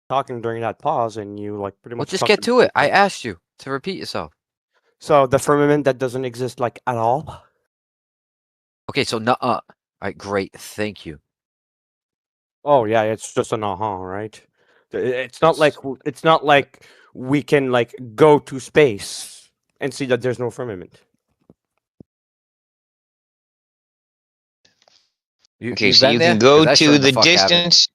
talking during that pause, and you like pretty Well, much just talked get about to it. I something. asked you to repeat yourself. So the firmament that doesn't exist like at all. Okay, so no. All right, great. Thank you. Oh yeah, it's just an right? It's It's not like we can like go to space and see that there's no firmament. you Okay, so been you can there? Because go I sure to in the the fuck haven't. distance.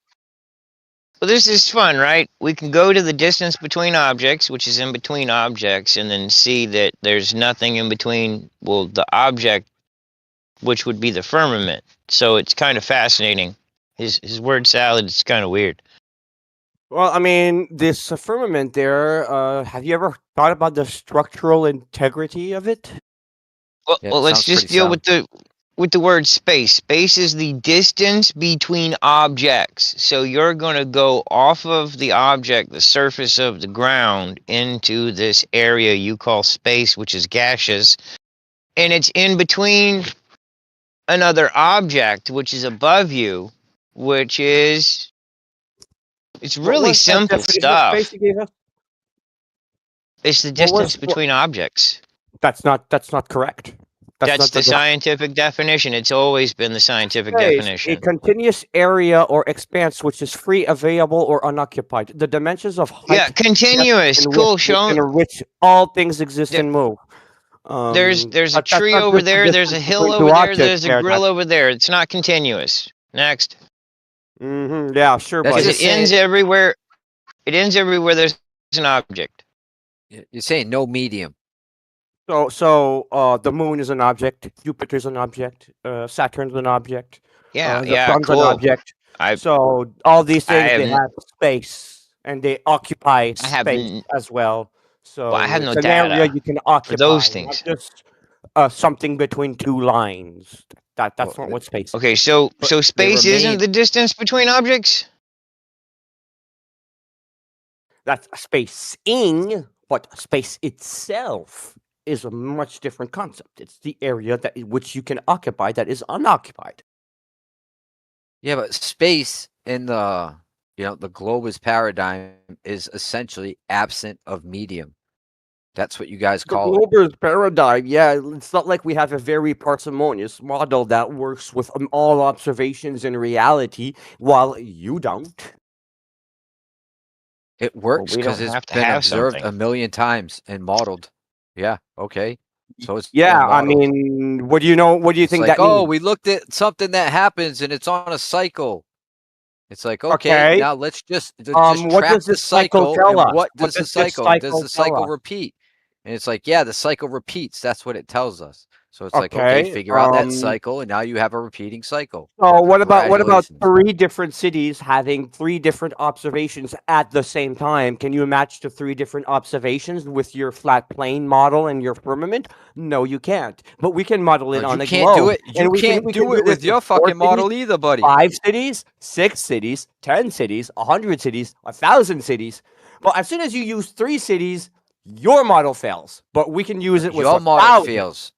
Well, this is fun, right? We can go to the distance between objects, which is in between objects, and then see that there's nothing in between, well, the object, which would be the firmament. So it's kind of fascinating. His word salad is kind of weird. Well, I mean, this firmament there. Have you ever thought about the structural integrity of it? Yeah, Well, let's sounds pretty just deal sound. with the word space. Space is the distance between objects. So you're going to go off of the object, the surface of the ground, into this area you call space, which is gaseous, and it's in between another object, which is above you, which is it's What really was that simple definition of space stuff. you gave us? It's the What was? distance between objects. That's not. That's not correct. That's That's not the the scientific definition. It's always been the scientific space. A definition. continuous area or expanse which is free, available, or unoccupied. The dimensions of Yeah, height, depth, continuous. and width Cool. Show in which all things exist there, and move. there's a But that's tree not over just the there. There's a distance hill between two over there. objects There's a there. grill over there. It's not continuous. Next, Yeah, sure, That's because buddy. it just ends saying. everywhere. It ends everywhere. There's an object. You're saying no medium. So, the moon is an object. Jupiter's an object. Saturn's an object. Yeah, The yeah, sun's an cool. object. I So all these I things have they have space and they occupy I have space as well. well, I So have it's no an area data you can for those occupy, not things. just something between two lines. That's Well, not what space Okay, is. but so they were space isn't made. the distance between objects. That's spacing, but space itself is a much different concept. It's the area that which you can occupy that is unoccupied. Yeah, but space in the the globe's paradigm is essentially absent of medium. That's what you guys The call it. Glober's paradigm, yeah, it's not like we have a very parsimonious model that works with all observations in reality, while you don't. It Well, works we because don't it's have to been have observed something. a million times and modeled. Yeah, okay. So it's been Yeah, I modeled. mean, what do you know? What do you It's think like, that oh, means? we looked at something that happens and it's on a cycle. It's like, okay, Okay. now let's just What track does the this cycle cycle tell and us? what What does the does this cycle and does cycle the tell cycle us? repeat? And it's like, yeah, the cycle repeats. That's what it tells us. So it's like, okay, Okay. figure out that cycle, and now you have a repeating cycle. So what about Congratulations. three different cities having three different observations at the same time? Can you match the three different observations with your flat plane model and your firmament? No, you can't. But we can model it You on a can't do globe, it. You and we can can't we can do do it it with with your four fucking cities, model either, buddy. 5 cities, 6 cities, 10 cities, 100 cities, 1,000 cities. But as soon as you use 3 cities, your model fails. But we can use it with Your a model thousand. fails.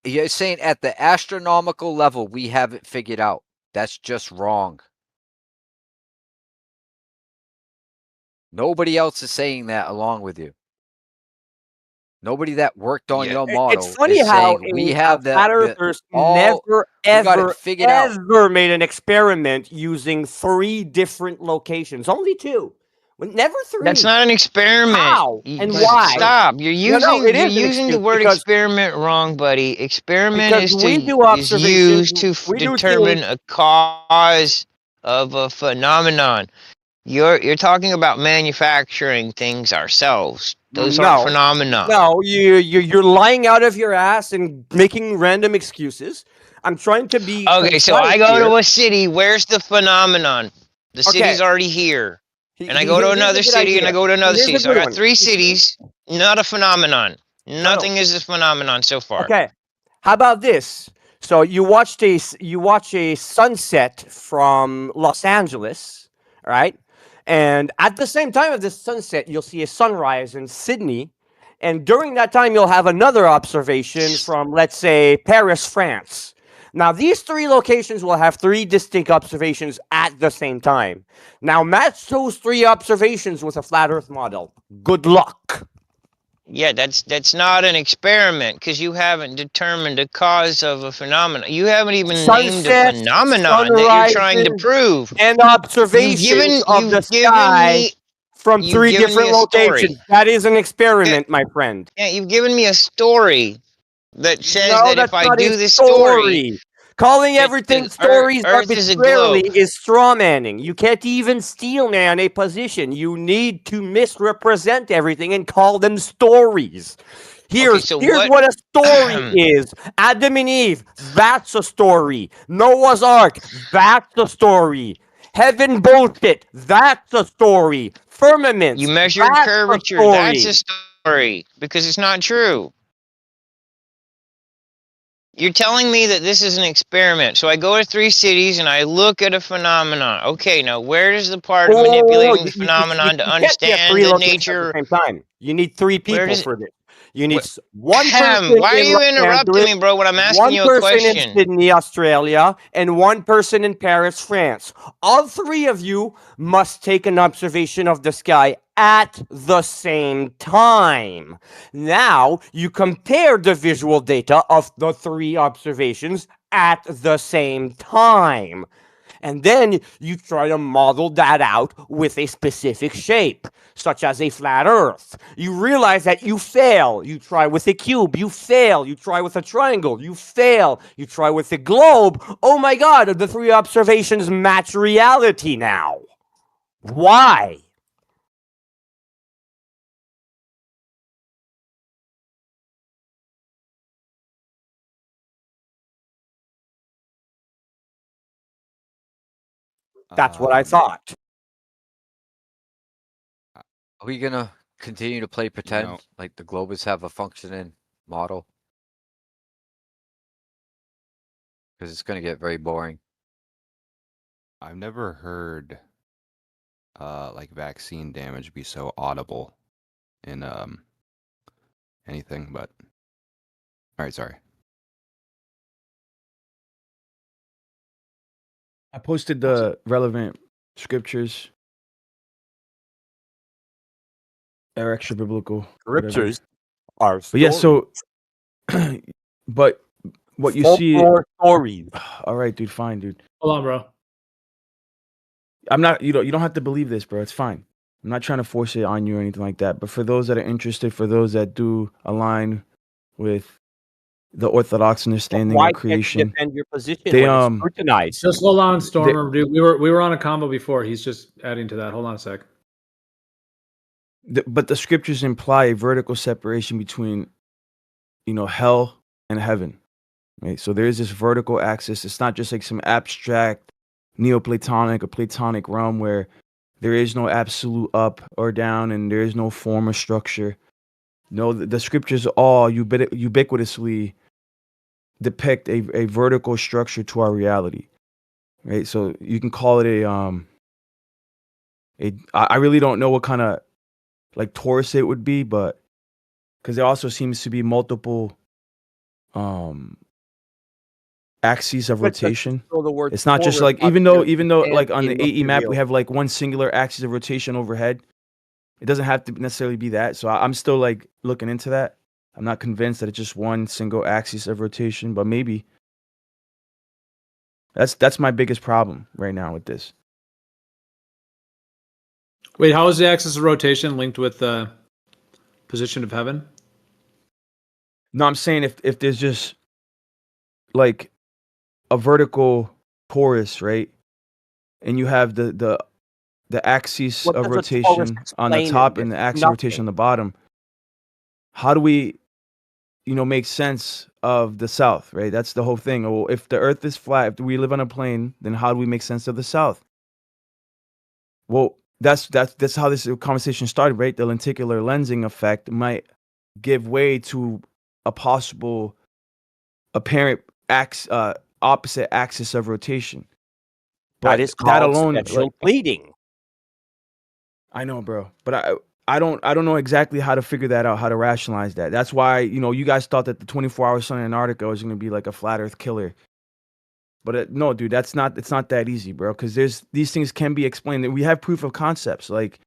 You're saying at the astronomical level, we have it figured out. That's just wrong. Nobody else is saying that along with you. Nobody that worked on Yeah. your It's model funny is how saying we a have flat the earthers all never, we got it ever, figured out. ever made an experiment using 3 different locations. Only 2. Never That's 3. not an experiment. How and Yes, why? sir. Stop. No, it You're is an using the excuse word experiment wrong, buddy. Experiment because we do is observations, used to we do things. determine a cause of a phenomenon. You're talking about manufacturing things ourselves. Those aren't No, phenomena. no, you're lying out of your ass and making random excuses. I'm trying to be Okay, so concise I go here. to a city. Where's the phenomenon? The Okay, city's already here. And I go to here's a another good city and I idea. go to another Here's city. a So I good got one. 3 cities, not a phenomenon. No, no. Nothing is a phenomenon so far. Okay. How about this? So you watch a sunset from Los Angeles, right? And at the same time of this sunset, you'll see a sunrise in Sydney. And during that time, you'll have another observation from, let's say, Paris, France. Now, these three locations will have three distinct observations at the same time. Now, match those three observations with a flat Earth model. Good luck. Yeah, that's not an experiment because you haven't determined a cause of a phenomenon. You haven't even named a Sunsets, phenomenon that you're trying to sunrises, prove. and observations of the You've given sky me from you've three given me different a story. locations. That is an Yeah, experiment, my friend. yeah, you've given me a story that says No, that if that's I not a do this story, story. Calling that everything the stories Earth is a arbitrarily globe. is straw manning. You can't even steel man a position. You need to misrepresent everything and call them stories. Okay, Here's so here's what? what a story is. Adam and Eve, that's a story. Noah's Ark, that's a story. Heaven bullshit, that's a story. You Firmaments, measured that's a curvature. That's a story. story because it's not true. You're telling me that this is an experiment. So I go to three cities and I look at a phenomenon. Okay, now where is the part of Oh, manipulating the phenomenon to you can't be at understand three that locations at the nature? same time. You need three Where people does for this. You need what? one person Why are in you Los interrupting Angeles, me, bro? When I'm asking one you a person in question. Sydney, Australia, and one person in Paris, France. All three of you must take an observation of the sky at the same time. Now, you compare the visual data of the three observations at the same time. And then you try to model that out with a specific shape, such as a flat Earth. You realize that you fail. You try with a cube, you fail. You try with a triangle, you fail. You try with a globe. Oh my God, the three observations match reality now. Why? That's what I Um, thought. Are we gonna continue to play you pretend know, like the globers have a functioning model? Because it's gonna get very boring. I've never heard like vaccine damage be so audible in anything, but all right, sorry. I posted the relevant scriptures. They're extra biblical, whatever. Scriptures are But yeah, stories. so but what you see Folklore stories. all right, dude, fine, dude. Hold on, bro. I'm not you don't have to believe this, bro. It's fine. I'm not trying to force it on you or anything like that. But for those that are interested, for those that do align with the orthodox understanding Why of can't you creation, defend your position they when it's scrutinized? Just hold on, they, Stormer, dude. We were on a combo before. He's just adding to that. Hold on a sec. but the scriptures imply a vertical separation between hell and heaven, right? So there is this vertical axis. It's not just like some abstract neoplatonic or platonic realm where there is no absolute up or down and there is no form or structure. No, the scriptures all ubiquitously depict a vertical structure to our reality, right? So you can call it I really don't know what kind of like torus it would be, but because there also seems to be multiple um axes of Let's just rotation. throw the word It's not just torus like out even there though and like on it the must AE be map we real. have like one singular axis of rotation overhead. It doesn't have to necessarily be that. So I'm still like looking into that. I'm not convinced that it's just one single axis of rotation, but maybe that's my biggest problem right now with this. Wait, how is the axis of rotation linked with the position of heaven? No, I'm saying if there's just like a vertical torus, right? And you have the axis What of does a torus rotation on the explain in top and this? the axis of rotation Nothing. on the bottom. How do we make sense of the south, right? That's the whole thing. Well, if the earth is flat, if we live on a plane, then how do we make sense of the south? Well, that's how this conversation started, right? The lenticular lensing effect might give way to a possible apparent opposite axis of rotation. That But is that called alone, like, special pleading. I know, bro, but I don't know exactly how to figure that out, how to rationalize that. That's why you guys thought that the 24-hour sun in Antarctica was going to be like a flat Earth killer. But no, dude, it's not that easy, bro. Because these things can be explained. We have proof of concepts like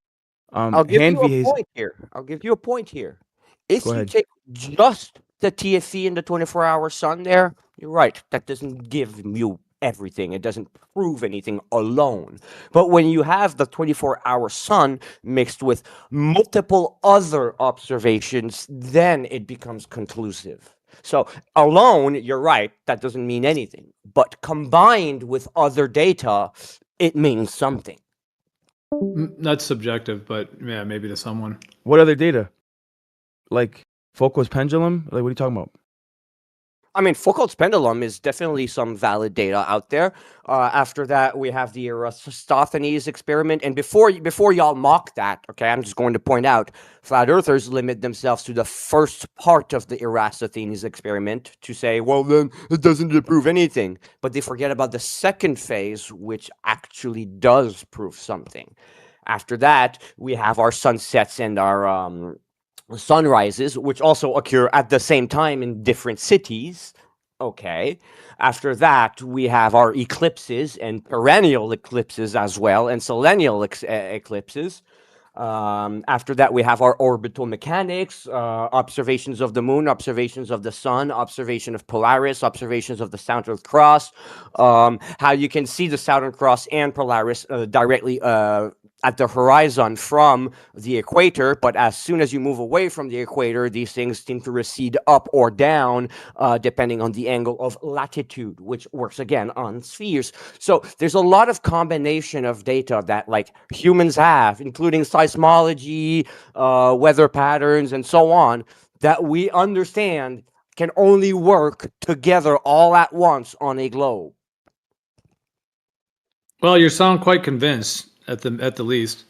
I'll give hand you a behaves. point here. I'll give you a point here. If Go you ahead. take just the TFC and the 24-hour sun there, you're right. That doesn't give you everything. It doesn't prove anything alone. But when you have the 24-hour sun mixed with multiple other observations, then it becomes conclusive. So alone, you're right. That doesn't mean anything. But combined with other data, it means something. That's subjective, but yeah, maybe to someone. What other data? Like Foucault's pendulum? Like what are you talking about? I mean, Foucault's pendulum is definitely some valid data out there. After that, we have the Eratosthenes experiment. And before y'all mock that, okay, I'm just going to point out, flat earthers limit themselves to the first part of the Eratosthenes experiment to say, well, then it doesn't prove anything. But they forget about the second phase, which actually does prove something. After that, we have our sunsets and our sunrises, which also occur at the same time in different cities. Okay. After that, we have our eclipses and perennial eclipses as well, and selennial eclipses. After that, we have our orbital mechanics, observations of the moon, observations of the sun, observation of Polaris, observations of the Southern Cross, how you can see the Southern Cross and Polaris directly at the horizon from the equator, but as soon as you move away from the equator, these things seem to recede up or down, depending on the angle of latitude, which works again on spheres. So there's a lot of combination of data that like humans have, including seismology, weather patterns, and so on, that we understand can only work together all at once on a globe. Well, you sound quite convinced at the least.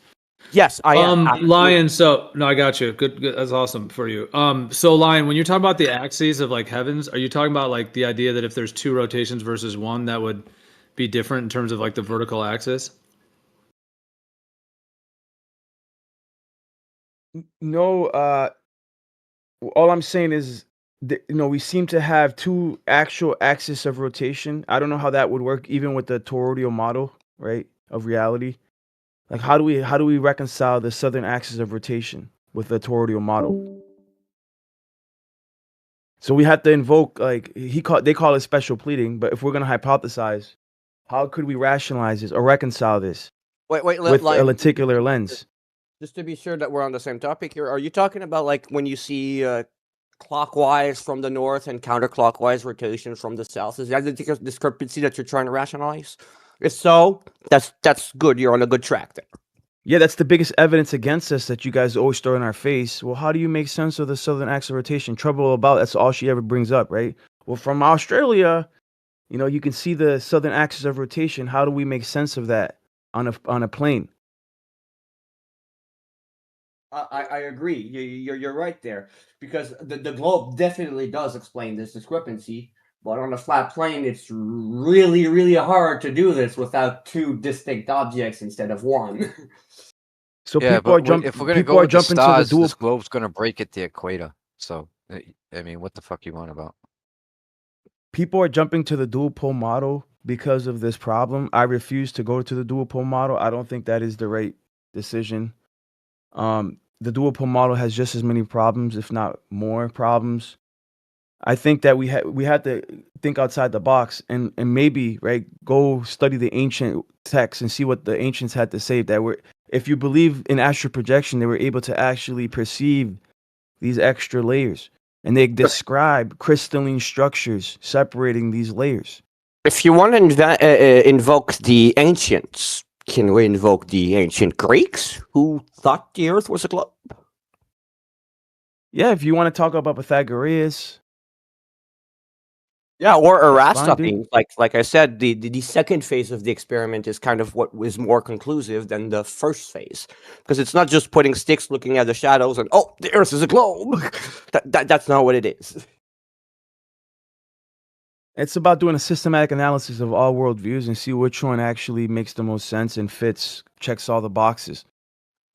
Yes, I am. Lion. So no, I got you. Good. That's awesome for you. So Lion, when you're talking about the axes of like heavens, are you talking about like the idea that if there's two rotations versus one, that would be different in terms of like the vertical axis? No, all I'm saying is, we seem to have two actual axes of rotation. I don't know how that would work, even with the toroidal model, right, of reality. Like, how do we reconcile the southern axis of rotation with the toroidal model? So we have to invoke, like they call it special pleading, but if we're gonna hypothesize, how could we rationalize this or reconcile this Wait, with a lenticular lens? Just to be sure that we're on the same topic here, are you talking about like when you see clockwise from the north and counterclockwise rotation from the south? Is that the discrepancy that you're trying to rationalize? If so, that's good. You're on a good track there. Yeah, that's the biggest evidence against us that you guys always throw in our face. Well, how do you make sense of the southern axis of rotation? Trouble about, that's all she ever brings up, right? Well, from Australia, you can see the southern axis of rotation. How do we make sense of that on a plane? I agree. You're right there, because the globe definitely does explain this discrepancy. But on a flat plane, it's really, really hard to do this without two distinct objects instead of one. So Yeah, people are but jumping. if we're gonna People go are with the jumping to the stars, dual. this globe's gonna break at the equator. So, I mean, what the fuck you want about? People are jumping to the dual pole model because of this problem. I refuse to go to the dual pole model. I don't think that is the right decision. The dual pole model has just as many problems, if not more problems. I think that we had to think outside the box and maybe, right, go study the ancient texts and see what the ancients had to say. If you believe in astral projection, they were able to actually perceive these extra layers, and they describe crystalline structures separating these layers. If you want to invoke the ancients, can we invoke the ancient Greeks who thought the Earth was a globe? Yeah, if you want to talk about Pythagoras. Yeah, or That's fine, dude. Eratosthenes. Like I said, the second phase of the experiment is kind of what was more conclusive than the first phase, because it's not just putting sticks, looking at the shadows, and the Earth is a globe. That's not what it is. It's about doing a systematic analysis of all worldviews and see which one actually makes the most sense and checks all the boxes.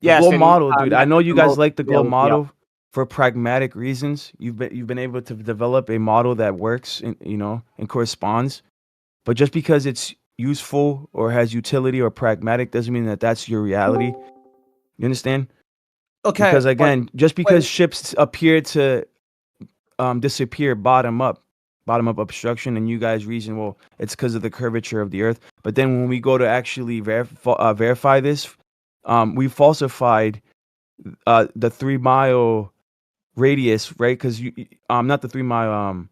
The Yes, globe and model, dude. I know you guys like the globe yeah. model for pragmatic reasons. You've been able to develop a model that works and corresponds. But just because it's useful or has utility or pragmatic doesn't mean that that's your reality. You understand? Okay. Because but- again, just because ships appear to disappear bottom up obstruction, and you guys reason, well, it's because of the curvature of the Earth. But then when we go to actually verify this, we falsified the 3 mile radius, right? Because you not the 3 mile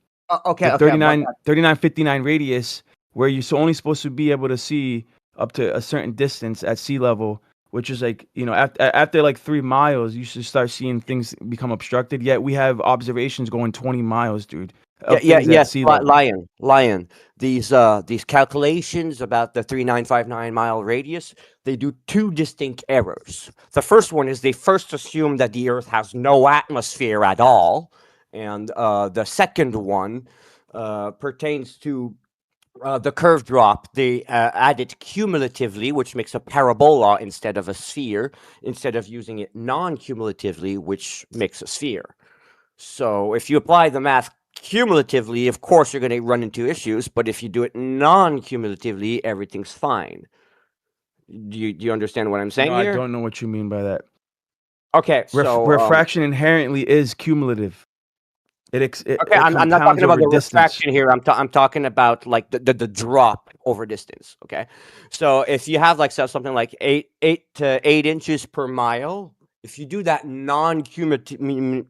okay. the Okay. 3959 radius, where you're only supposed to be able to see up to a certain distance at sea level, which is like, after like 3 miles, you should start seeing things become obstructed. Yet we have observations going 20 miles, dude. Of things at Yes, sea level. Lion. These calculations about the 3959 mile radius, they do two distinct errors. The first one is they first assume that the Earth has no atmosphere at all, and the second one pertains to the curve drop. They add it cumulatively, which makes a parabola instead of a sphere, instead of using it non-cumulatively, which makes a sphere. So if you apply the math cumulatively, of course you're going to run into issues, but if you do it non-cumulatively, everything's fine. Do you understand what I'm saying No, here? I don't know what you mean by that. Okay, so Refraction inherently is cumulative. okay, I'm not talking about the refraction here. I'm talking about like the drop over distance. Okay, so if you have like something like 8 to 8 inches per mile, if you do that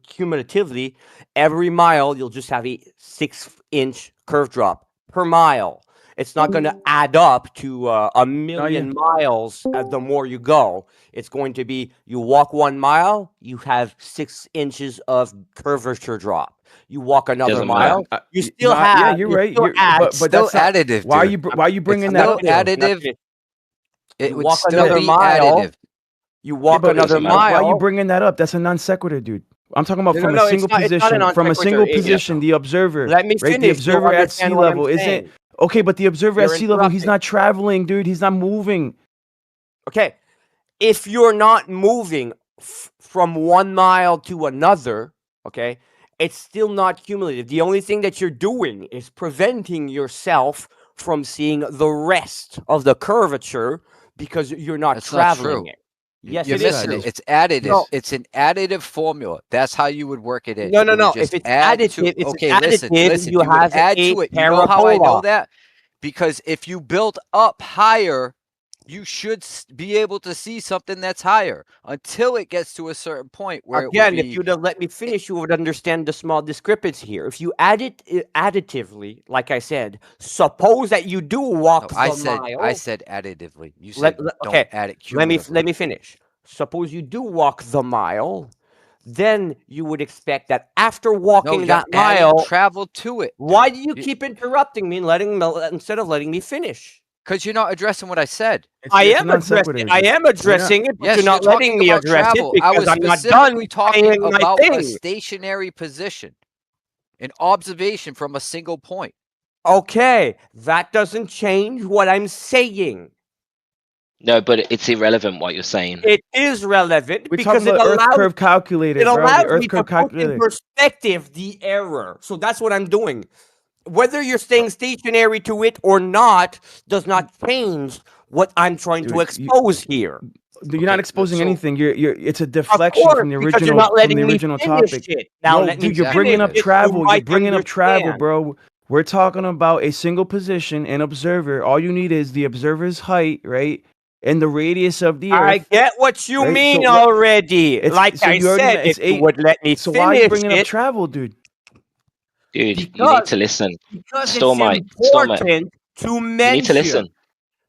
cumulatively, every mile you'll just have a 6-inch curve drop per mile. It's not going to add up to a million miles the more you go. It's going to be, you walk 1 mile, you have 6 inches of curvature drop. You walk another Doesn't mile, matter. you still have. Yeah, you're you right. still add- But Still that's not, additive. why dude. are you bringing It's that still up? though? additive. It You would walk still another be mile, additive. You walk but it another doesn't matter. mile. Why are you bringing that up? That's a non sequitur, dude. I'm talking about No, from no, a it's single not- it's not a position. non From a sequitur, single it- position, the observer. Let me right? finish. The You'll observer at understand sea what I'm level isn't saying. okay, but the observer You're at sea level, he's interrupting. not traveling, dude. He's not moving. Okay, if you're not moving from 1 mile to another, okay, it's still not cumulative. The only thing that you're doing is preventing yourself from seeing the rest of the curvature because you're not That's not traveling true. it. Yes, You're it is missing true. it. It's additive. No. It's an additive formula. That's how you would work it in. No, You would If just it's add additive, to. it's Okay, an listen. additive. You You would have add a to it. You know how I know parabola. that? Because if you build up higher, you should be able to see something that's higher until it gets to a certain point where Again, it would if be. you'd have let me finish, you would understand the small discrepancy here. If you add it additively, like I said, suppose that you do walk No, the mile. I said additively. You said don't add it let cumulatively. me finish. Suppose you do walk the mile, then you would expect that after No, walking you're that adding mile. travel to it. Why do you You- keep interrupting me and instead of letting me finish? Because you're not addressing what I said. It's I a am non addressing. sequitur, I dude. am addressing it, but Yes, you're not you're letting talking me about address travel. it I because was I'm not done specifically talking saying my about a thing. stationary position, an observation from a single point. Okay, that doesn't change what I'm saying. No, but it's irrelevant what you're saying. It is relevant We're because talking it about Earth allows curve calculator, it bro. The allows Earth me to curve put in calculator. perspective the error. So that's what I'm doing. Whether you're staying stationary to it or not does not change what I'm trying to Dude, expose here. You're not Okay, exposing so- anything. You're. It's a Of deflection course, from the because you're original not letting me original finish topic. it. Now Yo, let me dude, you're exactly bringing finish up it. travel. You You're might bringing up travel, understand. bro. We're talking about a single position, an observer. All you need is the observer's height, right, and the radius of the I Earth. get what you right? mean So already. it's Like so I you already said, know it's if you 8. would let me So why are you finish bringing up it, travel, dude? Dude, you need because to listen. because it's Stormite, important to you need to mention. listen.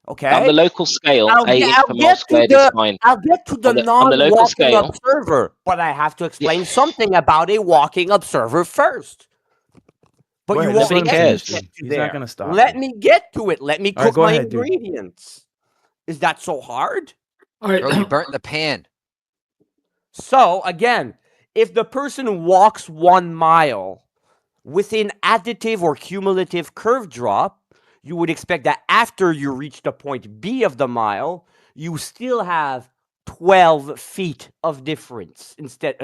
On Okay, the local scale, 8 inch per mile squared is fine. I'll get to the On the local non-walking scale- observer, but I have to explain something about a walking observer first. But Go you ahead, won't nobody let cares. me get to He's there. not gonna stop. Let you. me get to it. Let me All right, cook go my ahead, dude. ingredients. Is that so hard? All right. Bro, you burnt the pan. So again, if the person walks 1 mile with an additive or cumulative curve drop, you would expect that after you reach the point B of the mile, you still have 12 feet of difference instead,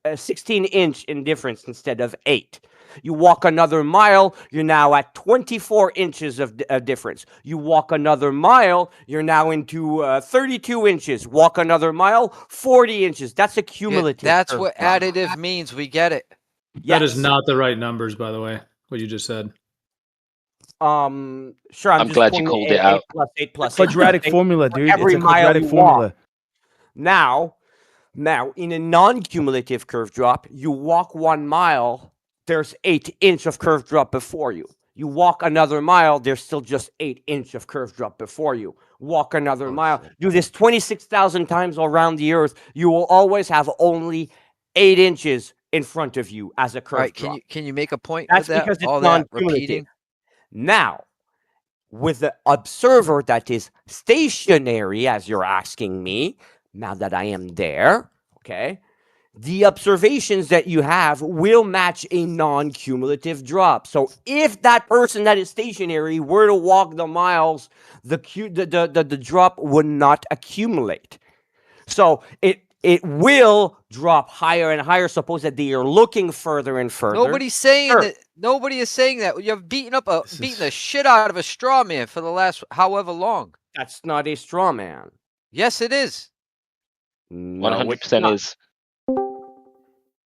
16-inch in difference instead of 8. You walk another mile, you're now at 24 inches of difference. You walk another mile, you're now into 32 inches. Walk another mile, 40 inches. That's a Yeah, cumulative. that's curve what drop. additive means. We get it. That is Yes. not the right numbers, by the way. What you just said. Sure. I'm I'm just glad you putting called 8 it out. plus 8 plus 8 Quadratic plus 8 formula, for dude. It's every a mile quadratic you formula. walk. Now, in a non-cumulative curve drop, you walk 1 mile, there's 8-inch of curve drop before you. You walk another mile, there's still just 8-inch of curve drop before you. Walk another Oh, mile. shit. Do this 26,000 times around the earth. You will always have only 8 inches in front of you as a All curve right, drop. can you make a point That's with that? because it's All that non-cumulative. repeating. Now, with the observer that is stationary, as you're asking me, now that I am there, okay, the observations that you have will match a non-cumulative drop. So if that person that is stationary were to walk the miles, the drop would not accumulate. So it will drop higher and higher. Suppose that they are looking further and further. Nobody's saying Sure. that. Nobody is saying that. You've beaten This beaten is- the shit out of a straw man for the last however long. That's not a straw man. Yes, it is. No, it's 100% not. is.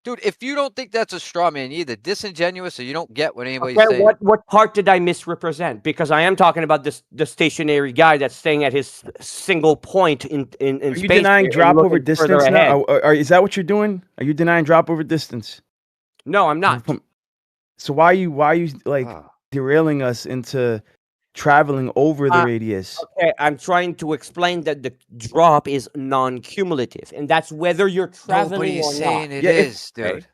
Dude, if you don't think that's a straw man, you're either disingenuous or you don't get what anybody's Okay, saying. what part did I misrepresent? Because I am talking about the stationary guy that's staying at his single point in Are space. you denying and drop over looking further distance ahead. now? Is that what you're doing? Are you denying drop over distance? No, I'm not. So why are you like Ah. derailing us into traveling over the radius? Okay, I'm trying to explain that the drop is non-cumulative, and that's whether you're traveling Nobody is or saying not. it Yeah, is, okay. dude.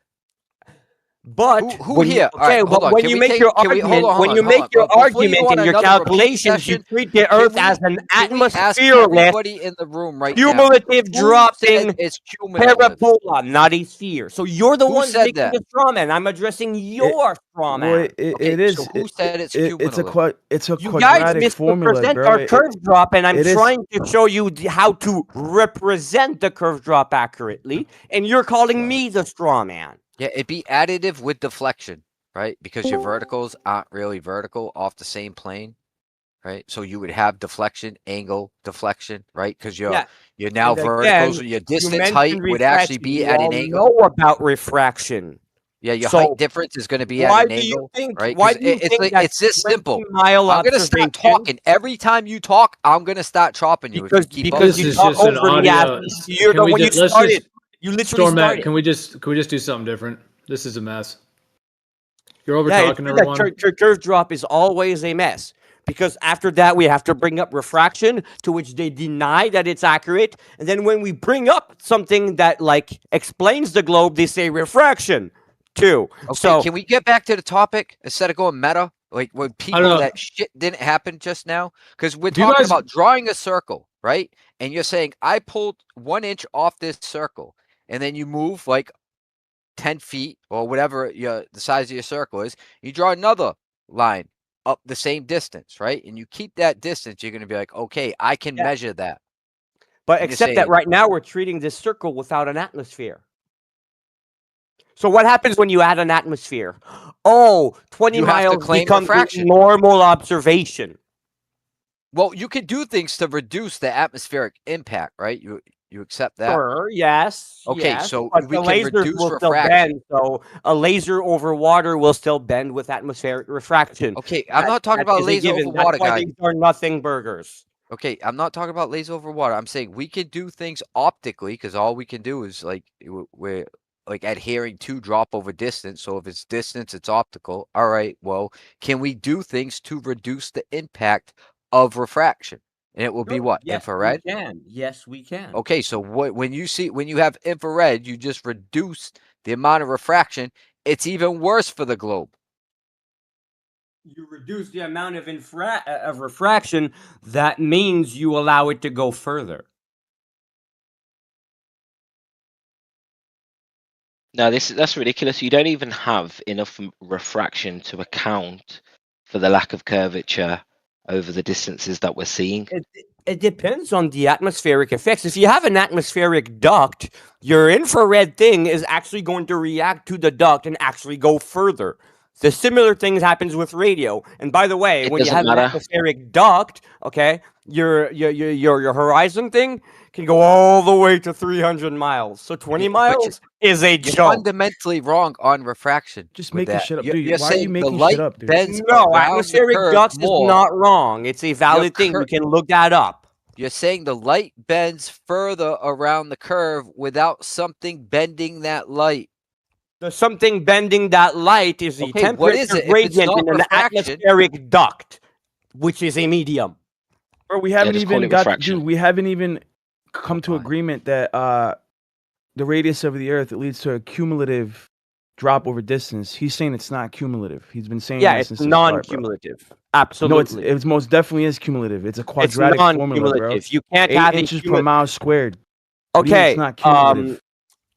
But Who when you, here? All right, okay, hold but on. when Can you we make take? your Can we hold argument, on? when Hold you on. Hold make on. your Before you argument go on and your another repeat calculations, you session, treat the can Earth we as an can we ask atmosphere-less everybody in the room right now? cumulative Who dropping said it's cumulative? parabola, not a sphere. So you're the Who ones said making that? the straw man. I'm addressing your straw Well, man. Okay, it is. so who said it's It's cumulative? it's a You guys quadratic formula, misrepresent bro. our curve drop, and I'm it is- trying to show you how to represent the curve drop accurately, and you're calling me the straw man. Yeah, it'd be additive with deflection, right? Because your verticals aren't really vertical off the same plane, right? So you would have deflection, angle, deflection, right? Because you're now And verticals, again, or your you distance height mentioned would actually refraction. be You at all an angle. know about refraction. Yeah, your So height difference is going to be at why an do you angle, think? right? Why Because do you it's think like, that it's this simple. 20-mile I'm gonna start observation? talking every time you talk. I'm gonna start chopping you if you keep up. This you is talk just an over me audio. as you're Can the we one you let's started. just You literally Stormette, started. can we just do something different? This is a mess. You're over Yeah, it's talking true that everyone. curve drop is always a mess because after that we have to bring up refraction, to which they deny that it's accurate, and then when we bring up something that like explains the globe, they say refraction too. Okay, So can we get back to the topic instead of going meta? Like when people know. that shit didn't happen just now, because we're Do you talking guys- about drawing a circle, right? And you're saying I pulled 1 inch off this circle, and then you move like 10 feet or whatever the size of your circle is. You draw another line up the same distance, right? And you keep that distance. You're gonna be like, okay, I can Yeah. measure that. but And you're except that saying- right now we're treating this circle without an atmosphere. So what happens when you add an atmosphere? Oh, 20 You have to miles claim becomes a refraction. normal observation. Well, you can do things to reduce the atmospheric impact, right? You accept that? Sure, yes. Okay, yes, so but we the can lasers reduce will still refraction. bend. So a laser over water will still bend with atmospheric refraction. Okay, I'm not talking That about is a laser given. over That's water, why guy. these are nothing burgers. Okay, I'm not talking about laser over water. I'm saying we can do things optically because all we can do is like we're like adhering to drop over distance. So if it's distance, it's optical. All right, well, can we do things to reduce the impact of refraction? And it will be what? Infrared? We can. Yes, we can. Okay, so when you have infrared, you just reduce the amount of refraction. It's even worse for the globe. You reduce the amount of refraction. That means you allow it to go further. No, that's ridiculous. You don't even have enough refraction to account for the lack of curvature over the distances that we're seeing. It depends on the atmospheric effects. If you have an atmospheric duct, your infrared thing is actually going to react to the duct and actually go further. The similar things happens with radio. And by the way, It when you doesn't have an matter. atmospheric duct, okay, your horizon thing can go all the way to 300 miles. So 20 But miles is a You're joke. fundamentally wrong on refraction. Just with making that. shit up, You're, dude. you're Why are you saying the making light shit up, dude? bends No, around atmospheric the curve ducts is more. not wrong. It's a valid thing. cur- You can look that up. You're saying the light bends further around the curve without something bending that light. The something bending that light is the Okay, what is temperature it? If it's gradient not in an refraction- atmospheric duct, which is a medium. Bro, we haven't just call even it got, refraction. dude. We haven't even come to Come on. agreement that the radius of the Earth leads to a cumulative drop over distance. He's saying it's not cumulative. He's been saying Yeah, that it's since the start, bro. non-cumulative. No, Absolutely. it's most definitely is cumulative. It's a It's quadratic formula, bro. non-cumulative. You can't 8 have a inches per mile squared. What do you mean Okay. it's not cumulative.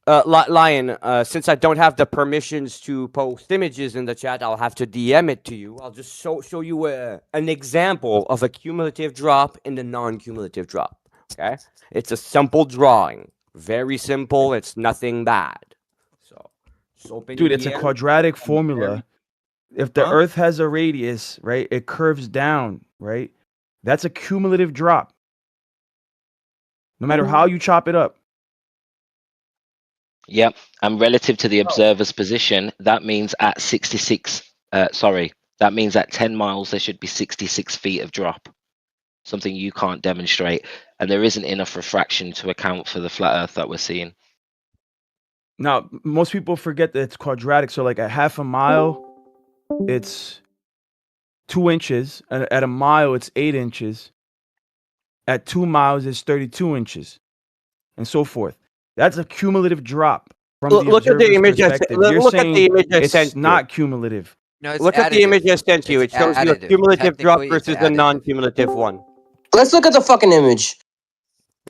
Lion, since I don't have the permissions to post images in the chat, I'll have to DM it to you. I'll just show you an example of a cumulative drop and a non-cumulative drop. Okay, it's a simple drawing, very simple. It's nothing bad. So, just open Dude, your it's a DM. quadratic formula. If the Huh? Earth has a radius, right, it curves down, right? That's a cumulative drop. No matter how you chop it up. Yep. And relative to the observer's position, that means at 66. That means at 10 miles there should be 66 feet of drop. Something you can't demonstrate, and there isn't enough refraction to account for the flat Earth that we're seeing. Now, most people forget that it's quadratic. So, like at half a mile, it's 2 inches. At a mile, it's 8 inches. At 2 miles, it's 32 inches, and so forth. That's a cumulative drop from the Look at the observer's image. perspective. You're Look at saying the image I sent it's you. not cumulative. No, it's Look at the additive. image I sent you. It It's shows you a additive. cumulative drop Technically, it's versus a additive. non-cumulative one. Let's look at the fucking image.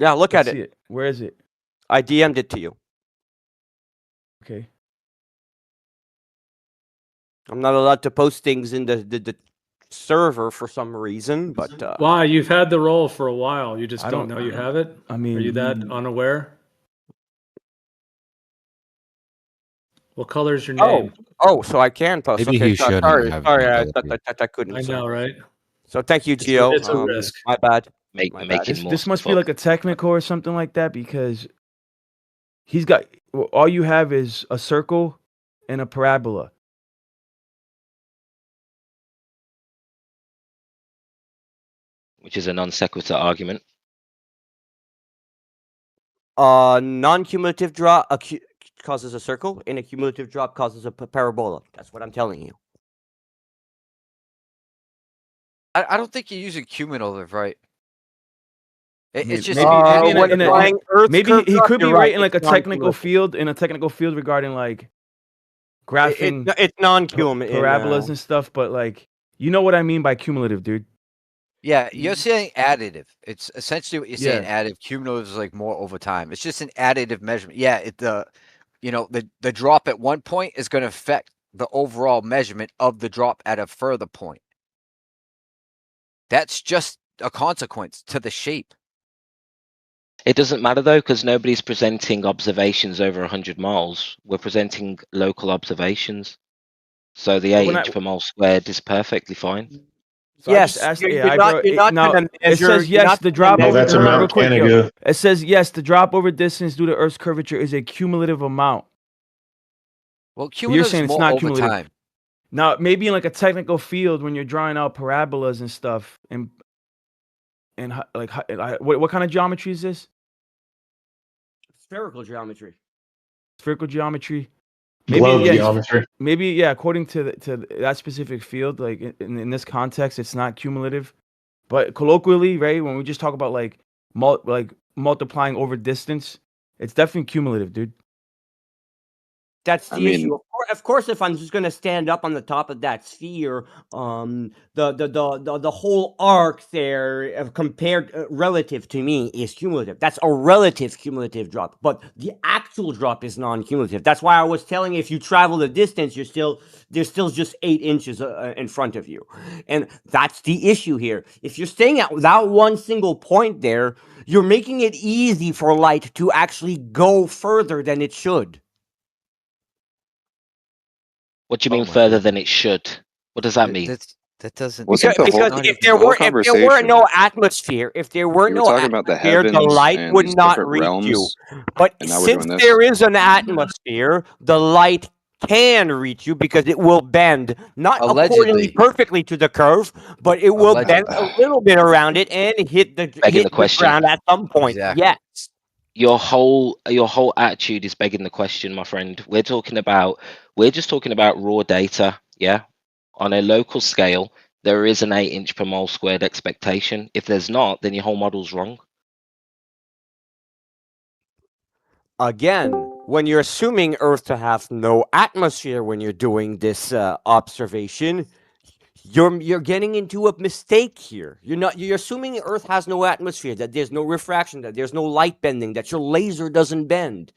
Yeah, look Let's at see it. it. Where is it? I DM'd it to you. Okay. I'm not allowed to post things in the server for some reason, but Why? You've had the role for a while. You just I don't don't- know you have it? I mean, Are you that unaware? What color is your name? so I can post. Maybe Okay, he shouldn't sorry, have sorry, the I ability. thought I couldn't. I know, right? So thank you, It's a- Gio. it's a risk. My bad. My bad. Making This, more this must stuff be up. like a technical or something like that because he's got all you have is a circle and a parabola. Which is a non sequitur argument. Non-cumulative drop causes a circle, and a cumulative drop causes a parabola. That's what I'm telling you. I don't think you're using cumulative right. It's just maybe maybe in a- when in a- applying Earth's Maybe curved he drop, could be you're right in like a it's technical non-cumulative. field regarding like graphing It's non-cumulative. parabolas and stuff, but like you know what I mean by cumulative, dude. Yeah, you're saying additive. It's essentially what you're saying. Yeah. Additive. Cumulative is like more over time. It's just an additive measurement. Yeah, the drop at one point is going to affect the overall measurement of the drop at a further point. That's just a consequence to the shape. It doesn't matter though, because nobody's presenting observations over 100 miles. We're presenting local observations. So the But 8 when inch per mile squared is perfectly fine. So I just Yes, asked you're, the you're AI, not, bro. you're not Now, gonna it measure. says you're yes, not the gonna drop measure- No, that's a over Mount real quick, yo. Canada. It says yes, the drop over distance due to Earth's curvature is a cumulative amount. Well, you're cumulative saying is it's more not over cumulative. time. Now, maybe in like a technical field when you're drawing out parabolas and stuff, and what kind of geometry is this? Spherical geometry. Spherical geometry. Globe yeah, geometry. Maybe yeah. According to that specific field, like in this context, it's not cumulative. But colloquially, right, when we just talk about like multiplying over distance, it's definitely cumulative, dude. That's I the mean- issue. Of of course, if I'm just going to stand up on the top of that sphere, the whole arc there, compared relative to me, is cumulative. That's a relative cumulative drop, but the actual drop is non-cumulative. That's why I was telling you, if you travel the distance, there's still just 8 inches in front of you, and that's the issue here. If you're staying at without one single point there, you're making it easy for light to actually go further than it should. What do you Oh mean my further goodness. than it should? What does that mean? That doesn't. Wasn't the whole Because not if even- there the whole were conversation? no atmosphere, if there were You were no talking about the atmosphere, the heavens light and would these not different reach you. realms, But and now we're since doing this. there is an atmosphere, the light can reach you because it will bend, not accordingly Allegedly. perfectly to the curve, but it will bend a Allegedly. little bit around it and hit Begging the question. ground at some point. Exactly. Yes. Your whole attitude is begging the question, my friend. We're just talking about raw data, yeah? On a local scale, there is an 8 inch per mole squared expectation. If there's not, then your whole model's wrong. Again, when you're assuming Earth to have no atmosphere when you're doing this observation, you're getting into a mistake here. You're assuming Earth has no atmosphere, that there's no refraction, that there's no light bending, that your laser doesn't bend.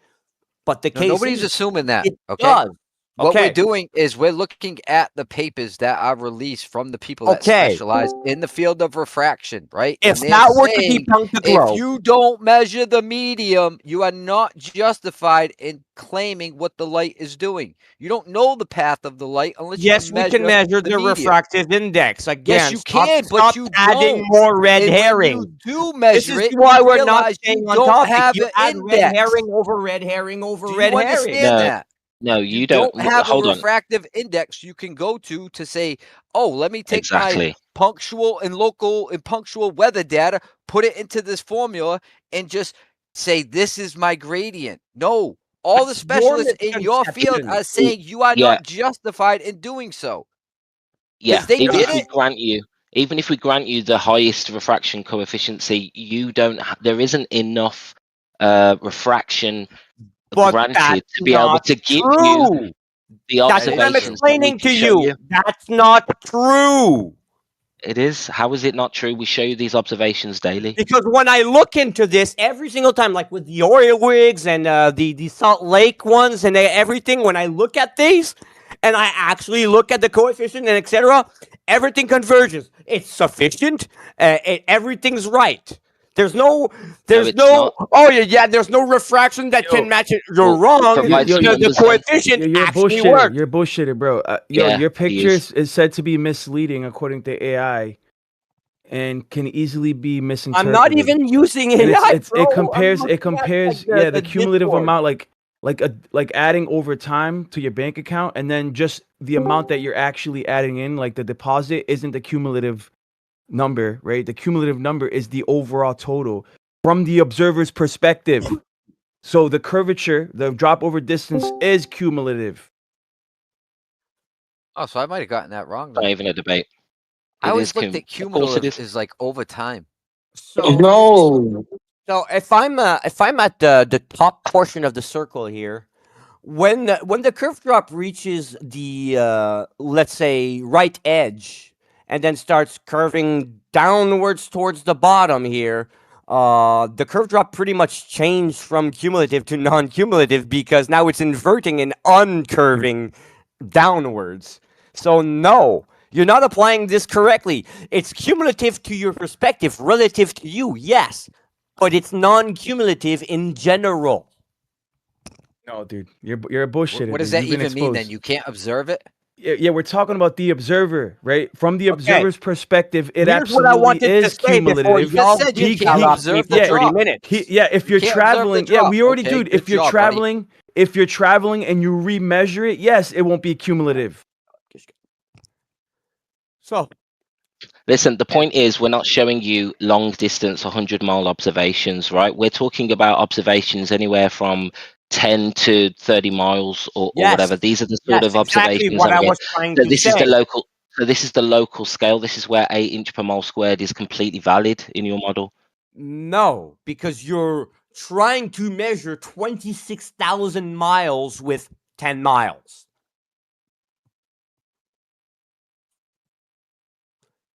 But the No, case nobody's is, assuming that. it Okay. does. What we're Okay. doing is we're looking at the papers that are released from the people that Okay. specialize in the field of refraction, right? If And they're that were to saying debunk the if globe, you don't measure the medium, you are not justified in claiming what the light is doing. You don't know the path of the light unless yes, you we can measure the medium. refractive index. Again, Yes, you can, but stop you adding don't. more red And herring. when you do This measure is it, why you we're not realize staying you on don't topic. have You an add red index. herring over red herring over Do red you herring. understand that? No, You you don't have a hold on. refractive index you can go to say, oh, let me take Exactly. my punctual and local and punctual weather data, put it into this formula, and just say, this is my gradient. No, all the That's your specialists in your field misconception. are saying you are Yeah. not justified in doing so. Yeah. they Even did if we it. grant you the highest refraction coefficient, you don't. There isn't enough refraction But granted that's to be able not to give you true. the That's what I'm observations that we explaining can to show you. you. That's not true. It is. How is it not true? We show you these observations daily. Because when I look into this every single time, like with the oil rigs and the Salt Lake ones and everything, when I look at these and I actually look at the coefficient and etc., everything converges. It's sufficient. Everything's right. There's no, it's not. oh yeah, there's no refraction that can match it. You're Well, wrong. provide some The numbers then. coefficient You're actually bullshitting. works. You're bullshitting, bro. Yeah, Your he picture is. is said to be misleading according to AI, and can easily be misinterpreted. I'm not even using And AI, bro. it compares I'm it looking at, compares like, the cumulative Discord. amount, like adding over time to your bank account, and then just the amount that you're actually adding in, like the deposit isn't the cumulative number, right? The cumulative number is the overall total from the observer's perspective. So the curvature, the drop over distance is cumulative. Oh, so I might have gotten that wrong. It's not Then. even a debate. I It always is looked at Of course it cumulative is. is like over time. So No. So if I'm at the top portion of the circle here, when the curve drop reaches the let's say right edge and then starts curving downwards towards the bottom here, the curve drop pretty much changed from cumulative to non-cumulative because now it's inverting and uncurving downwards. So no, you're not applying this correctly. It's cumulative to your perspective, relative to you, yes, but it's non-cumulative in general. No, dude, you're a bullshitter. What does dude. that You've been even mean then? exposed. You can't observe it? Yeah, we're talking about the observer, right? From the Okay. observer's perspective, it Here's what I absolutely wanted to is say before cumulative. y'all said you geek can't out on me observe for the 30 drop. minutes. If You you're can't observe the traveling, drop. we already, Okay, dude. good If you're job, buddy. traveling, and you remeasure it, yes, it won't be cumulative. So Listen, the point is we're not showing you long distance 100-mile observations, right? We're talking about observations anywhere from 10 to 30 miles or whatever. yes, These are the sort of exactly observations what I'm I getting. was trying So to this is say. the local scale. This is where 8 inch per mile squared is completely valid in your model. No, because you're trying to measure 26,000 miles with 10 miles.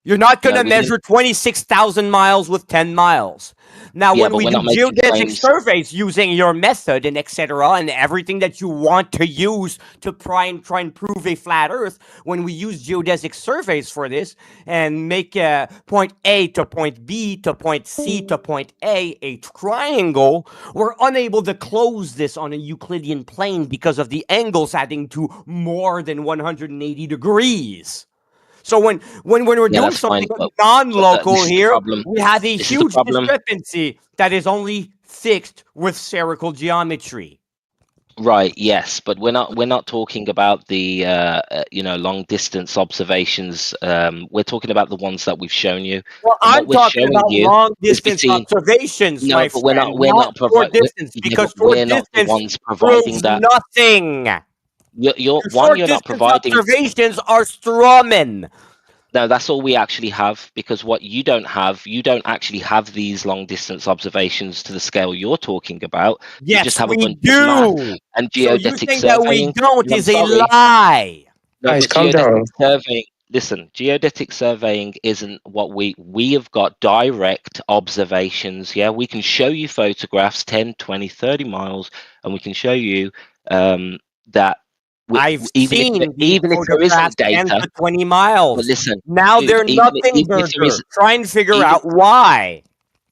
You're not going No, to we didn't. measure 26,000 miles with 10 miles. Now, Yeah, when but we we're do not making geodesic claims. surveys using your method and etc. and everything that you want to use to try and prove a flat Earth, when we use geodesic surveys for this and make point A to point B to point C to point A triangle, we're unable to close this on a Euclidean plane because of the angles adding to more than 180 degrees. So when we're Yeah, doing that's fine. something But non-local this is the here, problem. we have a This is the huge problem. discrepancy that is only fixed with spherical geometry. Right, yes, but we're not talking about the long distance observations. We're talking about the ones that we've shown you. Well, And what I'm we're talking showing about you long is distance between observations, no, my but we're friend, not not short distance, yeah, but because short we're not the distance ones providing proves that. nothing. You're Your one, short you're not distance providing. observations are strawmen. No, that's all we actually have, because what you don't actually have these long distance observations to the scale you're talking about. You just Yes, have a we bunch of math do. and So you geodetic saying that we surveying. don't And I'm is a sorry, lie. no, Guys, but calm geodetic down. surveying, listen, geodetic surveying isn't what we have got direct observations. Yeah, we can show you photographs 10, 20, 30 miles, and we can show you that I've even seen these if there photographs isn't 10 data, to 20 but miles. listen, Now dude, they're nothing even if there is, burger. Try and figure even out why.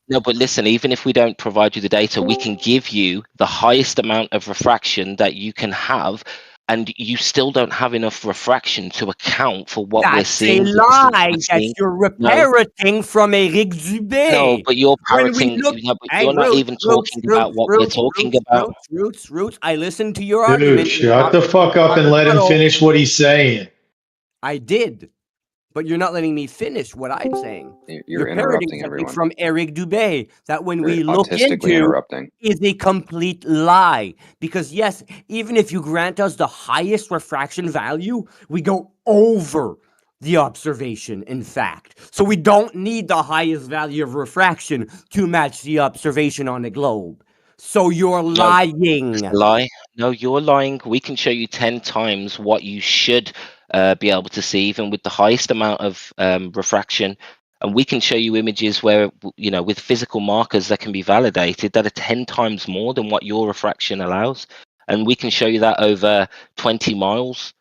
no, but listen, even if we don't provide you the data, we can give you the highest amount of refraction that you can have, and you still don't have enough refraction to account for what we're That's a seeing, the distance lie we're that seeing. you're No, parroting from Eric no, Dubé. but you're When we parroting, look, but hey, you're not Roots, even Roots, talking about Roots, what we're Roots, talking Roots, about. Roots, Roots, Roots. I listened to your Dude, argument. You're shut not the fuck up on and let him rebuttal. finish what he's saying. I did. But you're not letting me finish what I'm saying. You're parroting interrupting something everyone. from Eric Dubé that when You're we look autistically into interrupting. is a complete lie. Because yes, even if you grant us the highest refraction value, we go over the observation, in fact. So we don't need the highest value of refraction to match the observation on the globe. So you're No, lying. it's a lie. No, you're lying. We can show you 10 times what you should be able to see, even with the highest amount of refraction. And we can show you images where, with physical markers that can be validated that are 10 times more than what your refraction allows. And we can show you that over 20 miles.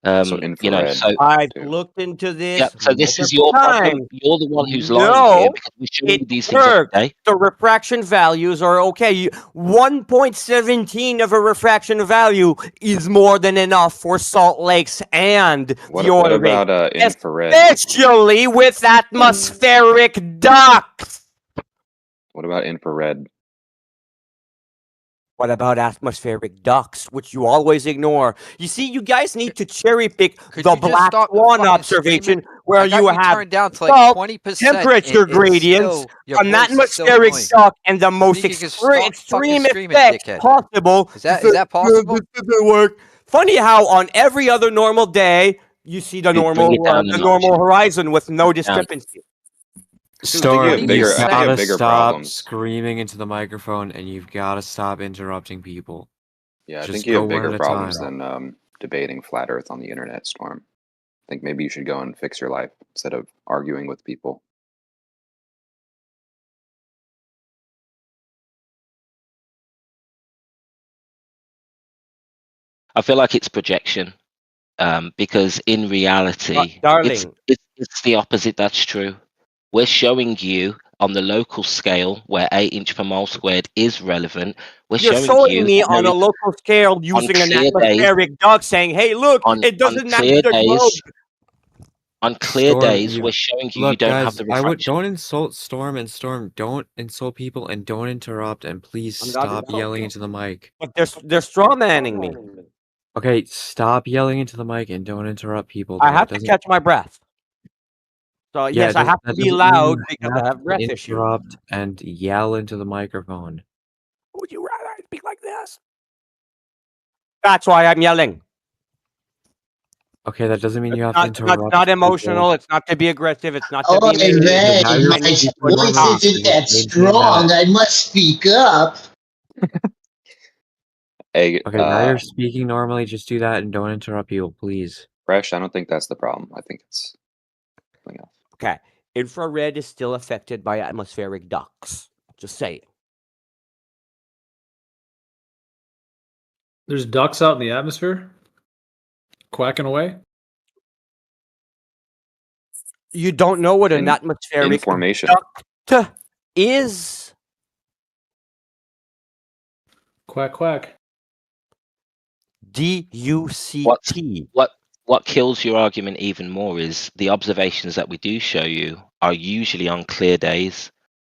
So infrared. So I've too. looked into this yeah, so this is multiple your problem. times. You're the one who's lying here, No, because we're showing it you these things every works. day. The refraction values are okay. 1.17 of a refraction value is more than enough for Salt Lakes and What the oil rig, about infrared? especially with atmospheric ducts. What about infrared? What about atmospheric ducts, which you always ignore? You see, you guys need to cherry pick Could the you just black stop swan fucking observation screaming? where I got you you have turned down to like salt 20%. temperature and gradients, still, your an voice is still atmospheric annoying. shock, and the You most think you can stop fucking extreme screaming, effects dickhead? possible. Is that possible? This doesn't work. Funny how on every other normal day you see the Dude, bring it down a notch. normal horizon with no Bring it down. discrepancy. Storm, have you bigger- I think you have gotta bigger stop problems. screaming into the microphone, and you've gotta stop interrupting people. Yeah, I Just think you go have one bigger at a problems time. than debating flat Earth on the internet, Storm. I think maybe you should go and fix your life instead of arguing with people. I feel like it's projection, because in reality, Darling, it's the opposite that's true. We're showing you on the local scale where 8 inch per mile squared is relevant. We're you're showing showing you me that there on a is local scale using an clear days, atmospheric duct saying, hey, look, it on doesn't match clear the globe. days, on clear Storm, days, we're showing you look, don't have guys, the I would refraction. don't insult Storm and Storm. Don't insult people and don't interrupt. And please I'm not stop yelling into the mic. But they're straw manning me. Okay, stop yelling into the mic and don't interrupt people. I That have to doesn't. catch my breath. So Yeah, yes, I have to that be doesn't mean loud you because have I have to breath issue. interrupt and yell into the microphone. Would you rather I speak like this? That's why I'm yelling. Okay, that doesn't mean you have to It's interrupt. not people. emotional. It's not to be aggressive. It's not to Oh, be mean. Ray, now you're I need speaking to my voice normally. stop. isn't that You maintain strong. that. I must speak up. Hey, Okay, now you're speaking normally. Just do that and don't interrupt people, please. Fresh, I don't think that's the problem. I think it's something else. Okay. Infrared is still affected by atmospheric ducts. Just saying. There's ducks out in the atmosphere, quacking away. You don't know what an In atmospheric formation. duct is? Quack quack. DUCT. What kills your argument even more is the observations that we do show you are usually on clear days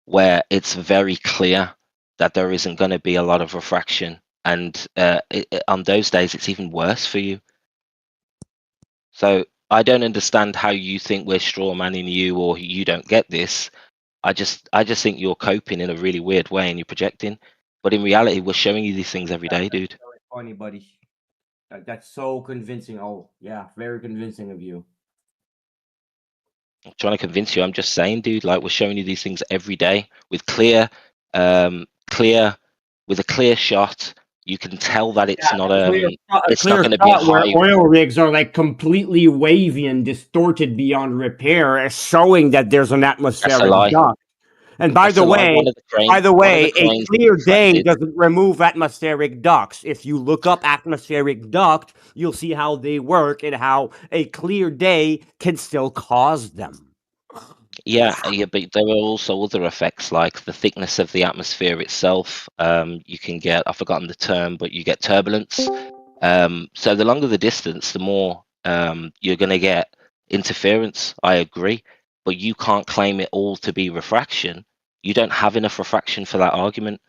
where it's very clear that there isn't going to be a lot of refraction, and on those days it's even worse for you. So I don't understand how you think we're straw manning you, or you don't get this. I just think you're coping in a really weird way and you're projecting. But in reality, we're showing you these things every day, dude. Very funny, buddy. That's so convincing. Oh, yeah, very convincing of you. I'm trying to convince you. I'm just saying, dude. Like, we're showing you these things every day with with a clear shot. You can tell that it's not A it's not clear going to be a shot where high. oil rigs are like completely wavy and distorted beyond repair, showing that there's an That's a atmospheric lie. duct. And by That's the a lie. way, One of the a cranes clear day retracted. doesn't remove atmospheric ducts. If you look up atmospheric duct, you'll see how they work and how a clear day can still cause them. Yeah, but there are also other effects like the thickness of the atmosphere itself. You can get, I've forgotten the term, but you get turbulence. So the longer the distance, the more you're going to get interference. I agree, but you can't claim it all to be refraction. You don't have enough refraction for that argument.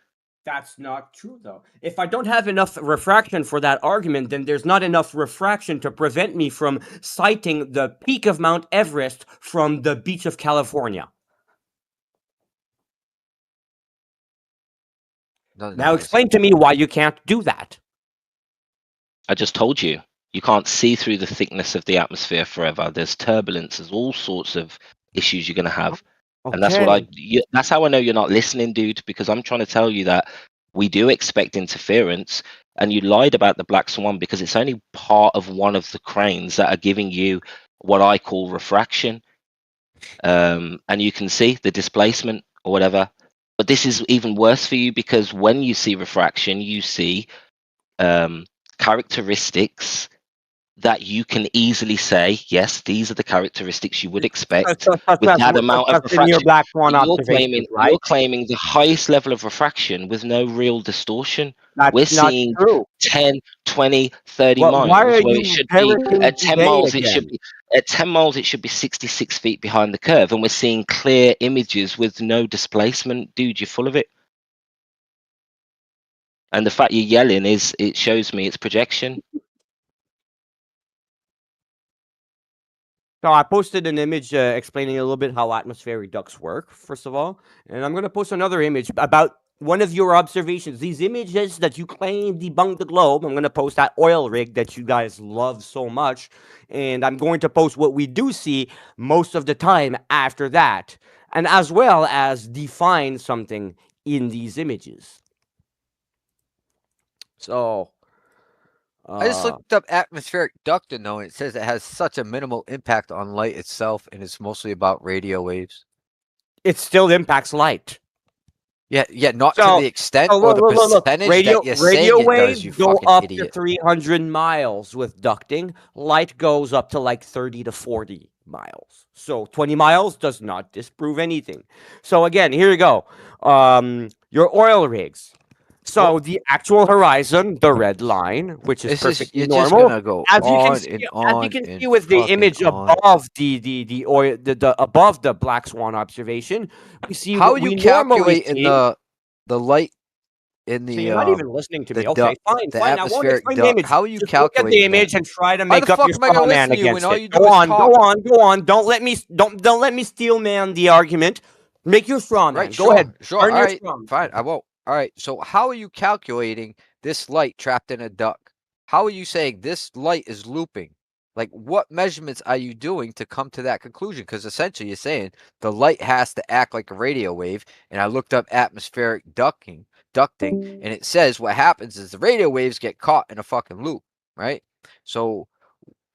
That's not true, though. If I don't have enough refraction for that argument, then there's not enough refraction to prevent me from sighting the peak of Mount Everest from the beach of California. Now explain to me why you can't do that. I just told you, you can't see through the thickness of the atmosphere forever. There's turbulence. There's all sorts of issues you're going to have. And that's what that's how I know you're not listening, dude, because I'm trying to tell you that we do expect interference, and you lied about the black swan because it's only part of one of the cranes that are giving you what I call refraction. And you can see the displacement or whatever. But this is even worse for you because when you see refraction, you see characteristics that you can easily say, yes, these are the characteristics you would expect with that amount of in your refraction. black swan You're observations, right? claiming the highest level of refraction with no real distortion. We're That's not seeing true. 10, 20, 30 Well, why miles are where you it should be parroting at 10 today miles it should again? be at 10 miles it should be 66 feet behind the curve, and we're seeing clear images with no displacement. Dude, you're full of it. And the fact you're yelling it shows me it's projection. So I posted an image explaining a little bit how atmospheric ducts work, first of all. And I'm going to post another image about one of your observations. These images that you claim debunk the globe, I'm going to post that oil rig that you guys love so much. And I'm going to post what we do see most of the time after that. And as well as define something in these images. So... I just looked up atmospheric ducting though, and it says it has such a minimal impact on light itself, and it's mostly about radio waves. it still impacts light. Yeah, not to So, the extent so or the look. percentage that you're saying Radio it does, waves you go fucking up idiot. to 300 miles with ducting. Light goes up to like 30 to 40 miles. So 20 miles does not disprove anything. So again, here you go. Your oil rigs. So the actual horizon, the red line, which is perfectly You're normal. just gonna go As you can on see, and as you on can and see with the fucking image on. above the oil, above the black swan observation, we see How are what you we normally calculating see. the light in So the you're not even listening to the me. Okay, duct, the fine. I won't atmospheric explain the duct? image. How are you Just look at the calculating that? image and try to Why make the up fuck your am I gonna straw man listen to you when against all it. you do Go is on, talk? go on. Don't let me steel man the argument. Make your straw man. Right, Go ahead. sure. Earn All your right, straw man. fine. I won't. All right. So how are you calculating this light trapped in a duct? How are you saying this light is looping? Like, what measurements are you doing to come to that conclusion? Because essentially, you're saying the light has to act like a radio wave. And I looked up atmospheric ducting, and it says what happens is the radio waves get caught in a fucking loop, right? So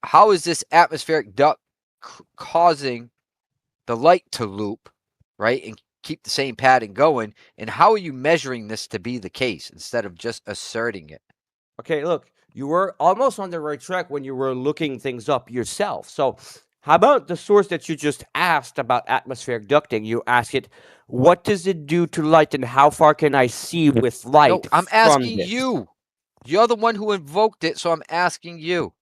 how is this atmospheric duct causing the light to loop, right, and keep the same pattern going? And how are you measuring this to be the case instead of just asserting it? Okay, look, you were almost on the right track when you were looking things up yourself. So, how about the source that you just asked about atmospheric ducting? You ask it, what does it do to light and how far can I see with light No, I'm from asking this? you. You're the one who invoked it, so I'm asking you.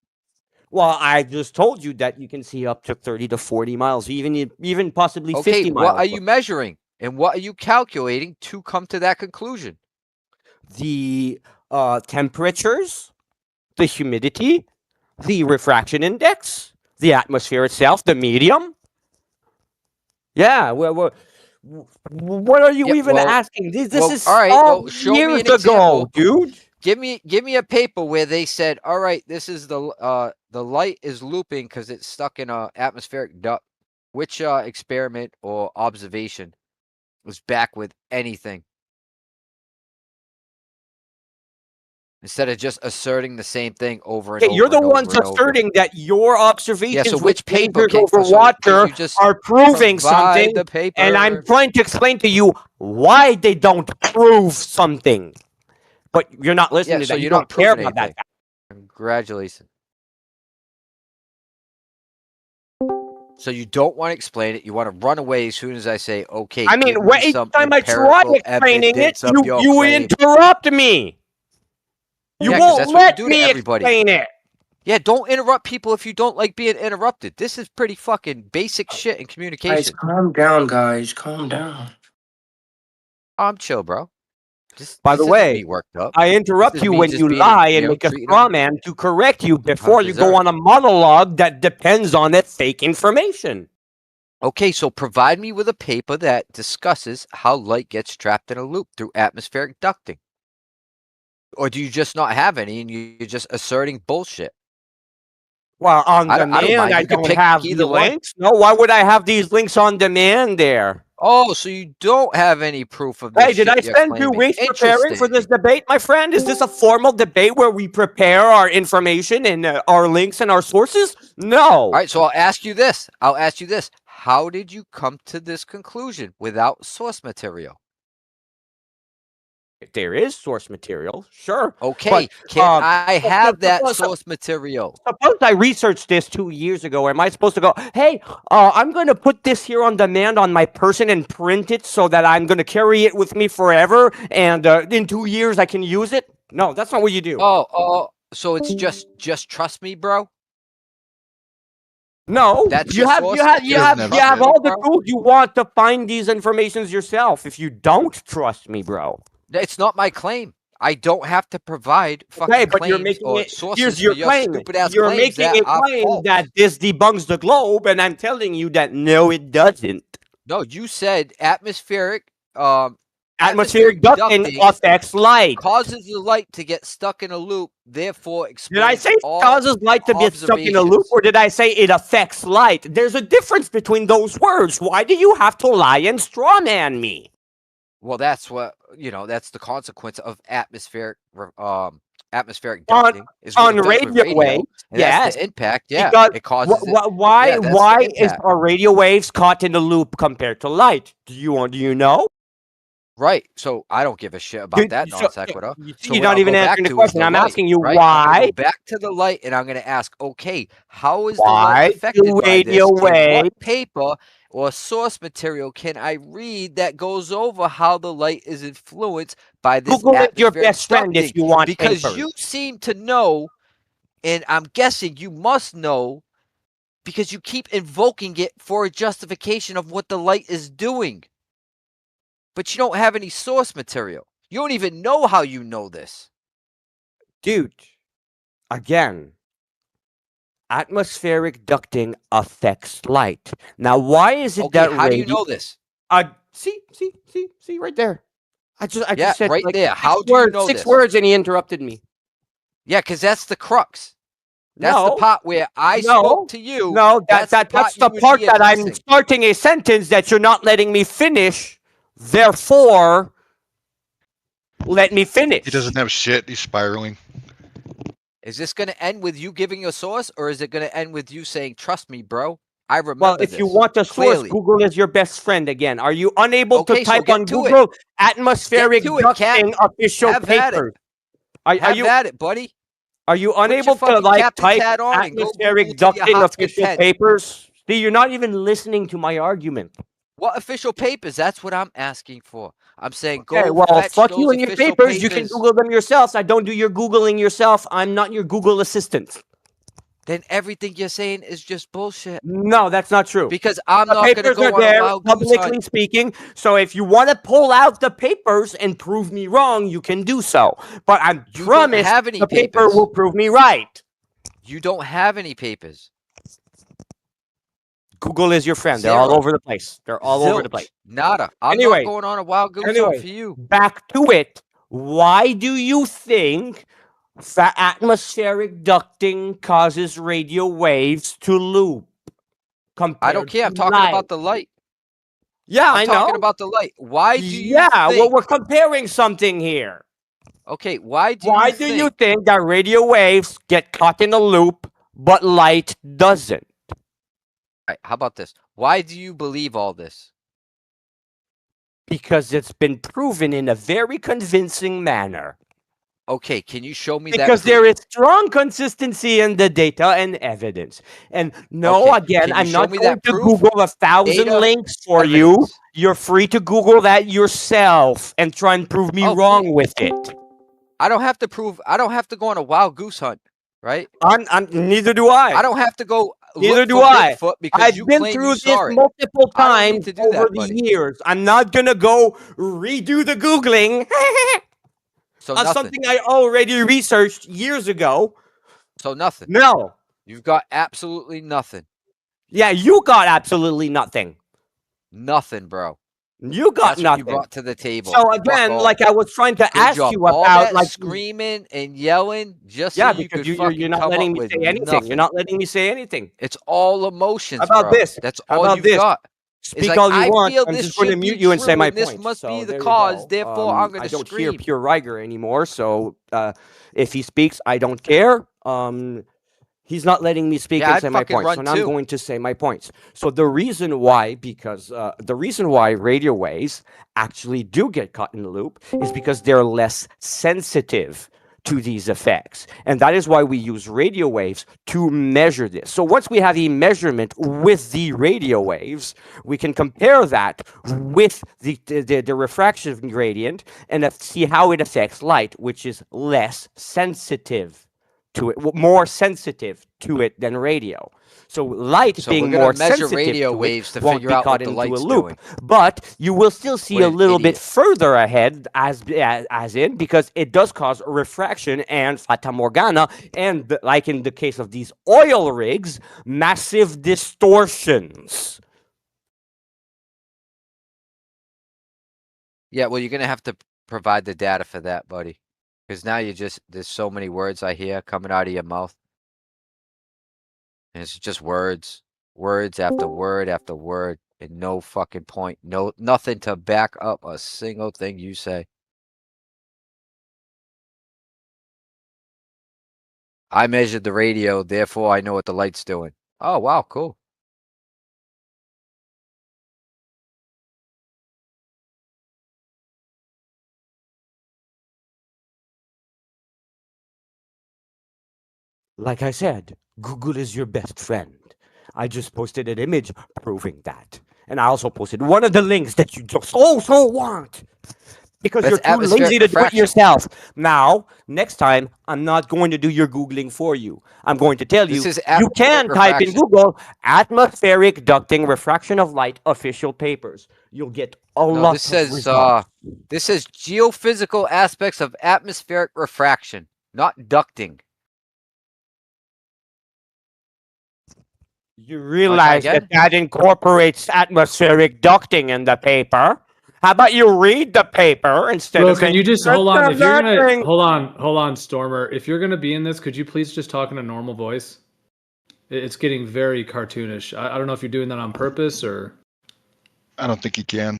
Well, I just told you that you can see up to 30 to 40 miles, even possibly Okay, 50 what miles. are you measuring? And what are you calculating to come to that conclusion? The temperatures, the humidity, the refraction index, the atmosphere itself, the medium. Yeah, what are you Yeah, even well, asking? This well, is all right, all well, show me years an ago, example. dude. Give me a paper where they said, all right, this is the light is looping because it's stuck in a atmospheric duct. Which experiment or observation was back with anything? Instead of just asserting the same thing over and Okay, you're over the and over ones and over. asserting that your Yeah, observations so with which paper lasers over so can water you just are proving provide something, the paper? and I'm trying to explain to you why they don't prove something. But you're not listening Yeah, to so that. You you're don't not care proving about that. anything. Congratulations. So you don't want to explain it. You want to run away as soon as I say, okay, I mean, give me each some time I try empirical explaining it, evidence of your you claim. interrupt me. You Yeah, 'cause won't that's what you let do to me everybody. explain it. Yeah, don't interrupt people if you don't like being interrupted. This is pretty fucking basic shit in Guys, communication. calm down, guys. Calm down. I'm chill, bro. By This the isn't way, me worked up. I This interrupt is you me when just you being, lie and make a treating straw them man to correct you how before you go on deserved. a monologue that depends on that fake information. Okay, so provide me with a paper that discusses how light gets trapped in a loop through atmospheric ducting. Or do you just not have any and you're just asserting bullshit? Well, on I don't demand, mind. I You can don't pick have the either one. links. No, why would I have these links on demand there? Oh, so you don't have any proof of this Hey, did I shit you're spend 2 claiming. weeks preparing for this Interesting. debate, my friend? Is this a formal debate where we prepare our information and our links and our sources? All No. right, so I'll ask you this. How did you come to this conclusion without source material? There is source material, sure. Okay, But can um, I have that source material? suppose I researched this 2 years ago. Am I supposed to go, hey, I'm going to put this here on demand on my person and print it so that I'm going to carry it with me forever and in 2 years I can use it? No, that's not what you do. Oh, so it's just trust me, bro? No, That's you your have source? you have you Just have Doesn't you have have trust me, all the bro? tools you want to find these informations yourself. If you don't trust me, bro. It's not my claim. I don't have to provide Okay, fucking but you're claims making or it. sources Here's for your your claim. stupid ass You're claims making that a are claim false. that this debunks the globe, and I'm telling you that no, it doesn't. No, you said atmospheric Atmospheric ducting ducting affects light. causes the light to get stuck in a loop, therefore Did I explains say it all causes light to get stuck in a loop, observations. or did I say it affects light? There's a difference between those words. Why do you have to lie and strawman me? Well, that's what that's the consequence of atmospheric On ducting is what on it does with radio radio, waves, and that's yes, the impact. Yeah, because it causes it. why Yeah, that's the is impact. our radio waves caught in the loop compared to light? Do you know? Right. So I don't give a shit about that non sequitur. You see, So you're what not I'll even go back answering the to is question. the I'm light, asking you right? I'm gonna why. go back to the light and I'm gonna ask, okay, how is the light Why affected do by radio this? And waves? what paper or source material can I read that goes over how the light is influenced by this Google is your atmospheric best friend if ducting? you want Because papers. you seem to know, and I'm guessing you must know, because you keep invoking it for a justification of what the light is doing. But you don't have any source material. You don't even know how you know this. Dude, again, atmospheric ducting affects light. Now, why is it Okay, that how do you radio? know this? See, right there. I Yeah, just said right like there. six How do you words, know six this? words, and he interrupted me. Yeah, because that's the crux. That's the No, part where I no, spoke to you. no. That's the part That's you the would part be that I'm addressing. starting a sentence that you're not letting me finish. Therefore, let me finish. He doesn't have shit. He's spiraling. Is this going to end with you giving a source, or is it going to end with you saying, trust me, bro? I Well, remember if you this want a source, clearly. Google is your best friend again. Are you unable to Okay, so type get on to it. Google Get atmospheric to it, Cap. ducting official Have at it. papers? Are Have you at it, buddy. are you Put your unable to fucking like captain's type hat on and go Google atmospheric till your ducting heart's official content. papers? See, you're not even listening to my argument. What official papers? That's what I'm asking for. I'm saying Okay, go well, fetch fuck you those and your official papers. You can papers. Google them yourselves. I don't do your Googling yourself. I'm not your Google assistant. Then everything you're saying is just bullshit. No, that's not true. Because I'm The not going to papers are go on a there, wild goose publicly hunt. speaking. So if you want to pull out the papers and prove me wrong, you can do so. But I You don't promise have any the paper papers. will prove me right. You don't have any papers. Google is your friend. They're all Zero. over the place. They're all over the place. Zilch. Nada. I'm Anyway, not going on a wild goose hunt anyway, for you. back to it. Why do you think atmospheric ducting causes radio waves to loop? I don't care. I'm To talking light? about the light. Yeah, I'm I talking know. about the light. Why do you Yeah, well, think? we're comparing something here. Okay, why do Why you do think? you think that radio waves get caught in a loop, but light doesn't? All right, how about this? Why do you believe all this? Because it's been proven in a very convincing manner. Okay, can you show me Because that? there is strong consistency in the data and evidence. And no, Okay, again, can you I'm show not me going that to proof? Google 1,000 Data, links for you. evidence. You're free to Google that yourself and try and prove me Oh, wrong please. with it. I don't have to prove. I don't have to go on a wild goose hunt, right? Neither do I. I don't have to go Neither look do for I. Bigfoot because I've you been claim through you this saw it. multiple I don't need times to do over that, the buddy. years. I'm not gonna go redo the Googling So on nothing. something I already researched years ago. So nothing. No. You've got absolutely nothing. Yeah, you got absolutely nothing. Nothing, bro. You got That's what you nothing. brought to the table. So Fuck again, all. like I was trying to Good ask job. you All about, that like, screaming and yelling just yeah, so you because could you're fucking not come up letting me with say anything. nothing. You're not letting me say anything. It's all emotions, How about bro. this? That's How all about you've this? got. It's Speak like, all you I want. feel I'm this just going to should be mute you and say true, my and this points. must be So the there you cause. go. Therefore, I'm going I to don't hear scream. pure Rigor anymore. So if he speaks, I don't care. He's not letting me speak Yeah, and I'd say my fucking points. run So now I'm too. going to say my points. So the reason why, the reason why radio waves actually do get caught in the loop is because they're less sensitive to these effects. And that is why we use radio waves to measure this. So once we have a measurement with the radio waves, we can compare that with the refraction gradient and see how it affects light, which is less sensitive to it, more sensitive to it than radio. So light So we're being gonna more measure sensitive radio to waves to it won't figure be out caught what the into a light's loop. doing. But you will still see What a an little bit idiot. further ahead as in because it does cause refraction and fata morgana and like in the case of these oil rigs, massive distortions. Yeah, well, you're going to have to provide the data for that, buddy. Because now there's so many words I hear coming out of your mouth. And it's just words. Words after word after word. And no fucking point. Nothing to back up a single thing you say. I measured the radio, therefore I know what the light's doing. Oh, wow, cool. Like I said, Google is your best friend. I just posted an image proving that. And I also posted one of the links that you just also want. Because That's you're too atmospheric lazy to do it refraction. yourself. Now, next time, I'm not going to do your Googling for you. I'm going to tell This you, is you can atmospheric type in refraction. Google atmospheric ducting refraction of light official papers. You'll get a No, lot this of says results. this says geophysical aspects of atmospheric refraction, not ducting. You Wanna try realize that again? that incorporates atmospheric ducting in the paper. How about you read the paper instead Bro, of can saying, you just "That's hold on? not If you're gonna ducting." hold on, Stormer. If you're gonna be in this, could you please just talk in a normal voice? It's getting very cartoonish. I don't know if you're doing that on purpose or. I don't think he can.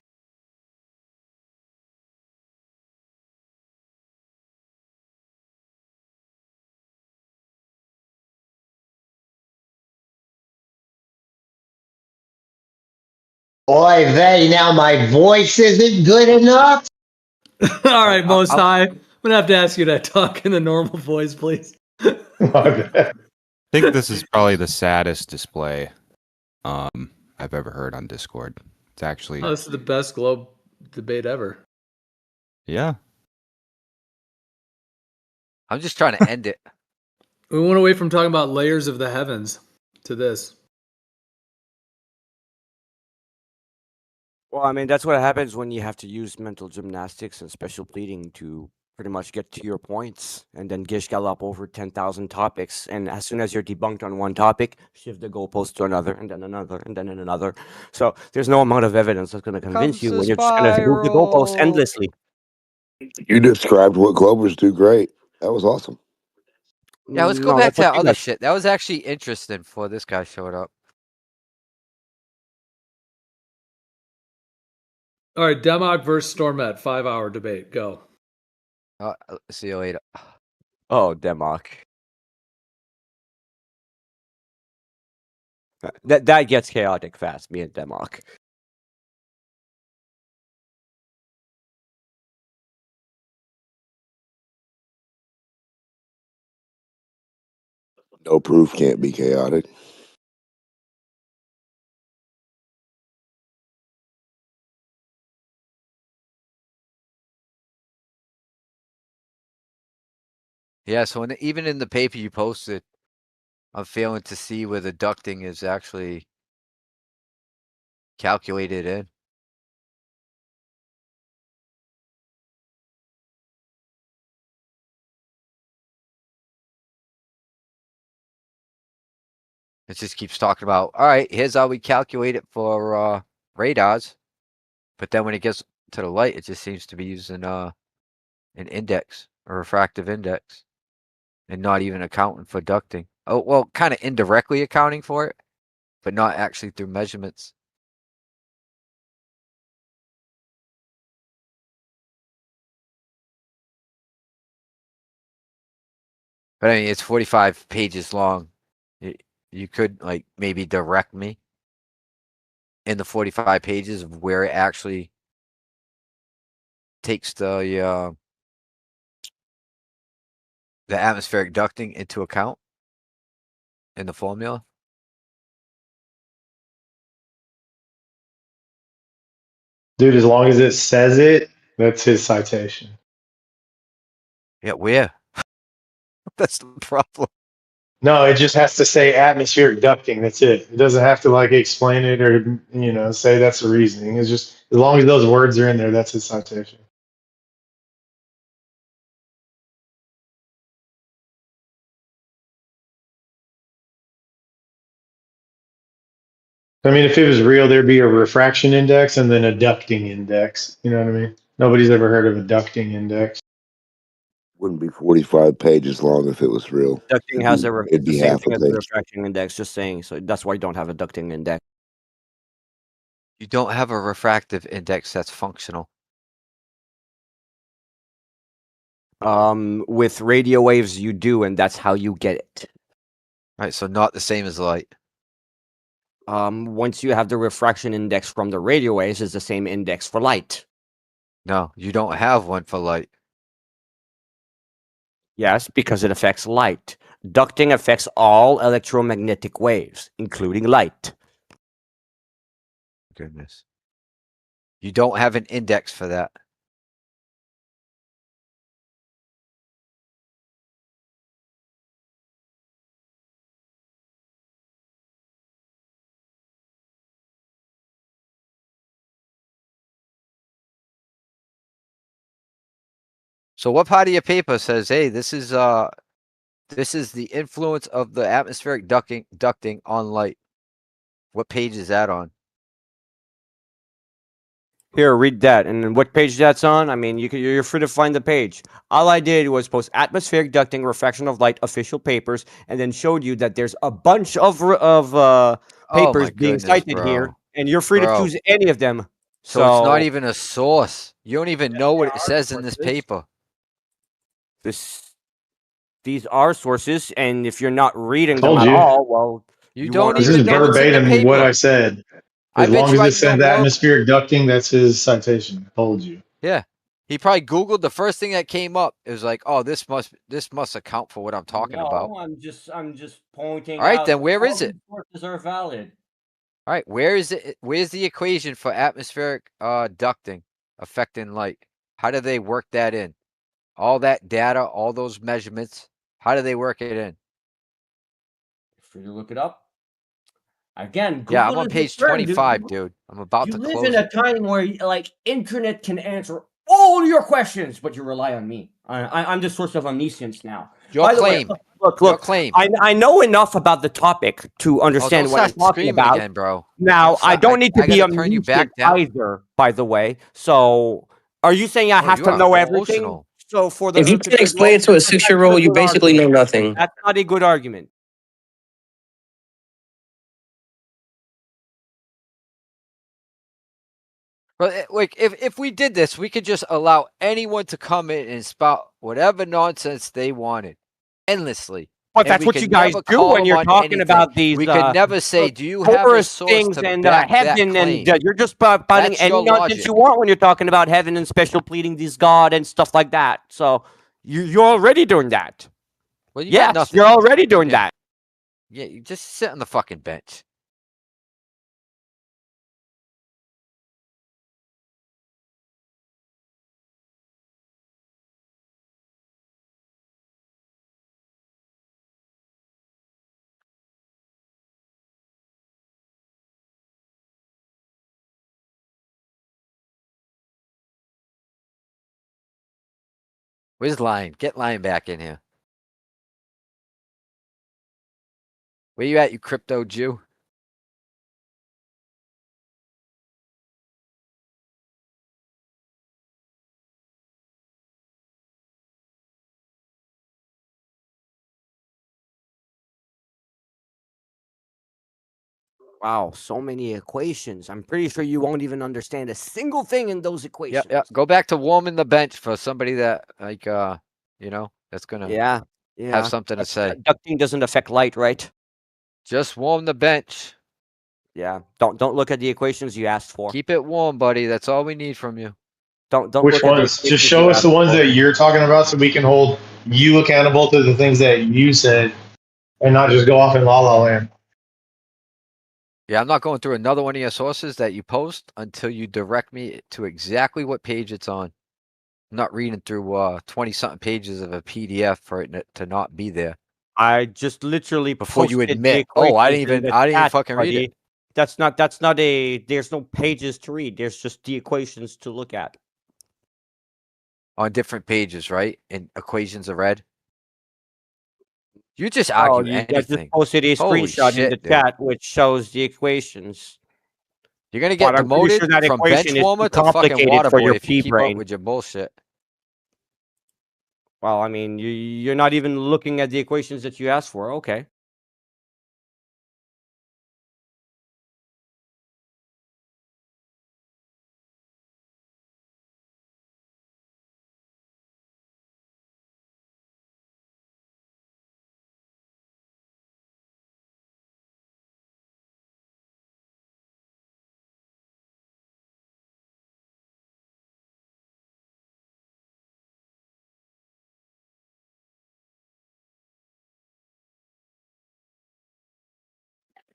Oy vey, now my voice isn't good enough? All right, Most I'll- High. I'm gonna have to ask you to talk in a normal voice, please. My bad. I think this is probably the saddest display I've ever heard on Discord. It's actually Oh, this is the best globe debate ever. yeah. I'm just trying to end it. We went away from talking about layers of the heavens to this. Well, I mean, that's what happens when you have to use mental gymnastics and special pleading to pretty much get to your points, and then gish gallop over 10,000 topics. And as soon as you're debunked on one topic, shift the goalpost to another, and then another, and then another. So there's no amount of evidence that's going to convince Comes you the when you're just going to move the goalpost spiral. endlessly. You described what Glovers do great. That was awesome. Yeah, let's go No, back that's to what that you other guys. shit. That was actually interesting before this guy showed up. All right, Demog versus Stormette, 5-hour debate. Go. See you later. Oh, Demok. That gets chaotic fast, me and Demok. No proof can't be chaotic. Yeah, so even in the paper you posted, I'm failing to see where the ducting is actually calculated in. It just keeps talking about, all right, here's how we calculate it for radars. But then when it gets to the light, it just seems to be using an index, a refractive index, and not even accounting for ducting. Oh, well, kind of indirectly accounting for it, but not actually through measurements. But I mean, it's 45 pages long. You could like maybe direct me in the 45 pages of where it actually takes the atmospheric ducting into account in the formula. Dude, as long as it says it, that's his citation. Yeah, where? That's the problem. No, it just has to say atmospheric ducting. That's it. It doesn't have to like explain it or say that's the reasoning. It's just as long as those words are in there, that's his citation. I mean, if it was real, there'd be a refraction index and then a ducting index. You know what I mean? Nobody's ever heard of a ducting index. Wouldn't be 45 pages long if it was real. Ducting has It'd it's the be same half a thing as the page. refraction index, just saying. So that's why you don't have a ducting index. You don't have a refractive index that's functional. With radio waves, you do, and that's how you get it. Right, so not the same as light. Once you have the refraction index from the radio waves, is the same index for light. No, you don't have one for light. Yes, because it affects light. Ducting affects all electromagnetic waves, including light. Goodness. You don't have an index for that. So what part of your paper says, hey, this is the influence of the atmospheric ducting on light? What page is that on? Here, read that. And then what page that's on? I mean, you're free to find the page. All I did was post atmospheric ducting, refraction of light, official papers, and then showed you that there's a bunch of papers being goodness, cited bro. here, and you're free to Bro. choose any of them. So it's not even a source. You don't even know what it says in this sources. paper. These are sources, and if you're not reading them Told at you. all, well, You you don't aren't This even is know what's in the verbatim paper. what I said. As I bet long you as I it can go says more. atmospheric ducting, that's his citation. I told you. Yeah. He probably Googled the first thing that came up. It was like, oh, this must account for what I'm talking about. No, I'm just pointing All right, out then that where all is it? these sources are valid. All right, where is it? Where's the equation for atmospheric ducting affecting light? How do they work that in? All that data, all those measurements, how do they work it in? Free to look it up. Again, Yeah, I'm Google on is your page friend, dude. 25, dude. I'm about You to live in close a it. time where like internet can answer all your questions, but you rely on me. I'm the source of omniscience now. Your By the way, claim. look. Your claim. I know enough about the topic to Oh, don't understand what I'm start talking screaming about. again, bro. Now, I don't need to I be gotta turn you back omniscient down. either, by the way. So, are you saying I Oh, have you to are know everything? emotional. So for If you to can't explain well, it to a that's not a 6-year-old, you good basically know argument. nothing. That's not a good argument. But like, if we did this, we could just allow anyone to come in and spout whatever nonsense they wanted, endlessly. But And that's we what you could guys never do call when them you're on talking anything. about these We could never say, "Do you have a Taurus source things to and back that heaven, and claim?" you're just spouting That's any your nonsense you logic. want when you're talking about heaven and special pleading these God and stuff like that. So you're already doing that. Well, you got Yes, nothing. you're already doing Yeah. that. Yeah, you just sit on the fucking bench. Where's Lion? Get Lion back in here. Where you at, you crypto Jew? Wow, so many equations. I'm pretty sure you won't even understand a single thing in those equations. Yep. Go back to warming the bench for somebody that like that's gonna Yeah, have yeah. something to say. Ducting doesn't affect light, right? Just warm the bench. Yeah. Don't look at the equations you asked for. Keep it warm, buddy. That's all we need from you. Don't Which look at the ones? Just equations you show us asked the ones for. that you're talking about so we can hold you accountable to the things that you said and not just go off in la la land. Yeah, I'm not going through another one of your sources that you post until you direct me to exactly what page it's on. I'm not reading through 20-something pages of a PDF for it to not be there. I just literally Before you posted the admit, oh, I equations in the didn't even chat, fucking read it. buddy. That's not a there's no pages to read. There's just the equations to look at. On different pages, right? And equations are read. You just Oh, argue I just anything. posted a Holy screenshot in the shit, dude. chat which shows the equations. You're gonna But get I'm pretty sure demoted that from equation bench is too warmer to fucking complicated water for boy your if you pea keep up brain. with your bullshit. Well, I mean, you're not even looking at the equations that you asked for. Okay.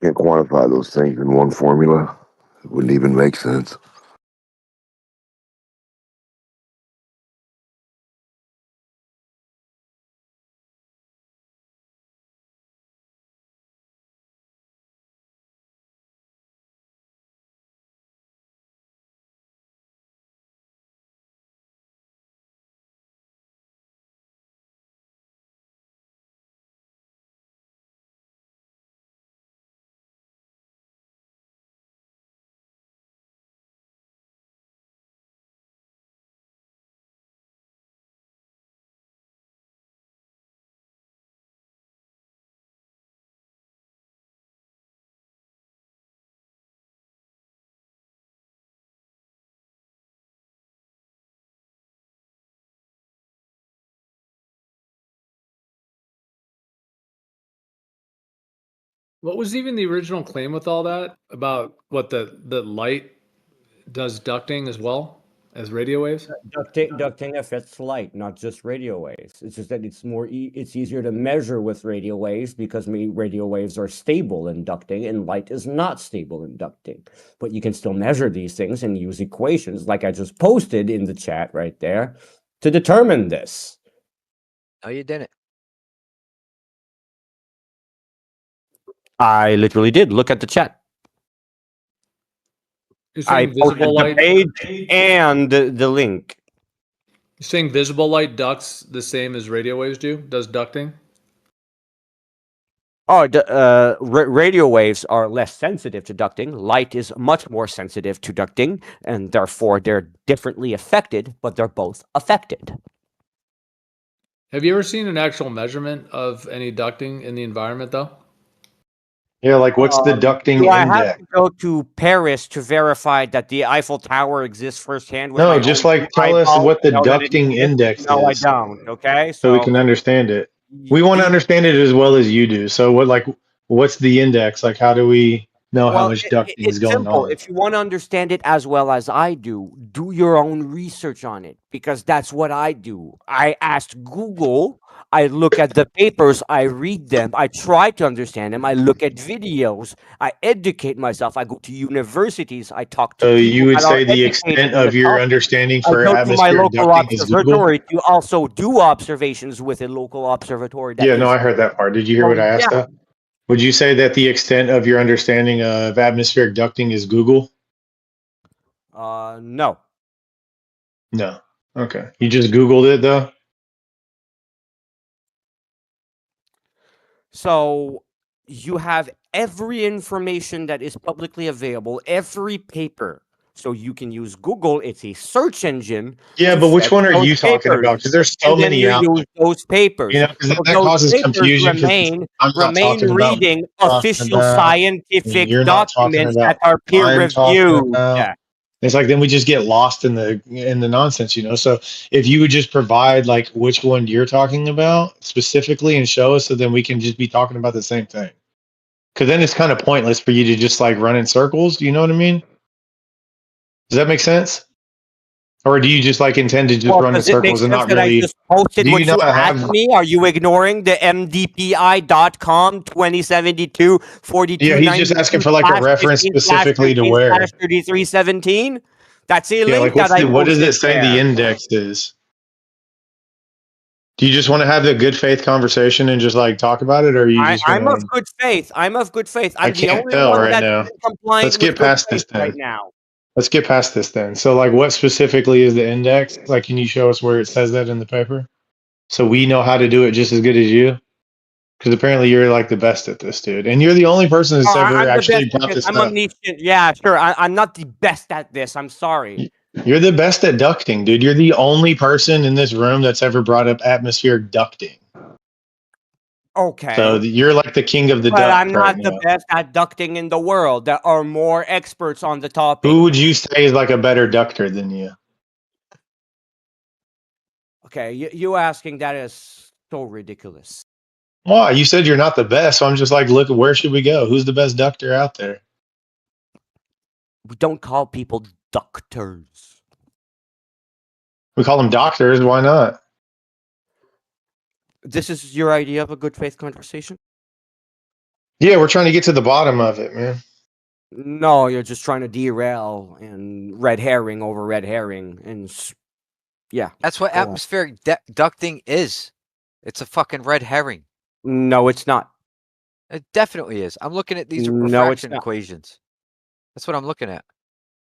Can't quantify those things in one formula. It wouldn't even make sense. What was even the original claim with all that about what the light does ducting as well as radio waves? Ducting affects light, not just radio waves. It's just that it's easier to measure with radio waves because radio waves are stable in ducting and light is not stable in ducting. But you can still measure these things and use equations like I just posted in the chat right there to determine this. No, you didn't. I literally did. Look at the chat. You're I saying posted visible the light. page and the link. You're saying visible light ducts the same as radio waves do? Does ducting? Oh, radio waves are less sensitive to ducting. Light is much more sensitive to ducting, and therefore they're differently affected, but they're both affected. Have you ever seen an actual measurement of any ducting in the environment, though? Yeah, like what's the ducting Do I have index? to go to Paris to verify that the Eiffel Tower exists firsthand with No, my just own like tell us eyeballs what to the know that it ducting exists? index No, I is, don't. Okay, so we so can understand it. We want to the understand it as well as you do. So what's the index? Like how do we know how Well, much ducting is it's going simple. on? If you want to understand it as well as I do your own research on it because that's what I do. I ask Google, I look at the papers, I read them, I try to understand them, I look at videos, I educate myself, I go to universities, I talk to So you people would that are say the educated extent in the of your topic. understanding I for go to my atmospheric local ducting is Google? observatory to also do observations with a local observatory that Yeah, no, is. I heard that part. Did you hear what So I asked yeah, though? Would you say that the extent of your understanding of atmospheric ducting is Google? no. No. Okay. You just Googled it though? So you have every information that is publicly available, every paper. So you can use Google, it's a search engine Yeah, to but which fetch one are those you talking papers. about? Because there's so And then many you out use there. those You papers. know, because So that those causes papers confusion because I'm not remain talking about what reading you're talking official about, and scientific you're not talking documents that about are what peer I'm talking reviewed. about. Yeah. It's like then we just get lost in the nonsense, you know. So if you would just provide like which one you're talking about specifically and show us, so then we can just be talking about the same thing. Because then it's kind of pointless for you to just like run in circles. Do you know what I mean? Does that make sense? Or do you just like intend to just Well, run in does it make circles and sense not that I really? just posted Do you what you not asked have? me? Are you ignoring the MDPI.com 2072 Yeah, he's just asking 4292 for like a slash reference 15 slash specifically to 13 slash where. 3317? That's a Yeah, like link that I what does it posted say the there. index is? Do you just want to have the good faith conversation and just like talk about it, or are you just I'm of gonna? good faith. I'm of good faith. I I'm the can't only tell one right that's now. compliant Let's with get good past this faith right then. now. Let's get past this then. So, like, what specifically is the index? Like, can you show us where it says that in the paper, so we know how to do it just as good as you? Because apparently you're like the best at this, dude, and you're the only person Oh, that's ever I'm the best actually at brought this. this I'm up. omniscient. Yeah, sure. I'm not the best at this. I'm sorry. You're the best at ducting, dude. You're the only person in this room that's ever brought up atmospheric ducting. So Okay. you're like the king of the But duck I'm right not the now. best at ducting in the world. There are more experts on the topic. Who would you say is like a better ductor than you? Okay, you asking that is so ridiculous. Why? You said you're not the best, so I'm just like, look, where should we go? Who's the best ductor out there? We don't call people doctors. We call them doctors. Why not? This is your idea of a good faith conversation? Yeah, we're trying to get to the bottom of it, man. No, you're just trying to derail and red herring over red herring and yeah. That's what go on. atmospheric ducting is. It's a fucking red herring. No, it's not. It definitely is. I'm looking at these No, it's refraction not. equations. That's what I'm looking at.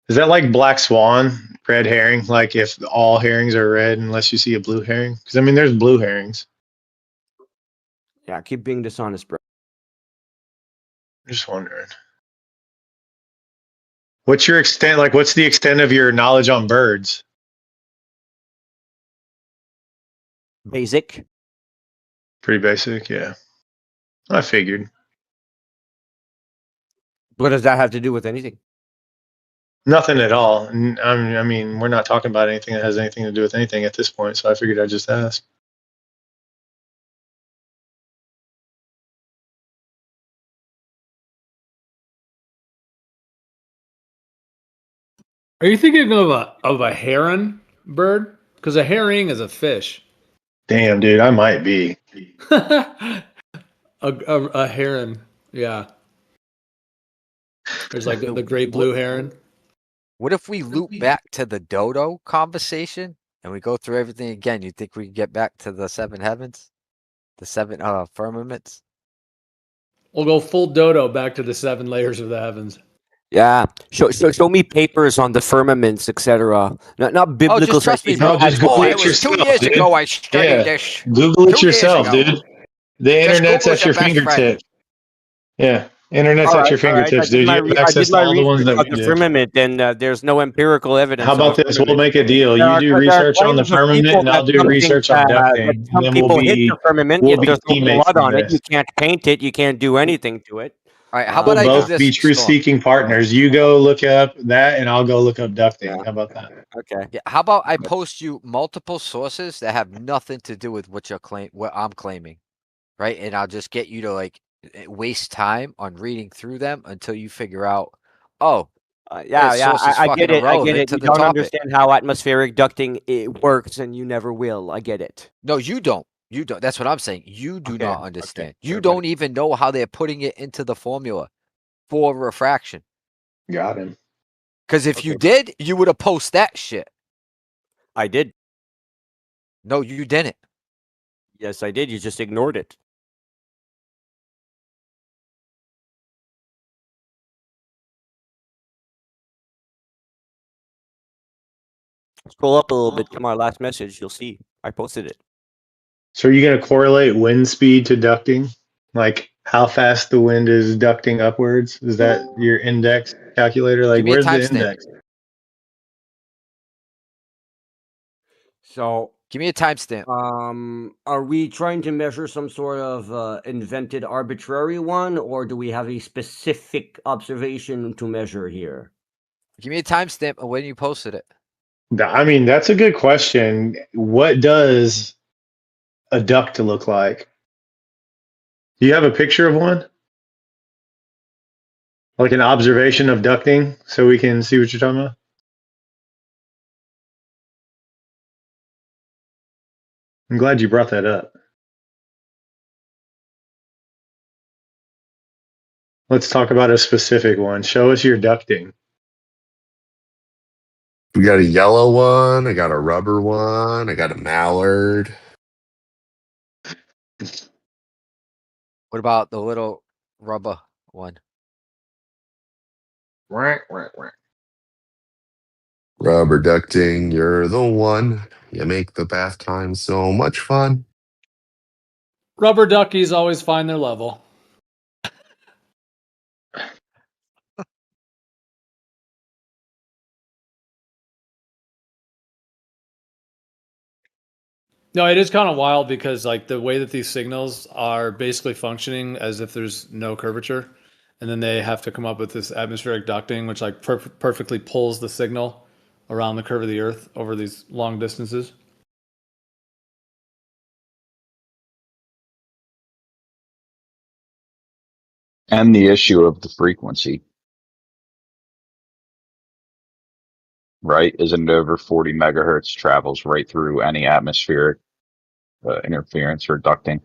Is that like black swan, red herring? Like if all herrings are red unless you see a blue herring? Because I mean, there's blue herrings. Yeah, keep being dishonest, bro. I'm just wondering. What's your extent? Like, what's the extent of your knowledge on birds? Basic. Pretty basic, yeah. I figured. What does that have to do with anything? Nothing at all. I mean, we're not talking about anything that has anything to do with anything at this point, so I figured I'd just ask. Are you thinking of a heron bird? Because a herring is a fish. Damn, dude, I might be. a heron, yeah. There's like the great blue heron. What if we loop back to the dodo conversation and we go through everything again? You think we can get back to the seven heavens? The seven firmaments? We'll go full dodo back to the 7 layers of the heavens. Yeah, show me papers on the firmaments, etc. Not biblical. Oh, just trust me, citation. bro. No, just Google it it was yourself, 2 years dude. ago I studied Yeah. this. Google it 2 years yourself, ago. dude. The Just internet's Google's at your your best friend. fingertips. Yeah, internet's at your All right. fingertips, dude. You have I access did to my all the ones research that on we the did. firmament, and there's no empirical evidence. How of about the this? We'll firmament. make a deal. There You are, do there are research on the claims of firmament, people and I'll that do something research on that ducting, and some then people hit the firmament. we'll If be there's no teammates blood in on it, this. you can't paint it. You can't do anything to it. All right, how about We'll I do both this, be Storm? truth-seeking partners. You go look up that, and I'll go look up ducting. Yeah. How about that? Okay. Yeah, how about I post you multiple sources that have nothing to do with what I'm claiming, right? And I'll just get you to like waste time on reading through them until you figure out, oh, this source is I fucking get it. I get irrelevant it. to You the don't topic. understand how atmospheric ducting works, and you never will. I get it. No, you don't. You don't. That's what I'm saying. You do Okay, not okay, understand. sorry, You don't even know how they're putting it into the formula for refraction. Got him. Because if you Okay. did, you would have posted that shit. I did. No, you didn't. Yes, I did. You just ignored it. Scroll up a little bit to my last message. You'll see. I posted it. So are you going to correlate wind speed to ducting? Like how fast the wind is ducting upwards? Is that your index calculator? Like Give me a where's the timestamp. index? So, Give me a timestamp. are we trying to measure some sort of invented arbitrary one, or do we have a specific observation to measure here? Give me a timestamp of when you posted it. I mean, that's a good question. What does a duct look like? Do you have a picture of one? Like an observation of ducting so we can see what you're talking about? I'm glad you brought that up. Let's talk about a specific one. Show us your ducting. We got a yellow one. I got a rubber one. I got a mallard. What about the little rubber one? Rubber ducting, you're the one. You make the bath time so much fun. Rubber duckies always find their level. No, it is kind of wild because like the way that these signals are basically functioning as if there's no curvature, and then they have to come up with this atmospheric ducting, which like perfectly pulls the signal around the curve of the Earth over these long distances. And the issue of the frequency, right? Isn't it over 40 megahertz travels right through any atmospheric interference or ducting?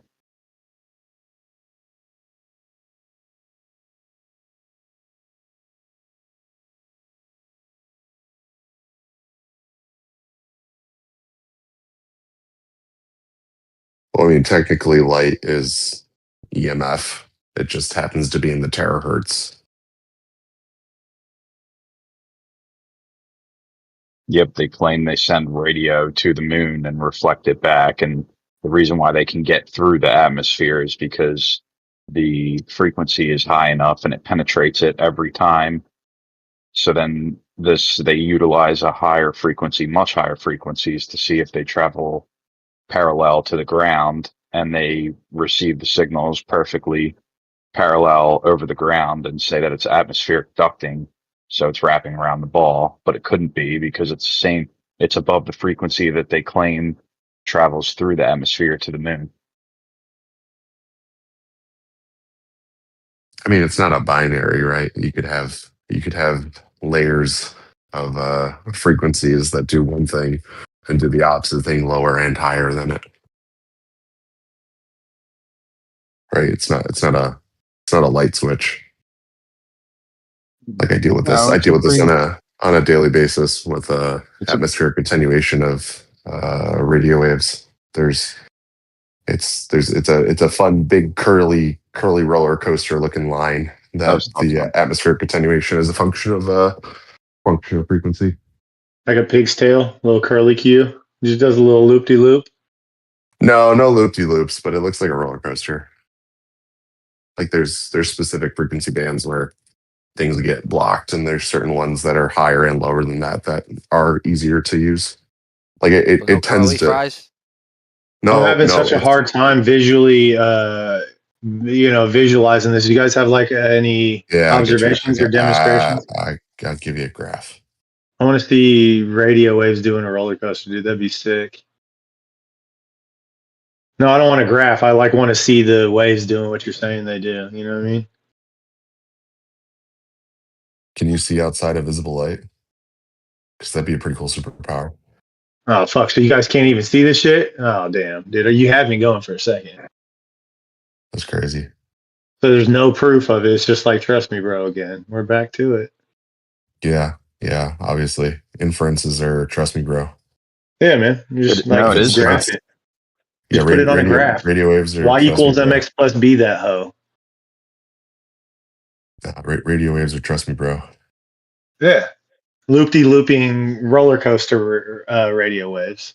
Well, I mean, technically, light is EMF. It just happens to be in the terahertz. Yep, they claim they send radio to the moon and reflect it back. And the reason why they can get through the atmosphere is because the frequency is high enough and it penetrates it every time. So then they utilize a higher frequency, much higher frequencies to see if they travel parallel to the ground, and they receive the signals perfectly parallel over the ground and say that it's atmospheric ducting. So it's wrapping around the ball, but it couldn't be because it's above the frequency that they claim travels through the atmosphere to the moon. I mean, it's not a binary, right? You could have layers of frequencies that do one thing and do the opposite thing lower and higher than it. Right? It's not a light switch. Like I deal with this. No, I it's deal a with this pretty. on a daily basis with It's a atmospheric attenuation of radio waves. It's a fun big curly roller coaster looking line oh, that stop the sign. atmospheric attenuation is a function of frequency. Like a pig's tail, little curly Q. Just does a little loop de loop. No loop de loops, but it looks like a roller coaster. Like there's specific frequency bands where things get blocked, and there's certain ones that are higher and lower than that are easier to use. Like So no it tends curly to fries. I'm no having such a it's hard time visually, visualizing this. You guys have like any yeah I get you observations or demonstrations? I'll give you a graph. I want to see radio waves doing a roller coaster, dude. That'd be sick. No, I don't want a graph. I like want to see the waves doing what you're saying they do. You know what I mean? Can you see outside of visible light? Because that'd be a pretty cool superpower. Oh fuck! So you guys can't even see this shit? Oh damn, dude! You had me going for a second. That's crazy. So there's no proof of it. It's just like, trust me, bro. Again, we're back to it. Yeah, obviously inferences are trust me, bro. Yeah, man. You just No, like it That's is. graph that's it. yeah. Just put it on a graph. Radio waves are Y trust me, equals bro. mx plus b that hoe. Radio waves are trust me, bro. Yeah. Loopy-looping roller coaster radio waves.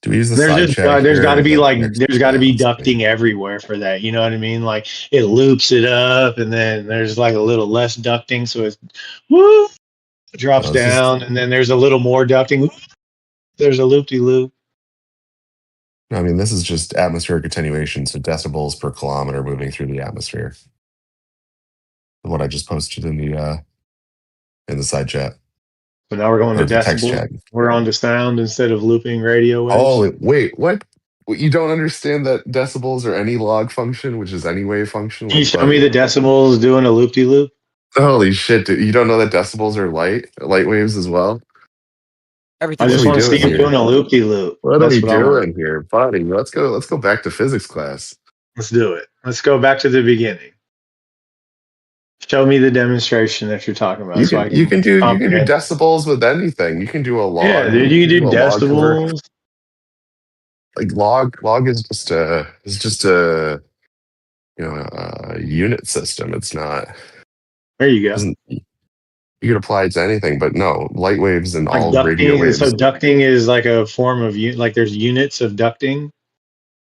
Do we use the There's side just chat there's here? got to Or be the like next? there's got to Yeah, be let's see. ducting everywhere for that. You know what I mean? Like it loops it up, and then there's like a little less ducting, so it's woo drops No, this is. down, and then there's a little more ducting. There's a loop-de-loop. I mean, this is just atmospheric attenuation, so decibels per kilometer moving through the atmosphere. What I just posted in the side chat So now we're going to or the text decibels. chat. We're on to sound instead of looping radio waves. Oh, wait, what? You don't understand that decibels are any log function, which is any wave function? Can you Like, show me buddy, the decibels doing a loop-de-loop? holy shit, dude. You don't know that decibels are light waves as well? I Everything What are just is we want to see doing you frequency. doing here? a loop-de-loop. What are That's we what I want. doing here, buddy? Let's go back to physics class. Let's do it. Let's go back to the beginning. Show me the demonstration that you're talking about, You so can I can you can do comprehend. decibels with anything. You can do a Yeah, log. dude, you You can can do do a log convert. decibels. Like log is just a a unit system. It's not There you go. doesn't you could apply it to anything, but no, light waves and Like all radio ducting. So waves. ducting is like a form of like there's units of ducting.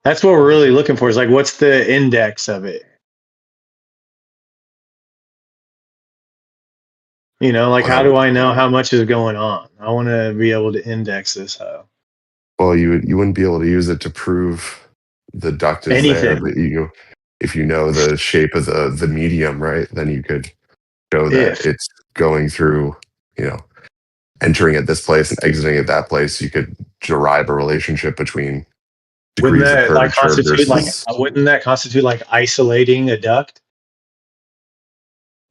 That's what we're really looking for. Is like what's the index of it? You know, like how Well, do I know how much is going on? I want to be able to index this hoe. well, you wouldn't be able to use it to prove the duct is there, Anything. but if you know the shape of the medium, right, then you could show that If it's going through, you know, entering at this place and exiting at that place. You could derive a relationship between wouldn't degrees of that like curvature constitute like versus, wouldn't that constitute like isolating a duct?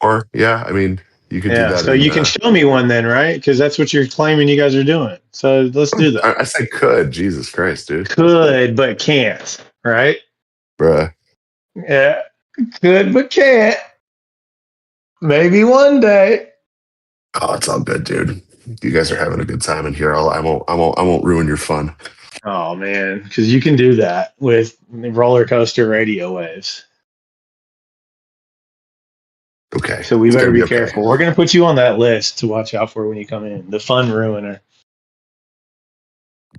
or yeah, I mean, you could do Yeah. that So in. you can show me one then, right? Because that's what you're claiming you guys are doing. So let's do that. I said could. Jesus Christ, dude. Could but can't, right? Bruh. Yeah. Could but can't. Maybe one day. Oh, it's all good, dude. You guys are having a good time in here. I won't ruin your fun. Oh man, because you can do that with roller coaster radio waves. Okay. So we It's better gonna be be okay. careful. We're gonna put you on that list to watch out for when you come in. The fun ruiner.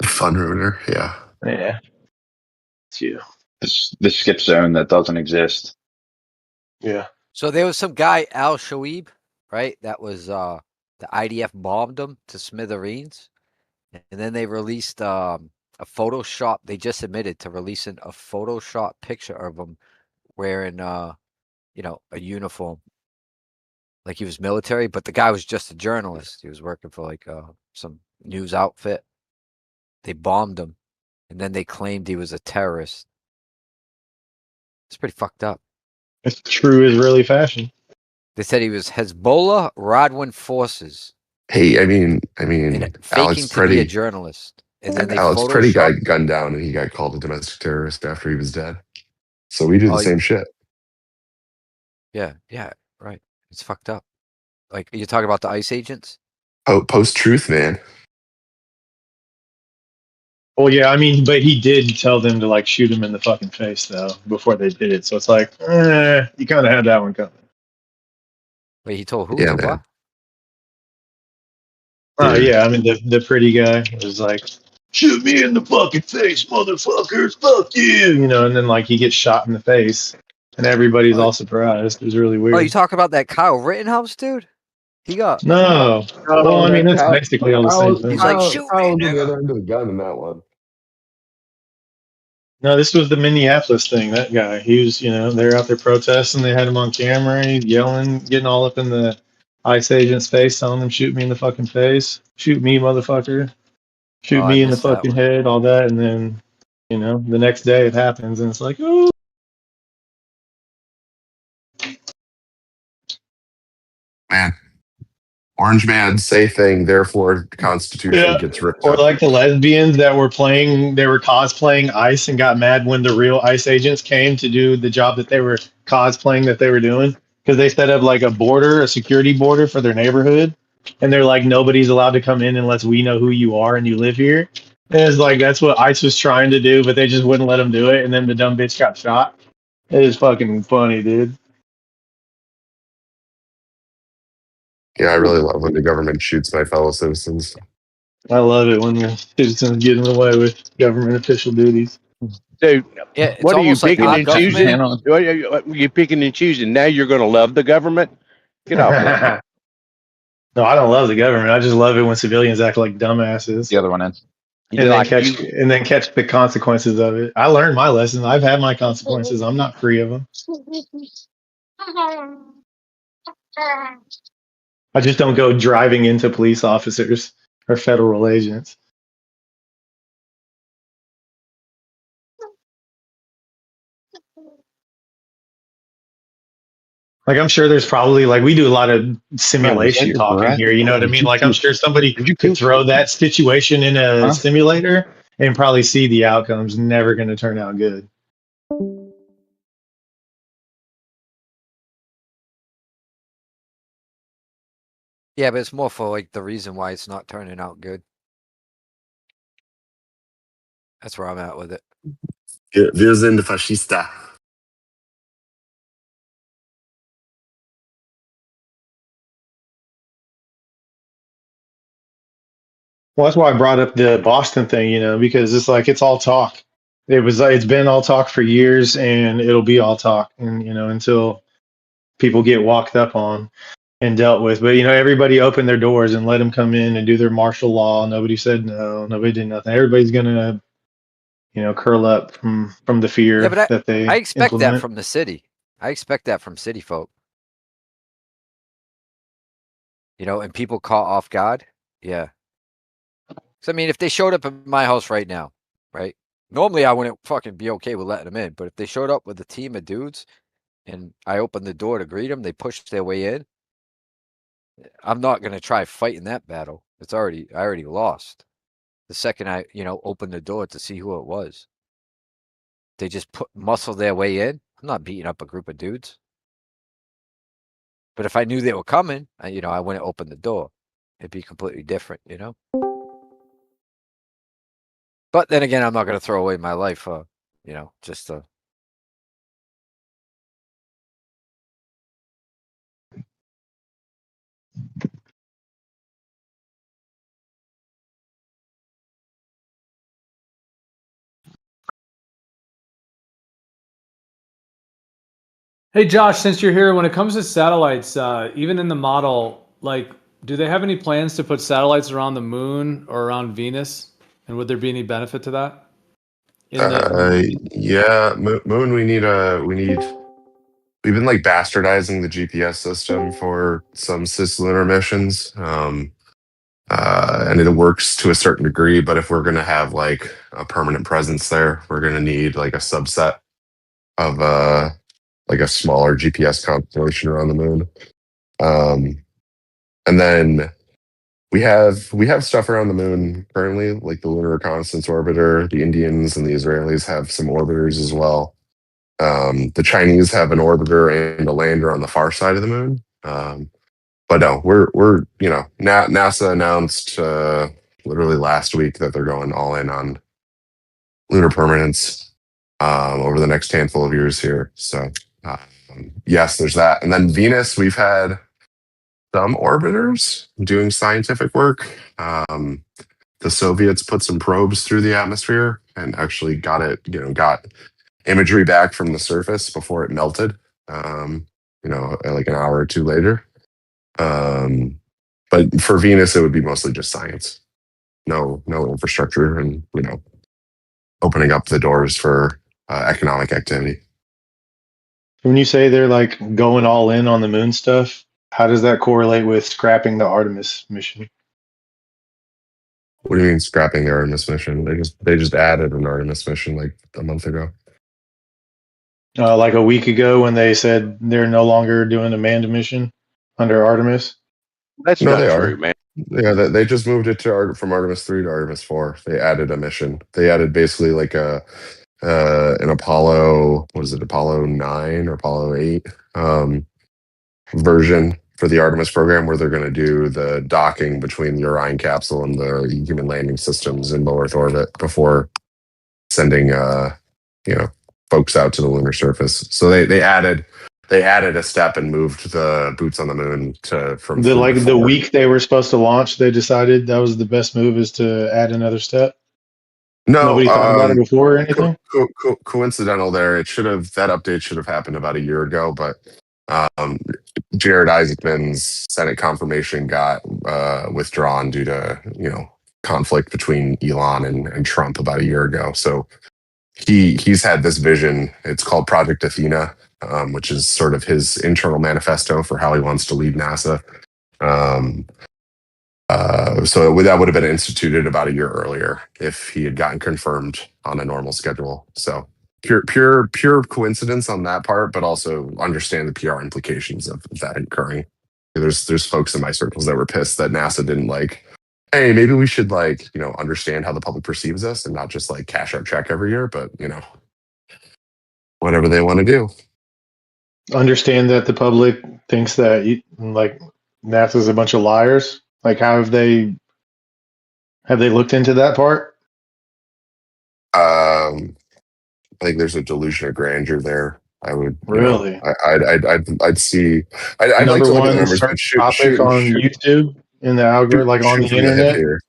Fun ruiner, yeah. Yeah. It's you. The skip zone that doesn't exist. Yeah. So there was some guy, Al Shoaib, right? That was the IDF bombed him to smithereens. And then they released a Photoshop. They just admitted to releasing a Photoshop picture of him wearing a uniform. Like he was military, but the guy was just a journalist. He was working for like some news outfit. They bombed him, and then they claimed he was a terrorist. It's pretty fucked up. It's true Israeli fashion. They said he was Hezbollah Radwan forces Hey, I mean, and Alex faking to be a Pretty, journalist, and then they Alex Pretty got photoshopped. gunned down, and he got called a domestic terrorist after he was dead. So we do the Oh, same shit. Yeah, right. It's fucked up. Like you're talking about the ICE agents. Post truth, man. Well, yeah, I mean, but he did tell them to like shoot him in the fucking face though before they did it. So it's like, you kind of had that one coming. Wait, he told who Yeah, to man. what? Oh Dude. yeah, I mean the pretty guy was like, shoot me in the fucking face, motherfuckers, fuck you, you know, and then like he gets shot in the face, and everybody's all surprised. It was really Oh, weird. you talk about that Kyle Rittenhouse dude? He got No, well, I mean that's basically all the same thing. He's like, shoot me, on the nigga. other end of the gun in that one. No, this was the Minneapolis thing. That guy, he was, you know, they're out there protesting. They had him on camera, he's yelling, getting all up in the ICE agent's face, telling them, "Shoot me in the fucking face, shoot me, motherfucker, shoot Oh, I me in the missed that fucking one. head," all that, and then, you know, the next day it happens, and it's like, oh. Man. Orange man, say thing, therefore Constitution Yeah. gets ripped Or up. like the lesbians that were playing, they were cosplaying ICE and got mad when the real ICE agents came to do the job that they were cosplaying that they were doing. Because they set up like a border, a security border for their neighborhood. And they're like, nobody's allowed to come in unless we know who you are and you live here. And it's like, that's what ICE was trying to do, but they just wouldn't let them do it. And then the dumb bitch got shot. It is fucking funny, dude. Yeah, I really love when the government shoots my fellow citizens. I love it when the citizens getting away with government official duties. Dude, Yeah, it's what are you almost like picking our and government. choosing? What are you picking and choosing? Now you're going to love the government? Get off me. No, I don't love the government. I just love it when civilians act like dumbasses. The other one in. And then catch the consequences of it. I learned my lesson. I've had my consequences. I'm not free of them. I just don't go driving into police officers or federal agents. Like I'm sure there's probably like we do a lot of simulation talking here. You know what I mean? Like I'm sure somebody could throw that situation in a simulator and probably see the outcomes. Never going to turn out good. Yeah, but it's more for like the reason why it's not turning out good. That's where I'm at with it. Wir sind Faschista. Well, that's why I brought up the Boston thing, you know, because it's like it's all talk. It's been all talk for years, and it'll be all talk, and you know, until people get walked up on and dealt with. But you know, everybody opened their doors and let them come in and do their martial law. Nobody said no. Nobody did nothing. Everybody's gonna, you know, curl up from the fear Yeah, but that they I expect that implement. from the city. I expect that from city folk. You know, and people caught off guard. Yeah. So I mean, if they showed up at my house right now, right? Normally I wouldn't fucking be okay with letting them in, but if they showed up with a team of dudes and I opened the door to greet them, they pushed their way in. I'm not gonna try fighting that battle. I already lost. The second I, you know, opened the door to see who it was. They just muscle their way in. I'm not beating up a group of dudes. But if I knew they were coming, you know, I wouldn't open the door. It'd be completely different, you know? But then again, I'm not going to throw away my life, you know, just to... Hey, Josh, since you're here, when it comes to satellites, even in the model, like, do they have any plans to put satellites around the moon or around Venus? And would there be any benefit to that? Yeah, Moon. We've been like bastardizing the GPS system for some cislunar missions, and it works to a certain degree. But if we're gonna have like a permanent presence there, we're gonna need like a subset of like a smaller GPS constellation around the moon. And then we have stuff around the moon currently, like the Lunar Reconnaissance Orbiter. The Indians and the Israelis have some orbiters as well. The Chinese have an orbiter and a lander on the far side of the moon. But no, we're NASA announced literally last week that they're going all in on lunar permanence over the next handful of years here. So yes, there's that. And then Venus, we've had some orbiters doing scientific work. The Soviets put some probes through the atmosphere and actually got imagery back from the surface before it melted. Like an hour or two later. But for Venus, it would be mostly just science. No infrastructure, and opening up the doors for economic activity. When you say they're like going all in on the moon stuff, how does that correlate with scrapping the Artemis mission? What do you mean scrapping the Artemis mission? They just added an Artemis mission like a month ago. Like a week ago when they said they're no longer doing a manned mission under Artemis. That's No, not they true, are. man. Yeah, they just moved it to from Artemis 3 to Artemis 4. They added a mission. They added basically like an Apollo, what is it, Apollo 9 or Apollo 8 version for the Artemis program, where they're going to do the docking between the Orion capsule and the human landing systems in low Earth orbit before sending folks out to the lunar surface. So they added a step and moved the boots on the moon from The week they were supposed to launch, they decided that was the best move, is to add another step. No, Nobody thought about it before or anything. Coincidental there. That update should have happened about a year ago, but Jared Isaacman's Senate confirmation got withdrawn due to conflict between Elon and Trump about a year ago. So he's had this vision. It's called Project Athena, which is sort of his internal manifesto for how he wants to lead NASA. So that would have been instituted about a year earlier if he had gotten confirmed on a normal schedule. So pure coincidence on that part, but also understand the PR implications of that occurring. There's folks in my circles that were pissed that NASA didn't hey, maybe we should understand how the public perceives us and not just cash our check every year, but whatever they want to do. Understand that the public thinks that NASA's a bunch of liars. How have they looked into that part? I think there's a delusion of grandeur there. I would really. I'd see. I'd like to look at the numbers, but topic on YouTube in the algorithm, on the internet. Here.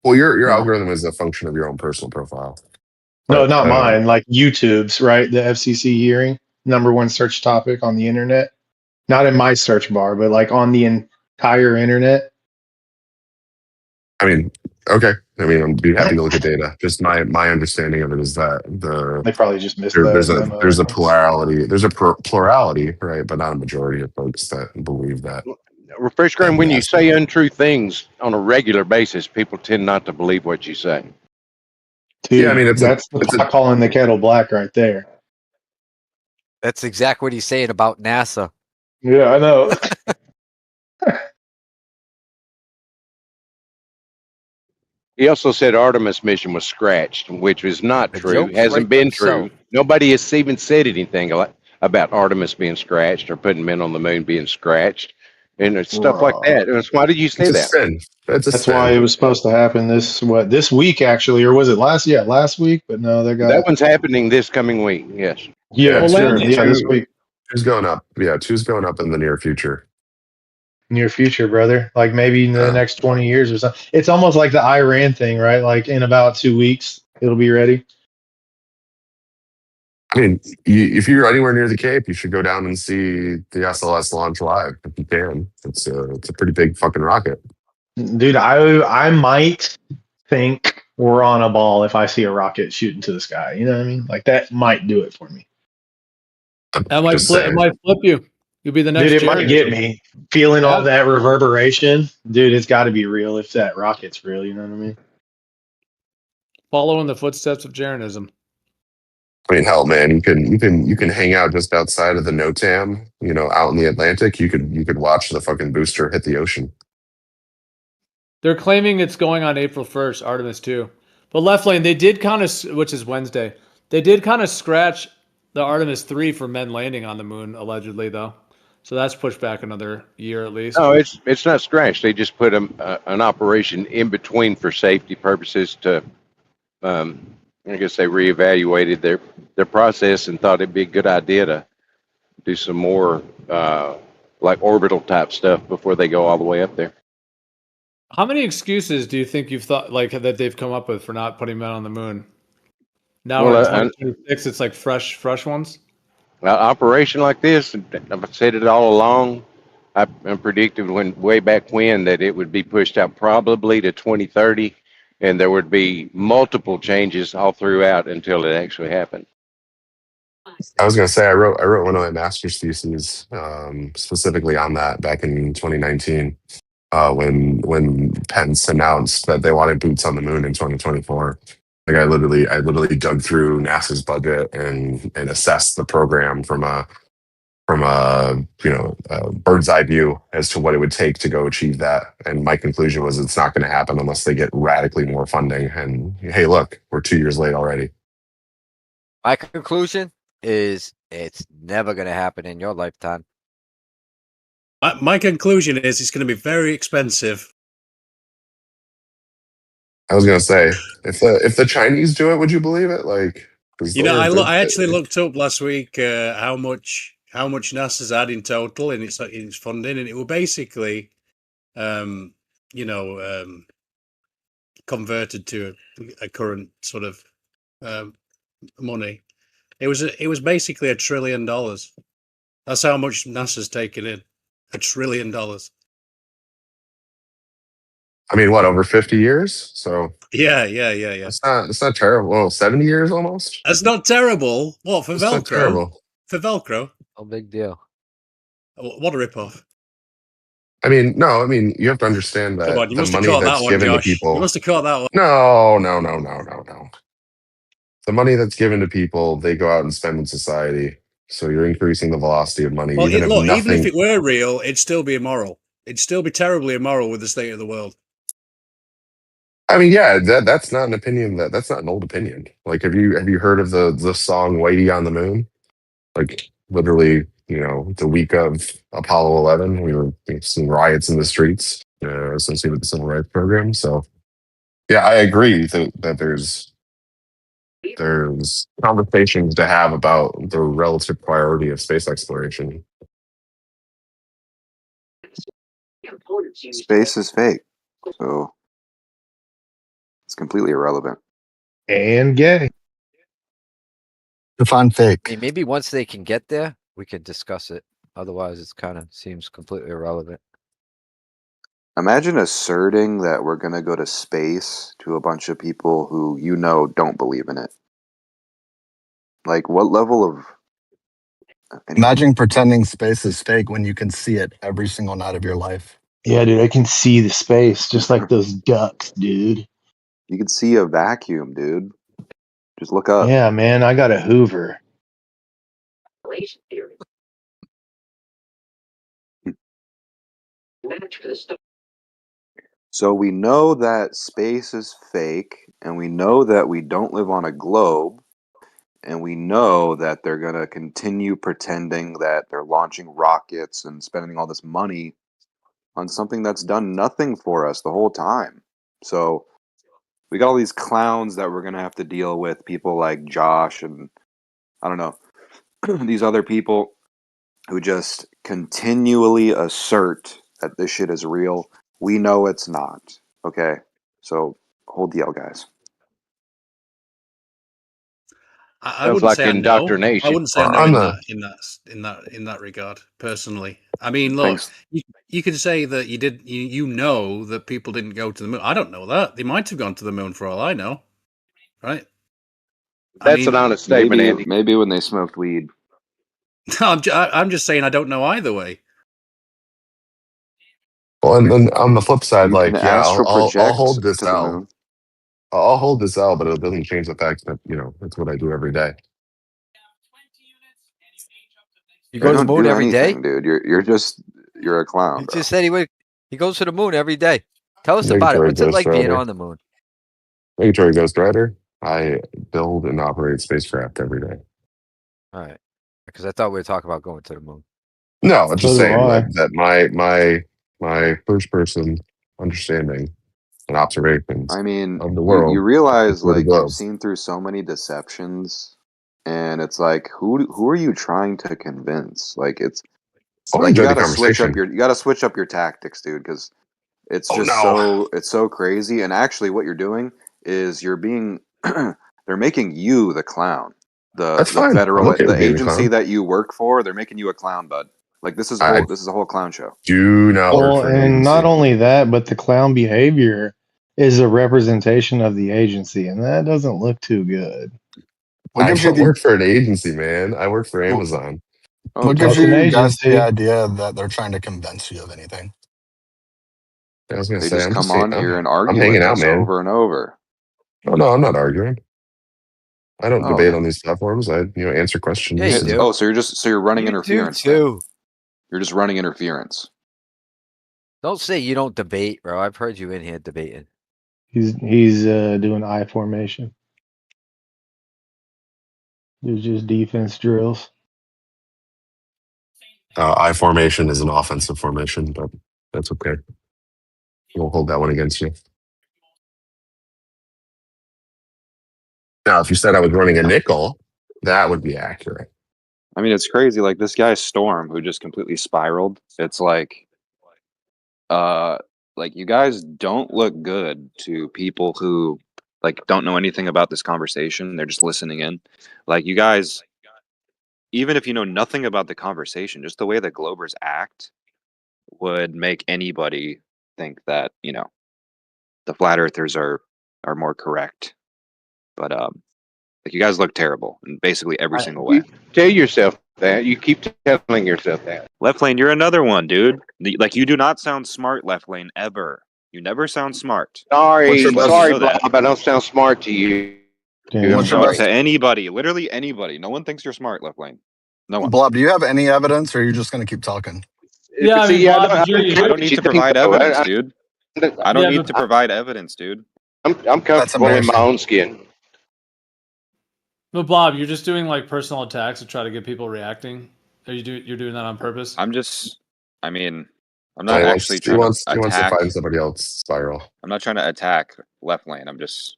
Well, your algorithm is a function of your own personal profile. No, not mine. YouTube's, right? The FCC hearing, #1 search topic on the internet. Not in my search bar, but on the entire internet. I mean, okay. I'd be happy to look at data. Just my understanding of it is that they probably just missed there's a plurality. There's a plurality, right? But not a majority of folks that believe that. Refresh Graham, when you say untrue things on a regular basis, people tend not to believe what you say. Dude, yeah, that's calling the kettle black right there. That's exactly what he's saying about NASA. Yeah, I know. He also said Artemis mission was scratched, which is not true. Hasn't been true. Nobody has even said anything about Artemis being scratched or putting men on the moon being scratched and stuff like that. Why did you say that? That's why it was supposed to happen this week, actually, or was it last week? But no, that one's happening this coming week. Yes. Yeah, sure. Yeah, this week. Two's going up. Yeah, two's going up in the near future. Near future, brother. Maybe in the next 20 years or something. It's almost like the Iran thing, right? In about 2 weeks, it'll be ready. I mean, if you're anywhere near the Cape, you should go down and see the SLS launch live if you can. It's a pretty big fucking rocket. Dude, I might think we're on a ball if I see a rocket shooting to the sky. You know what I mean? That might do it for me. It might flip you. You'll be the next. Dude, it might get me feeling all that reverberation. Dude, it's got to be real if that rocket's real. You know what I mean? Following the footsteps of Jeranism. I mean, hell, man, you can hang out just outside of the NOTAM, out in the Atlantic. You could watch the fucking booster hit the ocean. They're claiming it's going on April 1st, Artemis 2. But Left Lane, they did kind of, which is Wednesday, they did kind of scratch the Artemis 3 for men landing on the moon, allegedly, though. So that's pushed back another year at least. No, it's not scratched. They just put an operation in between for safety purposes to, I guess they reevaluated their process and thought it'd be a good idea to do some more like orbital type stuff before they go all the way up there. How many excuses do you think you've thought like that they've come up with for not putting men on the moon? Now we're in 2026. It's like fresh ones. An operation like this, I've said it all along. I predicted way back when that it would be pushed out probably to 2030, and there would be multiple changes all throughout until it actually happened. I was gonna say I wrote one of my master's theses specifically on that back in 2019 when Pence announced that they wanted boots on the moon in 2024. Like I literally dug through NASA's budget and assessed the program from a bird's eye view as to what it would take to go achieve that. And my conclusion was it's not going to happen unless they get radically more funding. And hey, look, we're 2 years late already. My conclusion is it's never going to happen in your lifetime. My conclusion is it's going to be very expensive. I was gonna say if the Chinese do it, would you believe it? Like, I actually looked up last week how much NASA's had in total in its funding, and it was basically, converted to a current sort of money. It was basically $1 trillion. That's how much NASA's taken in. $1 trillion. I mean, what, over 50 years? So yeah. It's not terrible. Well, 70 years almost. That's not terrible. What for Velcro? Not terrible. For Velcro? No big deal. What a ripoff. I mean, no. I mean, you have to understand that Come on, you the must have money caught that's that one, given to Josh. people. You must have caught that one. No. The money that's given to people, they go out and spend in society. So you're increasing the velocity of money, Well, even if it were real, it'd still be immoral. It'd still be terribly immoral with the state of the world. I mean, yeah, that's not an opinion. That's not an old opinion. Like, have you heard of the song "Whitey on the Moon"? Like, literally, the week of Apollo 11, we've seen riots in the streets associated with the civil rights program. So, yeah, I agree that there's conversations to have about the relative priority of space exploration. Space is fake, so it's completely irrelevant. And gay. Define I fake. mean, maybe once they can get there, we can discuss it. Otherwise, it's kind of seems completely irrelevant. Imagine asserting that we're going to go to space to a bunch of people who don't believe in it. Like, what level of... Imagine pretending space is fake when you can see it every single night of your life. Yeah, dude, I can see the space just like those ducks, dude. You can see a vacuum, dude. Just look up. Yeah, man, I got a Hoover. So we know that space is fake, and we know that we don't live on a globe, and we know that they're going to continue pretending that they're launching rockets and spending all this money on something that's done nothing for us the whole time. So we got all these clowns that we're going to have to deal with, people like Josh and, I don't know, these other people who just continually assert that this shit is real. We know it's not. Okay? So hold the L, guys. I wouldn't say I know. indoctrination. I wouldn't say I know in that regard, personally. I mean, look, you could say that you know that people didn't go to the moon. I don't know that. They might have gone to the moon for all I know. Right? That's an honest statement, Andy. Maybe when they smoked weed. I'm just saying I don't know either way. Well, and then on the flip side, You can I'll hold this to the L. moon. I'll hold this L, but it doesn't change the fact that that's what I do every day. You You go to the don't moon do every day? anything, dude. You're a clown, He bro. just said he goes to the moon every day. Tell us about it. Regulatory What's it Ghost like being Rider. on the moon? Regulatory Ghost Rider. I build and operate spacecraft every day. All right. Because I thought we were talking about going to the moon. No, I'm just So do saying I. that my first person understanding and observations I mean, of the you world is realize for the like you've globe. seen through so many deceptions, and it's like who are you trying to convince? Like it's Oh, I like enjoy the conversation. you gotta switch up your tactics, dude, because it's Oh just no, it's so crazy. And actually, what you're doing is you're being they're making you the clown. that's fine. I'm okay The with being the agency clown. that you work for, they're making you a clown, bud. Like I this is a whole clown show. do not work Well, for an and not agency. only that, but the clown behavior is a representation of the agency, and that doesn't look too good. What I gives you don't the work for an agency, man. I work for wh- Amazon. Oh, what gives That's an totally. you guys the agency. idea that they're trying to convince you of anything? I was gonna They say just I'm come just on I'm, here and I'm argue hanging with out, us man. over and over. Oh no, I'm not arguing. I don't Oh, debate on these platforms. I answer Yeah, questions you and do. so you're running You do interference then. too. You're just running interference. Don't say you don't debate, bro. I've heard you in here debating. He's doing I formation. There's just defense drills. I formation is an offensive formation, but that's okay. We'll hold that one against you. Now, if you said I was running a nickel, that would be accurate. I mean, it's crazy. Like this guy Storm, who just completely spiraled. It's like you guys don't look good to people who like don't know anything about this conversation. They're just listening in. Like you guys, even if you know nothing about the conversation, just the way that Globers act would make anybody think that the flat earthers are more correct. But like you guys look terrible in basically every single way. You tell yourself that. You keep telling yourself that. Left lane, you're another one, dude. Like you do not sound smart, left lane, ever. You never sound smart. Sorry, Just let you sorry, know that. Bob. I don't sound smart to you. Damn. I'm What's your sorry. best? To anybody, literally anybody. No one thinks you're smart, left lane. No one. Blob, do you have any evidence, or are you just going to keep talking? Yeah, But I mean, see, Bob, I don't care I don't what need you to think, provide though. evidence, dude. I don't yeah, need but to provide evidence, dude. I'm That's comfortable in my embarrassing. own skin. Bob, you're just doing like personal attacks to try to get people reacting. You're doing that on purpose? I mean, I'm No, not actually he trying to wants to attack. find somebody else spiral. I'm not trying to attack left lane. I'm just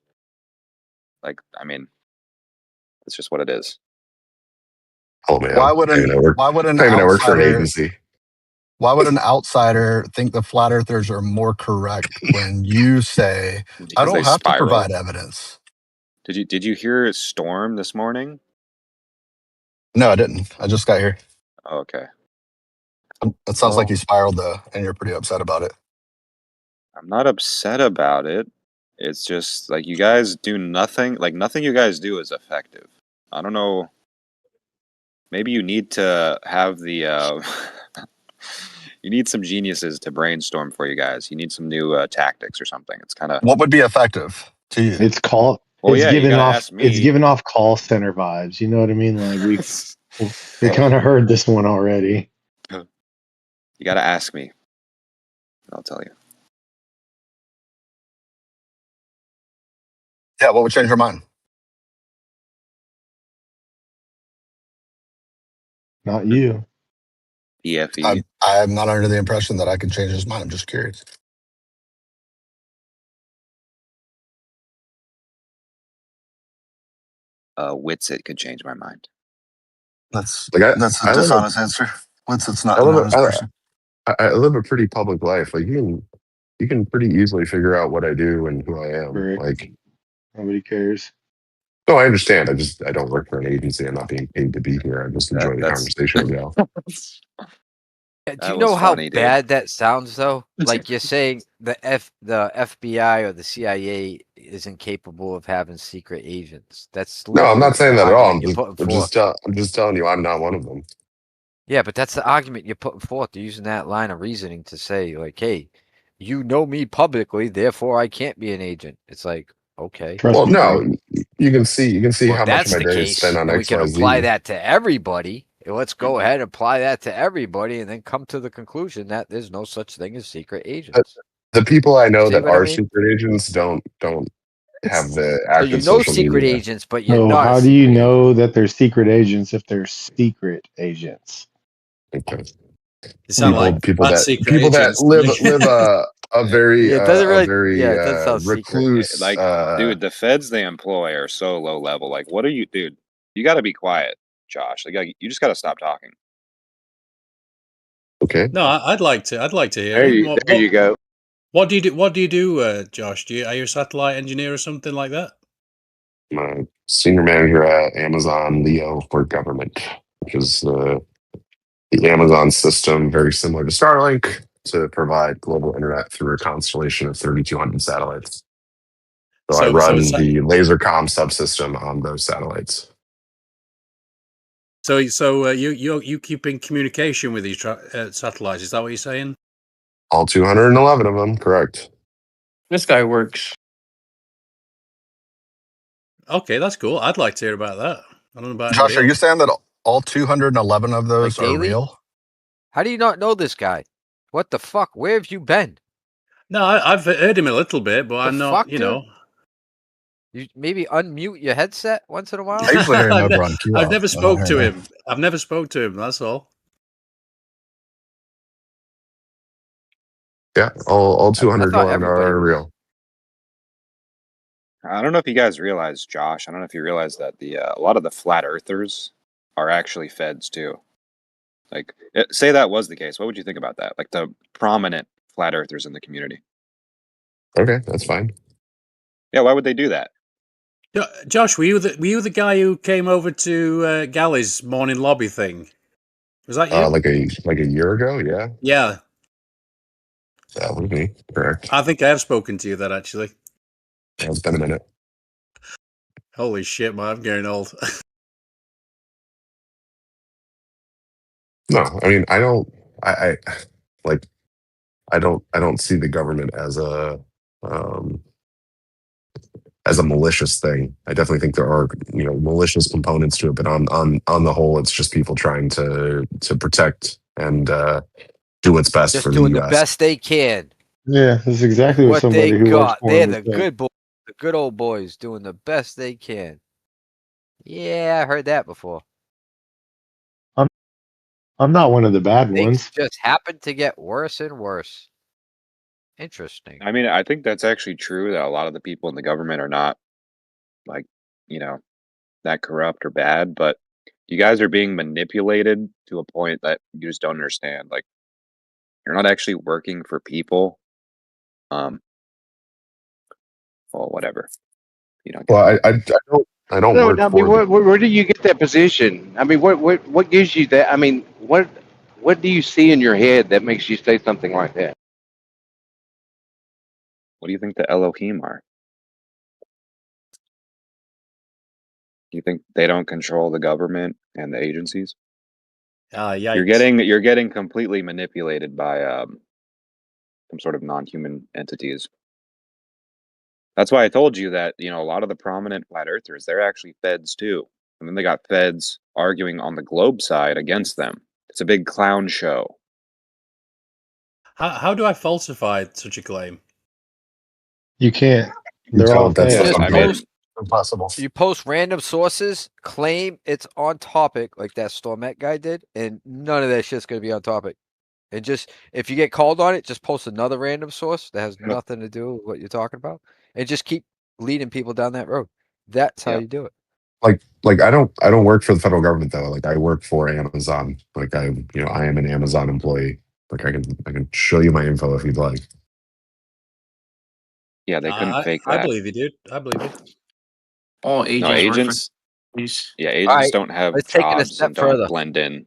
like, I mean, it's just what it is. Oh man, Why would an why would an I work for an outsider agency. why would an outsider think the flat earthers are more correct when you say I Because they don't have to spiral. provide evidence? Did you hear Storm this morning? No, I didn't. I just got here. Oh, okay. It sounds like Well, you spiraled though, and you're pretty upset about it. I'm not upset about it. It's just like you guys do nothing. Like nothing you guys do is effective. I don't know. Maybe you need to have the. You need some geniuses to brainstorm for you guys. You need some new tactics or something. It's kind of. What would be effective to you? It's call. Well, It's yeah, you giving gotta off. ask It's me. giving off call center vibes. You know what I mean? Like we kind of heard this one already. You gotta ask me. I'll tell you. Yeah, what would change your mind? Not you. EFE. I'm not under the impression that I could change his mind. I'm just curious. Witsit could change my mind. That's Like that's a I live dishonest answer. Once it's not I an live honest person. I live a pretty public life. Like you can pretty easily figure out what I do and who I am. Rick. Like, Nobody cares. no, I understand. I don't work for an agency. I'm not being paid to be here. I just enjoy the That's conversation with y'all. Do that you was know how funny, dude. bad that sounds, though? Like you're saying the FBI or the CIA isn't capable of having secret agents. That's No, I'm literally not saying the that at all. argument you're putting forth. I'm just telling you I'm not one of them. Yeah, but that's the argument you're putting forth. You're using that line of reasoning to say, like, hey, you know me publicly, therefore I can't be an agent. It's like, okay. Trust Well, me, no, bro. you can see Well, how if much of that's my the day is case, spent on and we can apply XYZ. that to everybody, let's go ahead and apply that to everybody and then come to the conclusion that there's no such thing as secret But agents. the people I know See that what I are mean? secret agents don't have the So you active know social secret media. agents, but you're So not a how do you secret agent. know that they're secret agents if they're secret agents? Okay. You sound like People bad that secret agents. live a very Yeah, it doesn't really. Yeah, very it doesn't sound secret. recluse. Like, dude, the feds they employ are so low level. Like, what are you, dude? You got to be quiet, Josh. Like, you just got to stop talking. Okay. No, I'd like to. I'd like to hear There him. you go. What do you do? What do you do, Josh? Are you a satellite engineer or something like that? I'm a senior manager at Amazon Leo for government, which is the Amazon system, very similar to Starlink, to provide global internet through a constellation of 3,200 satellites. So I So run it's the laser comm subsystem on those satellites. so you keep in communication with these satellites. Is that what you're saying? All 211 of them, correct. This guy works. Okay, that's cool. I'd like to hear about that. I don't know about Josh, anybody are you else. saying that all 211 of Like those are daily? real? How do you not know this guy? What the fuck? Where have you been? No, I've heard him a little bit, but The I'm not. fuck, dude? You maybe unmute your headset once in a while. I usually hear him I've, over on I've never QoS. I don't spoke hear to him. him. I've never spoke to him. That's all. Yeah, all I thought 211 everybody are was. real. I don't know if you guys realize, Josh. I don't know if you realize that a lot of the flat earthers are actually feds too. Like, say that was the case, what would you think about that? Like the prominent flat earthers in the community. Okay, that's fine. Yeah, why would they do that? Josh, were you the guy who came over to Galley's morning lobby thing? Was that you? Like a year ago, yeah, Yeah, that was me. Correct. I think I have spoken to you that actually. Yeah, it's been a minute. Holy shit, man, I'm getting old. No, I mean I don't. I like I don't see the government um, as a malicious thing. I definitely think there are malicious components to it, but on the whole, it's just people trying to protect and do what's best Just for the doing the U.S. best they can. Yeah, that's exactly what What they somebody who works got. for They're him the would think. good boys, the good old boys doing the best they can. Yeah, I heard that before. I'm not one of the bad Things ones. just happen to get worse and worse. Interesting. I mean, I think that's actually true that a lot of the people in the government are not like, you know, that corrupt or bad, but you guys are being manipulated to a point that you just don't understand. Like, you're not actually working for people. Well, whatever. You don't get Well, it. I don't No, work I mean, for the. where do you get that position? I mean, what gives you that? I mean, what do you see in your head that makes you say something like that? What do you think the Elohim are? Do you think they don't control the government and the agencies? Yikes. You're getting completely manipulated by some sort of non-human entities. That's why I told you that, a lot of the prominent flat earthers, they're actually feds too. And then they got feds arguing on the globe side against them. It's a big clown show. How do I falsify such a claim? You can't. You They're all don't. That's fake. Just I mean, post. Impossible. You post random sources, claim it's on topic, like that Stormette guy did, and none of that shit's gonna be on topic. And just if you get called on it, just post another random source that has nothing to do with what you're talking about, and just keep leading people down that road. That's how yeah. you do it. Like I don't work for the federal government though. Like I work for Amazon. Like I am an Amazon employee. Like I can show you my info if you'd like. Yeah, they couldn't fake I that. believe you, dude. I believe you. All No, agents work for agents, these. yeah, All agents right, don't have let's take it a jobs step and don't further. blend in.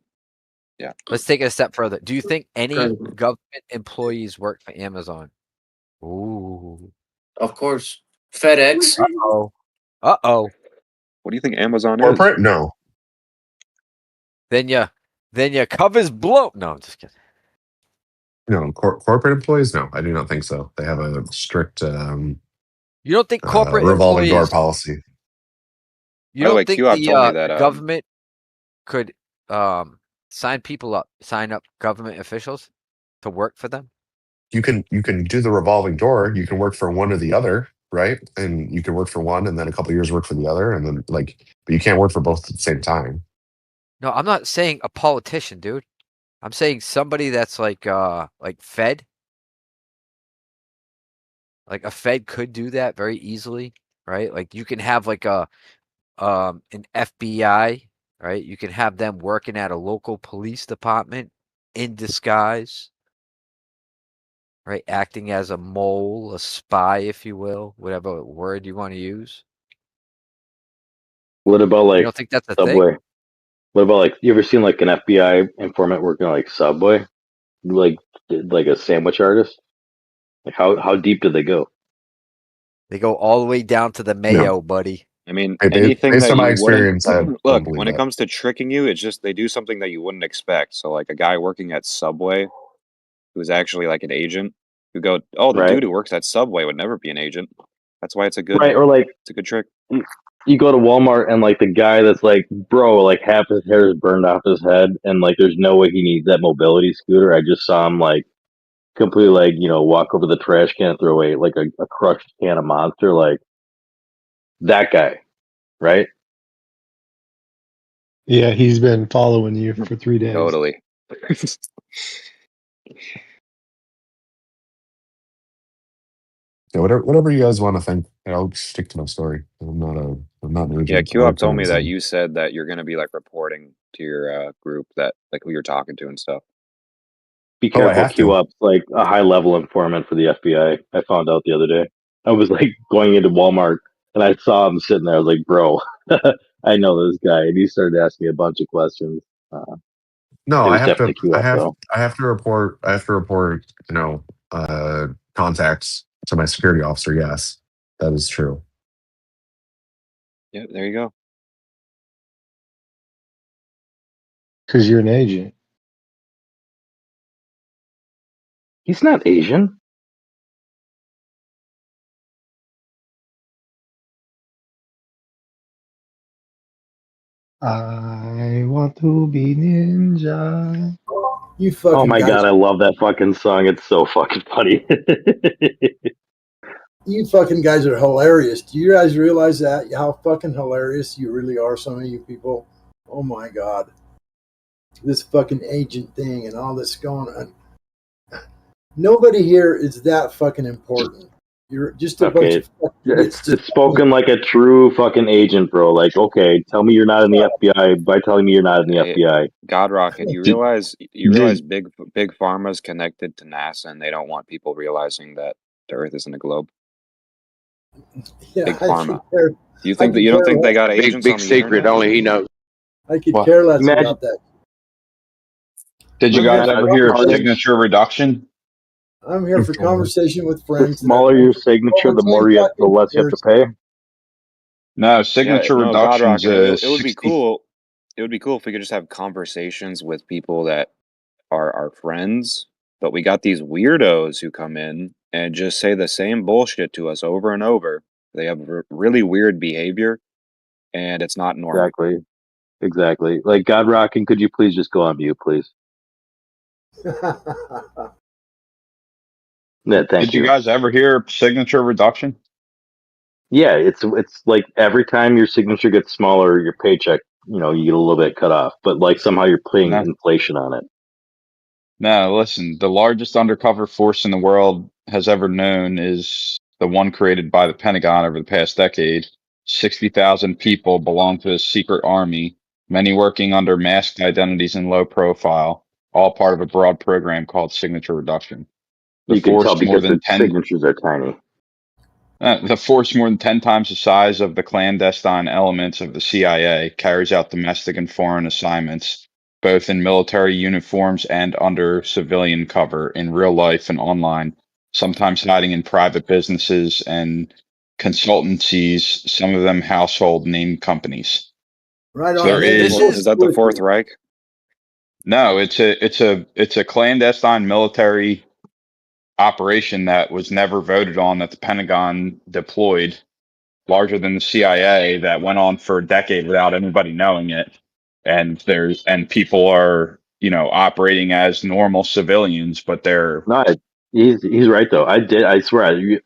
Yeah. Let's take it a step further. Do you think any Good. government employees work for Amazon? Ooh. Of course. FedEx. Uh-oh. Uh-oh. What do you think Amazon is? Corporate? No. Then your cover's blown. No, I'm just kidding. No, corporate employees? No, I do not think so. They have a strict You don't think corporate revolving door employees policy. You By the don't way, think Q-Op told me that the government could sign people up, sign up government officials to work for them? You can do the revolving door. You can work for one or the other, right? And you can work for one, and then a couple of years work for the other, and then but you can't work for both at the same time. No, I'm not saying a politician, dude. I'm saying somebody that's like Fed. Like a Fed could do that very easily, right? Like you can have like an FBI, right? You can have them working at a local police department in disguise, right? Acting as a mole, a spy, if you will, whatever word you want to use. What about You like don't think that's a Subway? thing? What about like you ever seen like an FBI informant working on like Subway, like a sandwich artist? Like how deep do they go? They go all the way down to the No, mayo, buddy. I mean, Hey, anything based that on my you wouldn't experience, I don't look believe when it that. comes to tricking you, it's just they do something that you wouldn't expect. So, like a guy working at Subway who's actually like an agent, who go, "Oh, the Right, dude who works at Subway would never be an agent." That's why right, or like it's a good trick. you go to Walmart and like the guy that's like, bro, like half his hair is burned off his head, and like there's no way he needs that mobility scooter. I just saw him like completely like walk over the trash can, throw away like a crushed can of Monster, like that guy, right? Yeah, he's been following you for 3 days. Totally. Yeah, whatever you guys want to think. I'll stick to my story. I'm not an Yeah, agent. I QOP work for told me that Amazon. you said that you're gonna be like reporting to your group that like who you're talking to and stuff. Be Oh, I careful, have to. Q Up's like a high level informant for the FBI. I found out the other day. I was like going into Walmart and I saw him sitting there. I was like, bro, I know this guy, and he started asking me a bunch of questions. No, It I was have to. definitely Q Up though. I have to report. I have to report. Contacts to my security officer. Yes, that is true. Yeah, there you go. Because you're an agent. He's not Asian. I want to be ninja. You Oh fucking my guys, god, I love that fucking song. It's so fucking funny. you fucking guys are hilarious. Do you guys realize that how fucking hilarious you really are? Some of you people. Oh my god, this fucking agent thing and all this going on. Nobody here is that fucking important. You're just a bunch Okay, of fucking idiots. it's Just spoken like a true fucking agent, bro. Like, okay, tell me you're not in the FBI by telling me you're not in the Hey, FBI. God Rocket, you Did, realize did big pharma's connected to NASA and they don't want people realizing that the Earth isn't a globe. yeah, Big I could Pharma. care. You I think that could you don't care think they less. got Big agents big on the secret. internet? Only he knows. I could well, care less Imagine, about that. did you I'm oh here guys god, for ever hear of conversation. signature reduction? I'm here for conversation with the friends, and I smaller don't your care. signature, Over the 10 more you have, the seconds, less you have to there's pay. No, Yeah, signature no, God reductions Rocket. is It would be 60. cool. It would be cool if we could just have conversations with people that are our friends, but we got these weirdos who come in and just say the same bullshit to us over and over. They have really weird behavior, and it's not normal. Exactly. Like God Rocking, could you please just go on mute, please? Yeah, thank Did you you. guys ever hear of signature reduction? Yeah, it's like every time your signature gets smaller, your paycheck, you get a little bit cut off, but like somehow you're paying No. inflation on it. No, listen, the largest undercover force in the world has ever known is the one created by the Pentagon over the past decade. 60,000 people belong to a secret army, many working under masked identities and low profile, all part of a broad program called signature reduction. The You can tell force more because than the 10 signatures are tiny. The force, more than 10 times the size of the clandestine elements of the CIA, carries out domestic and foreign assignments, both in military uniforms and under civilian cover, in real life and online, sometimes hiding in private businesses and consultancies, some of them household name companies. right So on. there And This we'll Is is that the with Fourth you. Reich? no, it's a clandestine military operation that was never voted on that the Pentagon deployed, larger than the CIA, that went on for a decade without anybody knowing it. and people are, operating as normal civilians, but they're No, he's right though. I swear,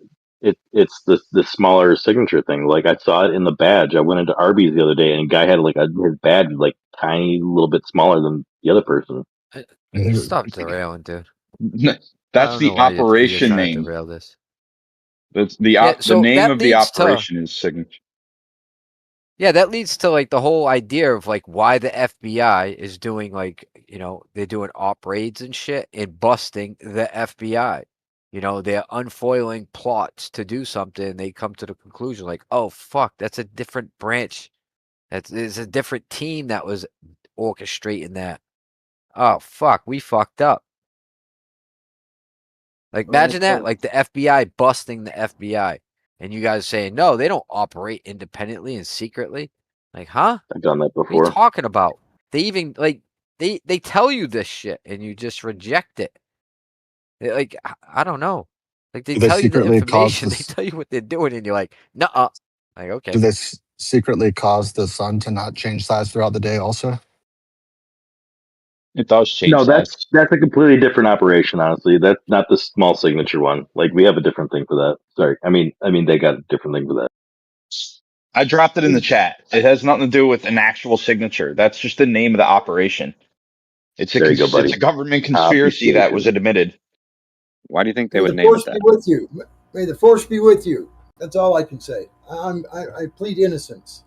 it's the smaller signature thing. Like I saw it in the badge. I went into Arby's the other day, and a guy had his badge was like tiny, little bit smaller than the other person. Stop derailing, dude. I that's don't the know why you're operation trying to name. derail this. That's Yeah, the so name that of the leads to operation is signature. yeah, that leads to like the whole idea of like why the FBI is doing they're doing op raids and shit and busting the FBI. They're unfoiling plots to do something, and they come to the conclusion like, oh fuck, that's a different branch. It's a different team that was orchestrating that. Oh fuck, we fucked up. Like imagine that, like the FBI busting the FBI, and you guys saying no, they don't operate independently and secretly. Like, huh? I've done that What are you before. talking about? They even they tell you this shit and you just reject it. Like I don't know. Like they Do they tell you the secretly cause information, they this? tell you what they're doing, and you're like, nuh-uh. Like Do okay. they secretly cause the sun to not change size throughout the day? Also, It does change No, size. that's a completely different operation. Honestly, that's not the small signature one. Like we have a different thing for that. Sorry, I mean they got a different thing for that. I dropped it in the chat. It has nothing to do with an actual signature. That's just the name of the operation. It's There you go, buddy. it's a government Copy conspiracy that was admitted. Why do you think they May would the name it force be that? with you. May the force be with you. That's all I can say. I plead innocence.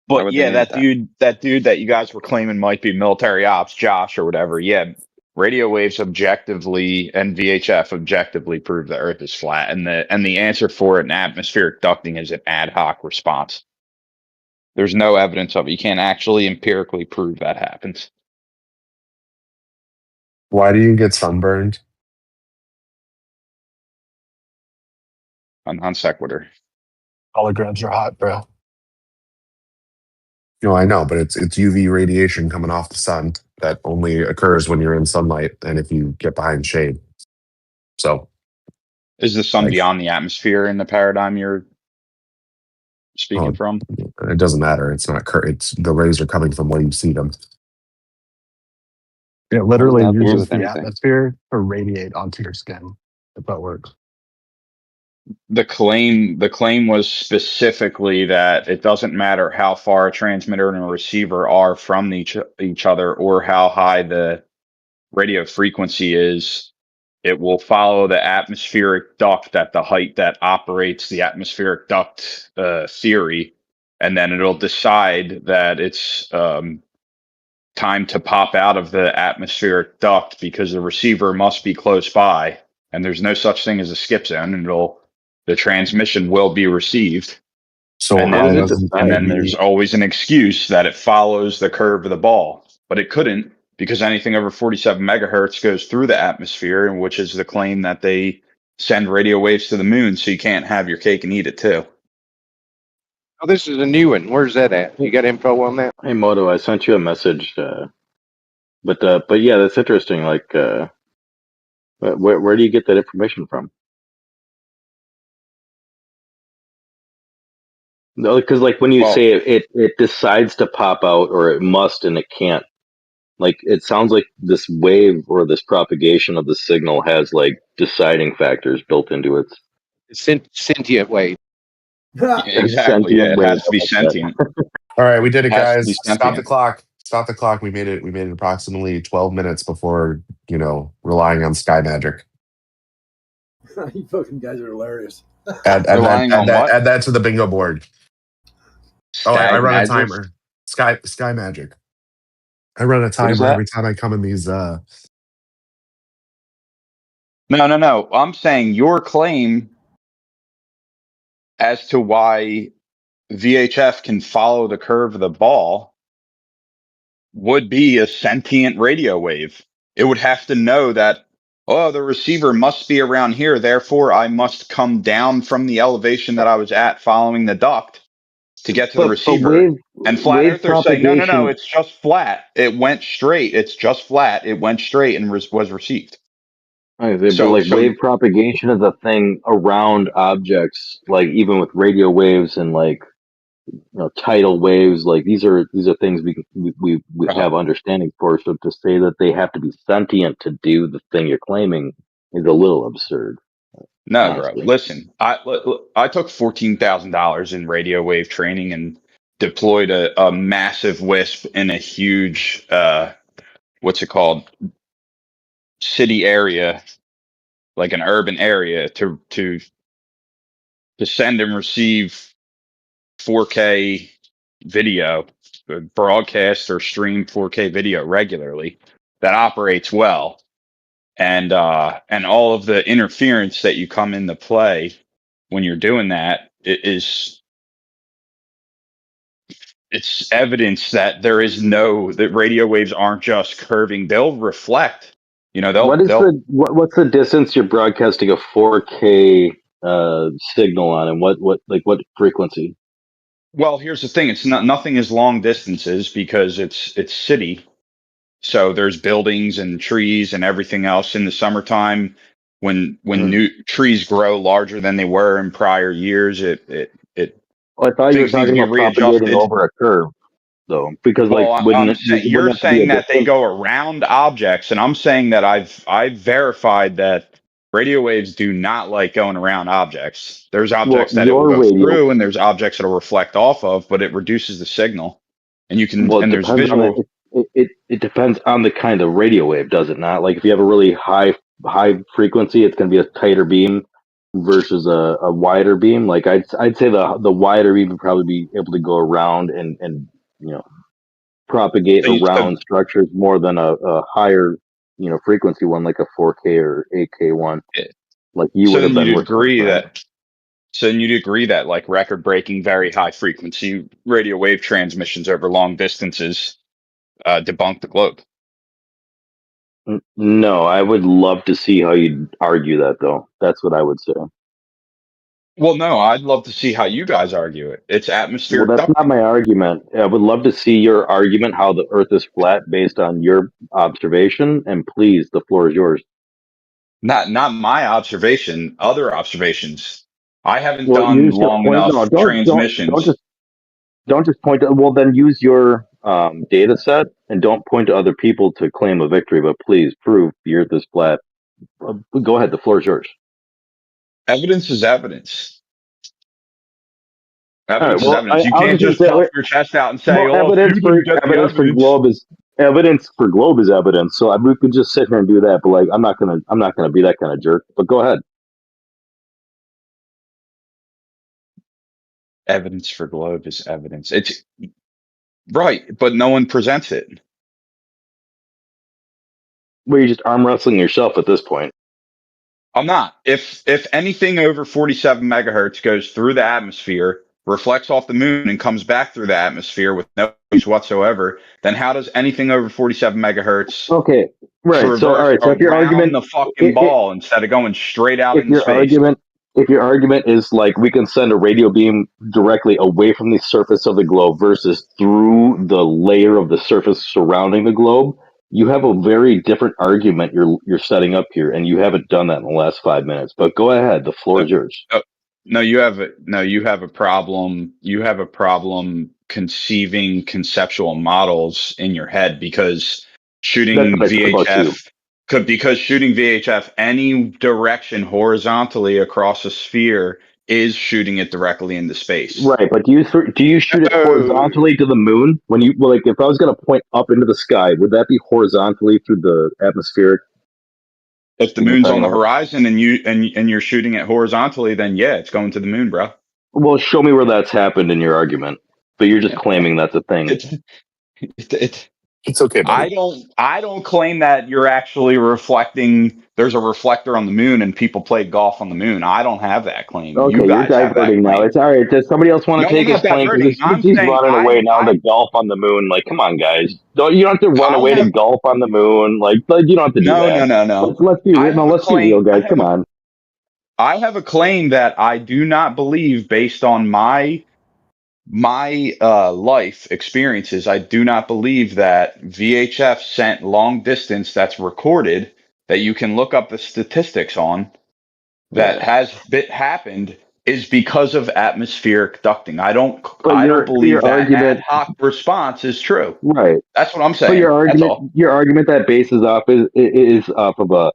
Why But would they yeah, name it that? that dude that you guys were claiming might be military ops, Josh or whatever. Yeah, radio waves objectively and VHF objectively prove the Earth is flat, and the answer for it in atmospheric ducting is an ad hoc response. There's no evidence of it. You can't actually empirically prove that happens. Why do you get sunburned? On non sequitur. holograms are hot, bro. I know, but it's UV radiation coming off the sun that only occurs when you're in sunlight and if you get behind shade. So, Is the sun like, beyond the atmosphere in the paradigm you're speaking oh, from? it doesn't matter. It's not. It's the rays are coming from where you see them. It What does that literally have to do uses with the anything? atmosphere to radiate onto your skin. If that works. The claim was specifically that it doesn't matter how far a transmitter and a receiver are from each other or how high the radio frequency is. It will follow the atmospheric duct at the height that operates the atmospheric duct theory, and then it'll decide that it's time to pop out of the atmospheric duct because the receiver must be close by, and there's no such thing as a skip zone, and the transmission will be received. So And How why does it then doesn't and decide? then there's always an excuse that it follows the curve of the ball, but it couldn't because anything over 47 megahertz goes through the atmosphere, and which is the claim that they send radio waves to the moon, so you can't have your cake and eat it too. Oh, this is a new one. Where's that at? You got info on that? Hey Moto, I sent you a message. But yeah, that's interesting. Like, where do you get that information from? No, because like when you Well, say it decides to pop out or it must and it can't. Like it sounds like this wave or this propagation of the signal has like deciding factors built into it. Sentient wave. exactly. Yeah, Sentient it wave. has to be I like that. sentient. All right, we did It it, has to be guys. Stop the sentient. clock. Stop the clock. We made it. We made it approximately 12 minutes before, relying on sky magic. You fucking guys are hilarious. Relying on what? Add that to the bingo board. Oh, I Stag run a magic? timer. Sky magic. I run a What is timer that? every time I come in these. No. I'm saying your claim as to why VHF can follow the curve of the ball would be a sentient radio wave. It would have to know that, oh, the receiver must be around here. Therefore, I must come down from the elevation that I was at following the duct to get to the But receiver. And flat wave earthers say, no, propagation. it's just flat. It went straight. It's just flat. It went straight and was received. But like wave propagation is a thing around objects, like even with radio waves and like tidal waves. Like these are things we Uh, have understanding for. So to say that they have to be sentient to do the thing you're claiming is a little absurd, no, bro. honestly. Listen, I took $14,000 in radio wave training and deployed a massive wisp in a huge what's it called, city area, like an urban area, to send and receive 4K video, broadcast or stream 4K video regularly that operates well. And all of the interference that you come into play when you're doing that it's evidence that that radio waves aren't just curving; they'll reflect. You know, they'll. What's the distance you're broadcasting a 4K signal on, and what frequency? Well, here's the thing: it's nothing is long distances because it's city. So there's buildings and trees and everything else in the summertime. When new trees grow larger than they were in prior years, it Well, I thought you were things need to talking be about propagating readjusted. over a curve, though, because like Well, I'm wouldn't saying wouldn't you're have to be a saying that they distance? go around objects, and I'm saying that I've verified that radio waves do not like going around objects. There's Well, objects that it will your go radio. through, and there's objects it'll reflect off of, but it reduces the signal. And Well, it there's depends on visual. it depends on the kind of radio wave, does it not? Like if you have a really high frequency, it's going to be a tighter beam versus a wider beam. Like I'd say the wider beam would probably be able to go around and you know propagate So around structures more than a higher frequency one like a 4K or 8K one, like you so would have then been you'd agree referring. that so then you'd agree that like record breaking, very high frequency radio wave transmissions over long distances debunk the globe. No, I would love to see how you'd argue that, though. That's what I would say. Well, no, I'd love to see how you guys argue it. It's Well, atmospheric that's not ducting. my argument. I would love to see your argument how the Earth is flat based on your observation. And please, the floor is yours. Not my observation, other observations. I haven't Well, done use your long point. No, enough transmissions. don't just point to. Well, then use your data set and don't point to other people to claim a victory. But please prove the Earth is flat. Go ahead. The floor is yours. Evidence is evidence. All right. Evidence is Well, evidence. You I was can't just just gonna puff say. your chest out and say, Well, "Oh, if you didn't get the evidence." evidence for globe is evidence. So we could just sit here and do that. But like, I'm not gonna be that kind of jerk. But go ahead. Evidence for globe is evidence. It's right, but no one presents it. Well, you're just arm wrestling yourself at this point. I'm not. If anything over 47 megahertz goes through the atmosphere, reflects off the moon, and comes back through the atmosphere with no noise whatsoever, then how does anything over 47 megahertz Okay, right. So all traverse right. So if your around argument, the fucking ball instead of going straight out into space? if your argument is like we can send a radio beam directly away from the surface of the globe versus through the layer of the surface surrounding the globe, you have a very different argument you're setting up here, and you haven't done that in the last 5 minutes. But go ahead. The floor Uh, is yours. no, you have a problem. You have a problem conceiving conceptual models in your head because That's shooting what I said about you. shooting VHF any direction horizontally across a sphere is shooting it directly into space. Right, but do you shoot it Oh, horizontally to the moon? When you well, like, if I was going to point up into the sky, would that be horizontally through the atmospheric if the when you're moon's talking on the about? horizon and you're shooting it horizontally, then yeah, it's going to the moon, bro. Well, show me where that's happened in your argument. But you're just claiming that's a thing. It, It's okay, I buddy. don't claim that you're actually reflecting. There's a reflector on the moon and people play golf on the moon. I don't have that claim. You Okay, you're guys have that diverting now. claim. It's all right. Does somebody else want No, to I'm take his not claim? diverting. Because I'm he's saying running away now to golf on the moon. Like, come on, guys. You don't have to run I away to have golf on the moon. Like you don't have to do no that. no. Let's be I real. No, have a let's be claim. real, guys. Come on. I have a claim that I do not believe based on my life experiences. I do not believe that VHF sent long distance that's recorded that you can look up the statistics on that Yeah. has happened is because of atmospheric ducting. I don't But believe your that ad argument, hoc response is true. right? That's what I'm But saying. That's all. your argument that bases off is off of a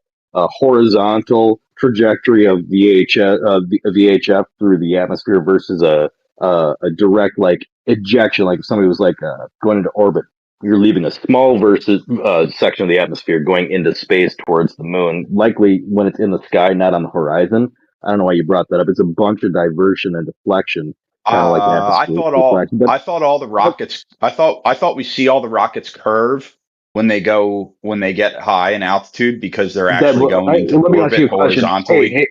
horizontal trajectory of VHF through the atmosphere versus a direct like ejection, like if somebody was like going into orbit. You're leaving a small versus section of the atmosphere going into space towards the moon, likely when it's in the sky, not on the horizon. I don't know why you brought that up. It's a bunch of diversion and deflection, kind of like atmospheric deflection. But I thought all the rockets. I thought we see all the rockets curve when they get high in altitude because they're actually going into let me ask orbit you a question. horizontally.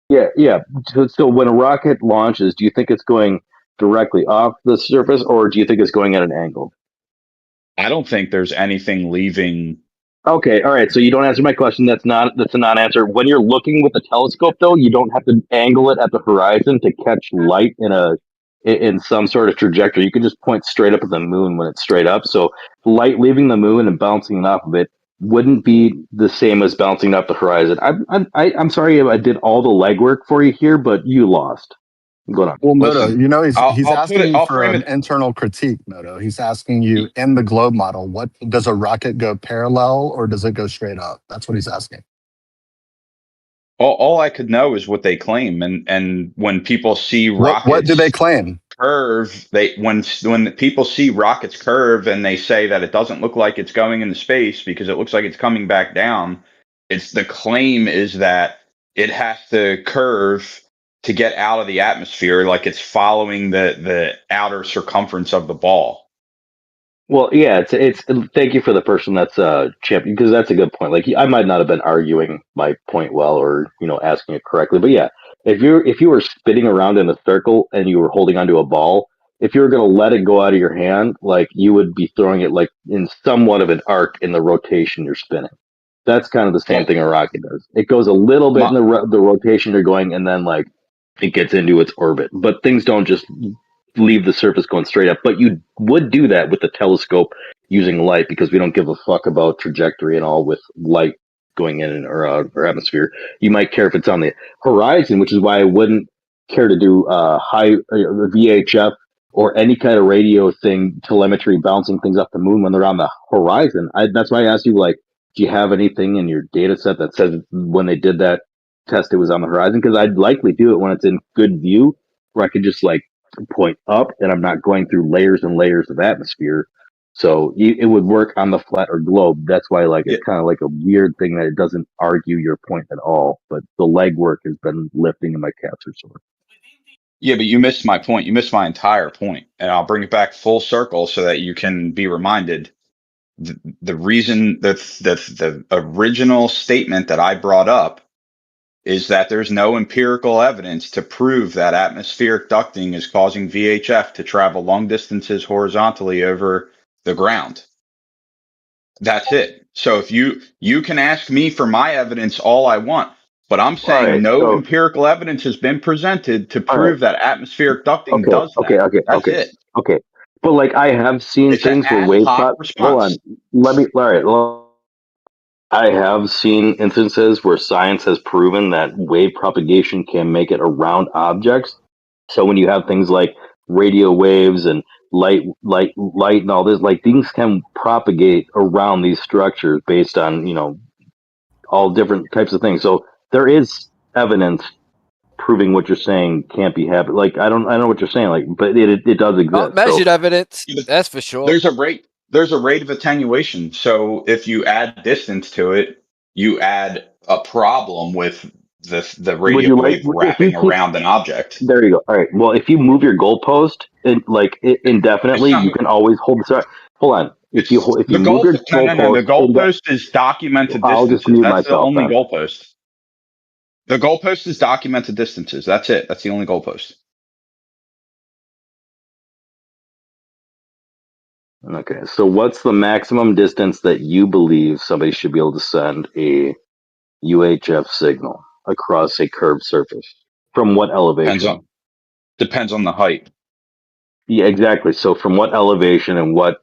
Yeah. So when a rocket launches, do you think it's going directly off the surface, or do you think it's going at an angle? I don't think there's anything leaving. Okay, all right. So you don't answer my question. That's a non-answer. When you're looking with a telescope, though, you don't have to angle it at the horizon to catch light in some sort of trajectory. You can just point straight up at the moon when it's straight up. So light leaving the moon and bouncing off of it wouldn't be the same as bouncing off the horizon. I'm sorry I did all the legwork for you here, but you lost. Go on. Well, Moto, Listen, you know, he's I'll put asking it. you I'll for frame an it. internal critique, Moto. He's asking you in the globe model, what does a rocket go parallel or does it go straight up? That's what he's asking. All I could know is what they claim, and when people see What do they rockets claim? curve, when the people see rockets curve and they say that it doesn't look like it's going into space because it looks like it's coming back down. It's the claim is that it has to curve to get out of the atmosphere, like it's following the outer circumference of the ball. Well, yeah, it's. Thank you for the person that's champion because that's a good point. Like I might not have been arguing my point well or asking it correctly, but yeah, if you were spinning around in a circle and you were holding onto a ball, if you were going to let it go out of your hand, like you would be throwing it like in somewhat of an arc in the rotation you're spinning. That's kind of the same Well, thing a rocket does. It goes a little bit in the rotation you're going, and then like it gets into its orbit. But things don't just leave the surface going straight up. But you would do that with the telescope using light because we don't give a fuck about trajectory and all with light going in or out or atmosphere. You might care if it's on the horizon, which is why I wouldn't care to do high VHF or any kind of radio thing, telemetry, bouncing things off the moon when they're on the horizon. That's why I asked you, like, do you have anything in your data set that says when they did that test it was on the horizon? Because I'd likely do it when it's in good view, where I could just like point up and I'm not going through layers and layers of atmosphere. So it would work on the flat or globe. That's why like it's kind of like a weird thing that it doesn't argue your point at all. But the legwork has been lifting and my cats are sore. Yeah, but you missed my point. You missed my entire point, and I'll bring it back full circle so that you can be reminded. The reason that the original statement that I brought up is that there's no empirical evidence to prove that atmospheric ducting is causing VHF to travel long distances horizontally over the ground. That's it. So if you can ask me for my evidence all I want, but I'm saying no empirical evidence has been presented to prove that atmospheric ducting does that. That's it. Okay. But like I have seen It's an things where ad wave hoc hold response. on. I have seen instances where science has proven that wave propagation can make it around objects. So when you have things like radio waves and light and all this, like things can propagate around these structures based on, all different types of things. So there is evidence proving what you're saying can't be happening. Like I know what you're saying, like, but it does exist. Not measured evidence, that's for sure. There's a rate of attenuation. So if you add distance to it, you add a problem with the Would radio you like wave if you wrapping keep around an object. there you go. All right. Well, if you move your goalpost indefinitely, you can always hold the. Hold on. If you The move your no. The goalpost, goalpost is documented I'll just distances. mute That's the myself only then. goalpost. The goalpost is documented distances. That's it. That's the only goalpost. Okay. So what's the maximum distance that you believe somebody should be able to send a UHF signal across a curved surface? From what elevation? Depends on the height. Yeah, exactly. So from what elevation and what's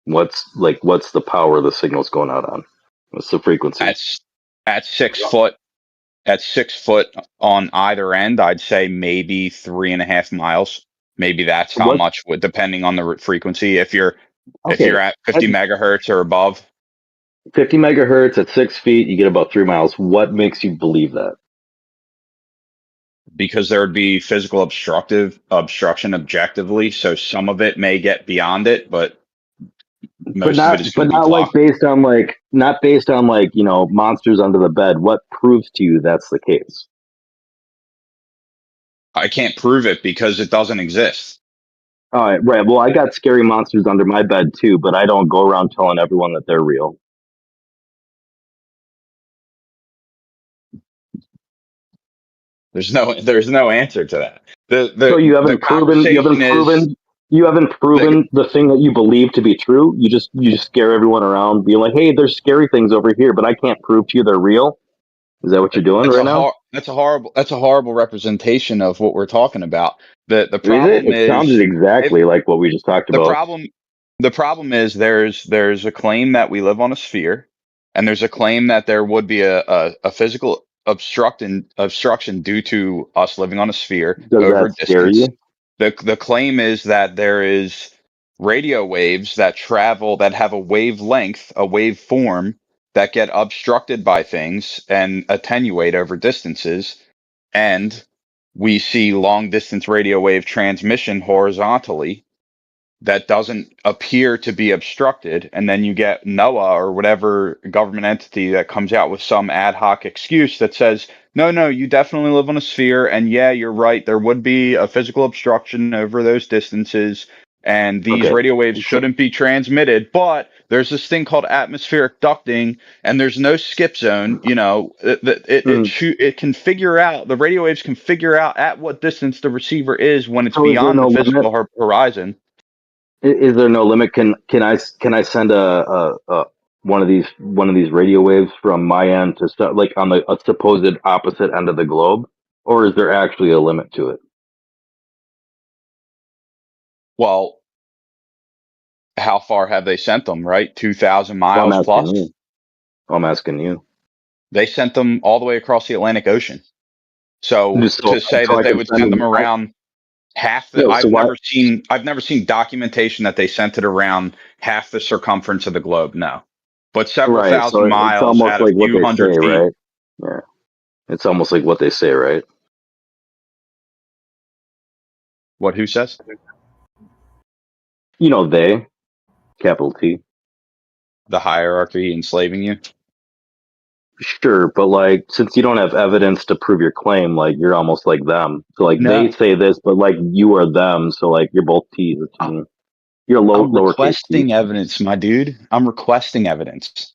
the power the signal's going out on? What's the frequency? At 6 foot at 6 foot on either end, I'd say maybe 3.5 miles. Maybe that's how What? much, depending on the frequency. If you're Okay. at 50 megahertz or above, 50 megahertz at 6 feet, you get about 3 miles. What makes you believe that? because there would be physical obstruction objectively. So some of it may get beyond it, but most of it is going But to be not like blocked. not based on like, monsters under the bed. What proves to you that's the case? I can't prove it because it doesn't exist. All right, right. Well, I got scary monsters under my bed too, but I don't go around telling everyone that they're real. There's no answer to that. So The conversation is you haven't proven the thing that you believe to be true. You just scare everyone around, being like, "Hey, there's scary things over here," but I can't prove to you they're real. Is that what you're doing right now? that's a horrible representation of what we're talking about. The Is it? problem It sounded is exactly like what we just talked the about. problem the problem is there's a claim that we live on a sphere, and there's a claim that there would be a physical obstruction due to us living on a sphere Does over that scare distance. you? The claim is that there is radio waves that travel that have a wavelength, a waveform that get obstructed by things and attenuate over distances, and we see long distance radio wave transmission horizontally that doesn't appear to be obstructed, and then you get NOAA or whatever government entity that comes out with some ad hoc excuse that says, no, you definitely live on a sphere, and yeah, you're right, there would be a physical obstruction over those distances, and these Okay. radio waves shouldn't be transmitted, but there's this thing called atmospheric ducting, and there's no skip zone. It can figure out, the radio waves can figure out at what distance the receiver is when it's So is there beyond the no limit? physical horizon. Is there no limit? Can I send a one of these radio waves from my end to start like on a supposed opposite end of the globe, or is there actually a limit to it? Well, how far have they sent them, right? 2,000 Well, miles plus? I'm asking you. They sent them all the way across the Atlantic Ocean. So to say so that I they can would send send them them. around half the, No, so why? I've never seen documentation that they sent it around half the circumference of the globe. No, but several Right. So thousand it's miles almost at a like what few they hundred say, feet. right? Yeah. It's almost like what they say, right? What? Who says? They, capital T. The hierarchy enslaving you? Sure, but like since you don't have evidence to prove your claim, like you're almost like them. So like they No, say this, but like you are them. So like you're both T's to me. You're I'm lowercase T. requesting evidence, my dude. I'm requesting evidence.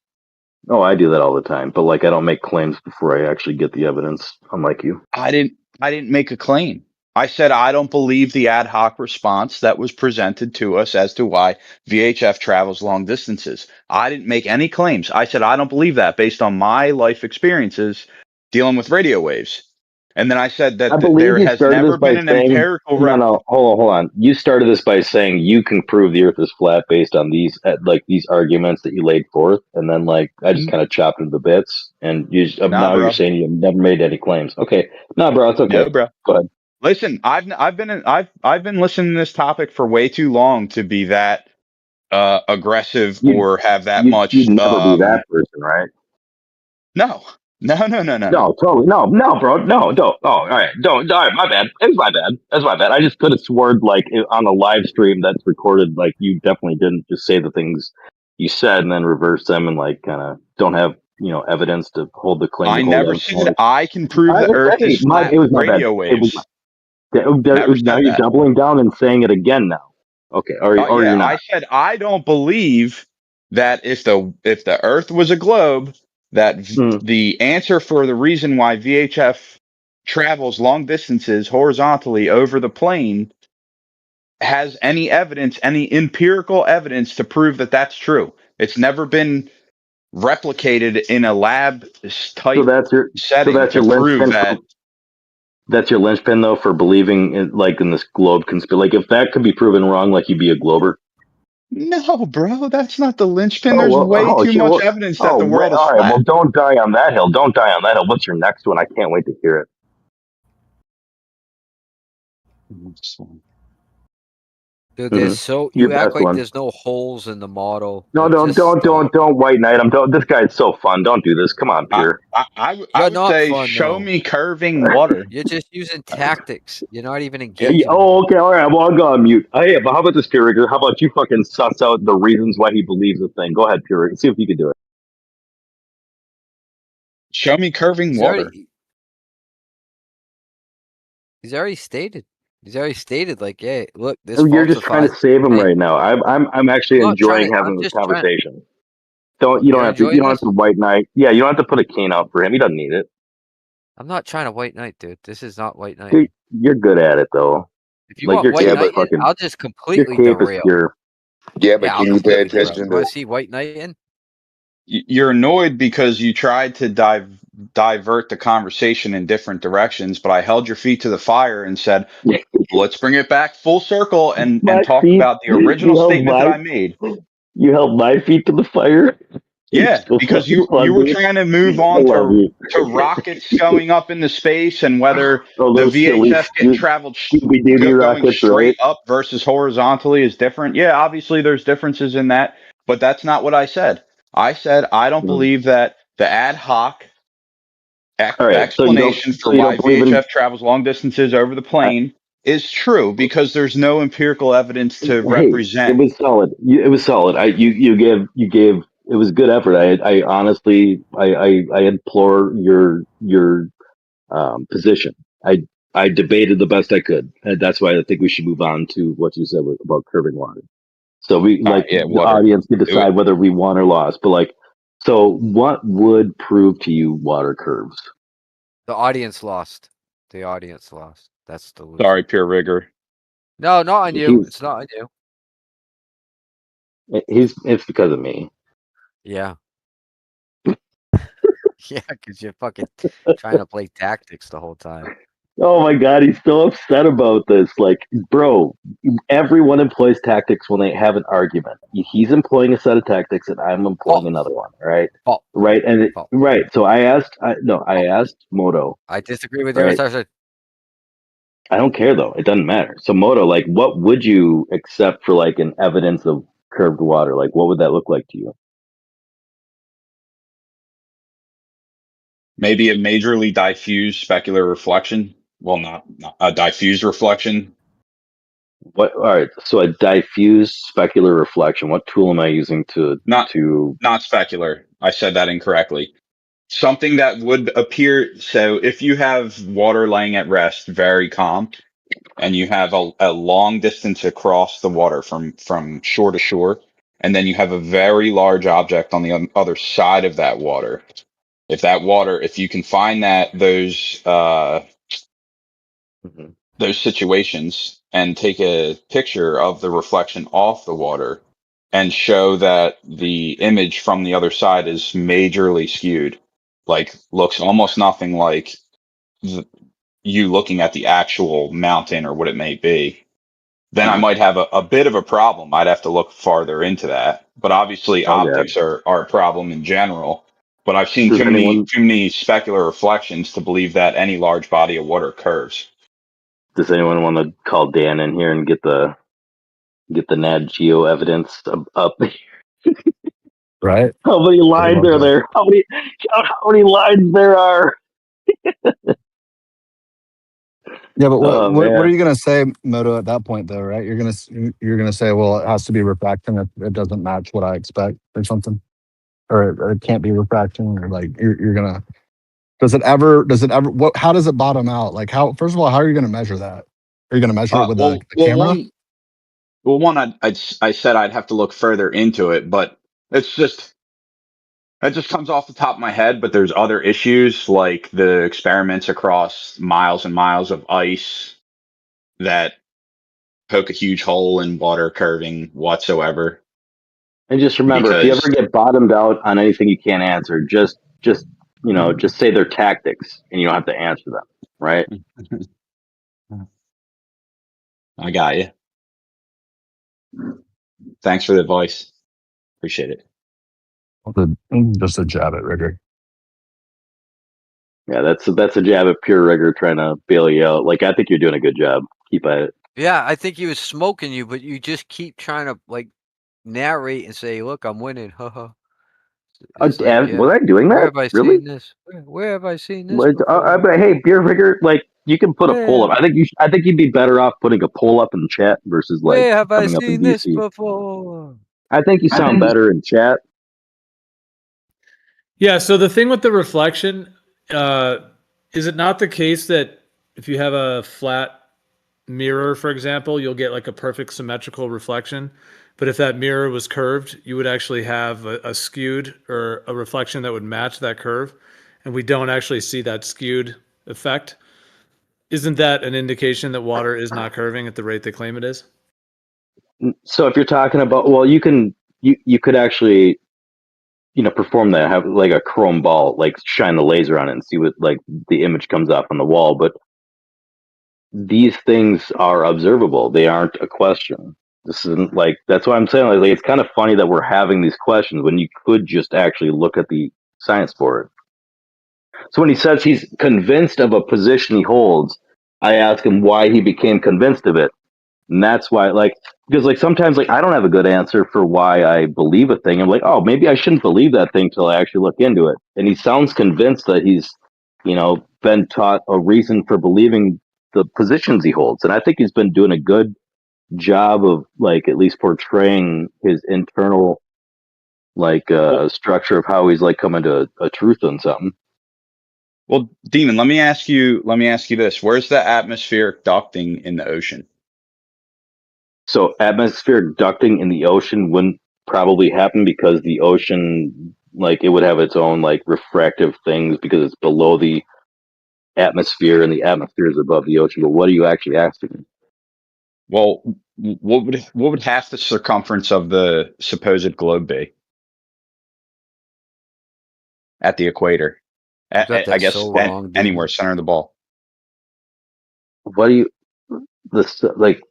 Oh, I do that all the time, but like I don't make claims before I actually get the evidence, unlike you. I didn't make a claim. I said I don't believe the ad hoc response that was presented to us as to why VHF travels long distances. I didn't make any claims. I said I don't believe that based on my life experiences dealing with radio waves. And then I said I that believe there you has started this never by been an saying empirical no, hold on. You started this by saying you can prove the earth is flat based on these arguments that you laid forth, and then like I just kind of chopped into bits, and Nah, now you're bro. saying you've never made any claims. Okay. No, bro, it's okay. No, bro. Go ahead. Listen, I've been listening to this topic for way too long to be that aggressive or have that You'd much never be that person, right? no. No, totally. No, bro. No, don't. Oh, all right. Don't. All right, my bad. It's my bad. That's my bad. I just could have sworn, like, on a live stream that's recorded, like, you definitely didn't just say the things you said and then reverse them and, like, kind of don't have, evidence to hold the claim I you hold never on. said I can prove the earth Hey, is flat it was with my bad. radio It was waves. Never now said you're that. doubling down and saying it again now. Okay. Or Yeah, you're I not. said I don't believe that if the earth was a globe, that the answer for the reason why VHF travels long distances horizontally over the plane has any evidence, any empirical evidence to prove that that's true. It's never been replicated in a lab So type that's your, setting to prove that. that's your linchpin, though, for believing in, like, in this globe conspiracy. Like, if that could be proven wrong, like, you'd be a glober. No, bro, that's not the linchpin. Oh There's well. way Oh too shit. much Well. evidence that Oh the wait. world is All right. flat. Well, don't die on that hill. Don't die on that hill. What's your next one? I can't wait to hear it. Dude, Mm-hmm. Your you act best like one. there's no holes in the model. No, Like, just stop. don't White Knight. This guy's so fun. Don't do this. Come on, Pure. I You're would not say, fun show though. me curving water. You're just using tactics. You're not even Yeah, engaging. oh, okay, all right. Well, I'll go on mute. Hey, but how about this, Pure Rigor? How about you fucking suss out the reasons why he believes the thing? Go ahead, Pure Rigor. See if you can do it. Show me curving He's water. already stated. He's already stated. Like, hey, look, this Oh, you're just trying falsifies. to save him Hey, right now. I'm actually I'm not trying enjoying to. I'm having this just trying. conversation. You don't You're have to enjoying this? White Knight. Yeah, you don't have to put a cane out for him. He doesn't need it. I'm not trying to White Knight, dude. This is not White Knight. Dude, you're good at it though. If you Like want your White cape is Knight in, fucking. I'll just Your completely cape is derail. pure. Yeah, but Yeah, I'll can you pay completely derail. attention You want to? to see White Knight in? You're annoyed because you tried to divert the conversation in different directions, but I held your feet to the fire and said, let's bring it back full circle and My talk feet. about the original You held statement that my. I made. You held my feet to the fire. You're Yeah, so because fucking you fun, were dude. trying to move I on love you. to rockets going up into space and whether Oh, the those silly VHF getting traveled Scooby Dooby going rockets, right? straight up versus horizontally is different. Yeah, obviously there's differences in that, but that's not what I said. I said I don't Mm. believe that the ad hoc All right, explanation for so you don't why believe in. VHF travels long distances over the plane is true because there's no empirical evidence to Hey, it represent. was solid. It was solid. You gave. It was good effort. I honestly, I implore your position. I debated the best I could, and that's why I think we should move on to what you said about curving water. So we All right, like yeah, the water. audience can decide whether we won or lost. But like, so what would prove to you water curves? The audience lost. The audience lost. That's the loser. Sorry, Pure Rigor. No, not on you. It's not on you. It's because of me. Yeah. Yeah, because you're fucking trying to play tactics the whole time. Oh my god, he's so upset about this. Like, bro, everyone employs tactics when they have an argument. He's employing a set of tactics, and I'm employing another one. Right? Right? And right. So I asked. I asked Moto. I disagree with your Right? assertion. I don't care though. It doesn't matter. So Moto, like, what would you accept for like an evidence of curved water? Like, what would that look like to you? Maybe a majorly diffuse specular reflection. Well, not a diffuse reflection. What? All right. So a diffuse specular reflection. What tool am I using to Not specular. I said that incorrectly. Something that would appear. So if you have water laying at rest, very calm, and you have a long distance across the water from shore to shore, and then you have a very large object on the other side of that water. If you can find those situations and take a picture of the reflection off the water and show that the image from the other side is majorly skewed, like looks almost nothing like you looking at the actual mountain or what it may be, then I might have a bit of a problem. I'd have to look farther into that. But obviously optics are a problem in general. But I've seen too many specular reflections to believe that any large body of water curves. Does anyone want to call Dan in here and get the Nat Geo evidence up? Right? How many lines are there? How many lines there are? Yeah, but what are man. you gonna say, Moto, at that point though, right? You're gonna say, well, it has to be refraction if it doesn't match what I expect or something. Or it can't be refraction, or like you're gonna does it ever how does it bottom out? Like how first of all, how are you gonna measure that? Are you gonna measure it with the camera? I said I'd have to look further into it, but that just comes off the top of my head. But there's other issues like the experiments across miles and miles of ice that poke a huge hole in water curving whatsoever. And just remember, if you ever get bottomed out on anything you can't answer, just say they're tactics, and you don't have to answer them, right? I got you. Thanks for the advice. Appreciate it. Just a jab at Rigor. Yeah, that's a jab at pure Rigor trying to bail you out. Like, I think you're doing a good job. Keep at it. Yeah, I think he was smoking you, but you just keep trying to like narrate and say, "Look, I'm winning." Haha. It's like, yeah. Was I doing Where that? have I Really? seen this? Where have I seen this Like, before? but hey, pure Rigor, like you can put a poll up. Where? I think you'd be better off putting a poll up in chat versus like Where have I coming up in seen this VC. before? I think you sound better in chat. Yeah. So the thing with the reflection, is it not the case that if you have a flat mirror, for example, you'll get like a perfect symmetrical reflection? But if that mirror was curved, you would actually have a skewed or a reflection that would match that curve. And we don't actually see that skewed effect. Isn't that an indication that water is not curving at the rate they claim it is? So if you're talking about, well, you could actually, perform that, have like a chrome ball, like shine the laser on it and see what like the image comes off on the wall. But these things are observable. They aren't a question. This isn't like, that's why I'm saying like it's kind of funny that we're having these questions when you could just actually look at the science for it. So when he says he's convinced of a position he holds, I ask him why he became convinced of it. And that's why, like, because like sometimes like I don't have a good answer for why I believe a thing. I'm like, oh, maybe I shouldn't believe that thing till I actually look into it. And he sounds convinced that he's, been taught a reason for believing the positions he holds. And I think he's been doing a good job of like at least portraying his internal like structure of how he's like coming to a truth on something. Well, Demon, let me ask you this. Where's the atmospheric ducting in the ocean? So atmospheric ducting in the ocean wouldn't probably happen because the ocean, like, it would have its own like refractive things because it's below the atmosphere and the atmosphere is above the ocean. But what are you actually asking? Well, what would half the circumference of the supposed globe be at the equator? You got I that guess so wrong, dude. anywhere center of the ball. What do you this like?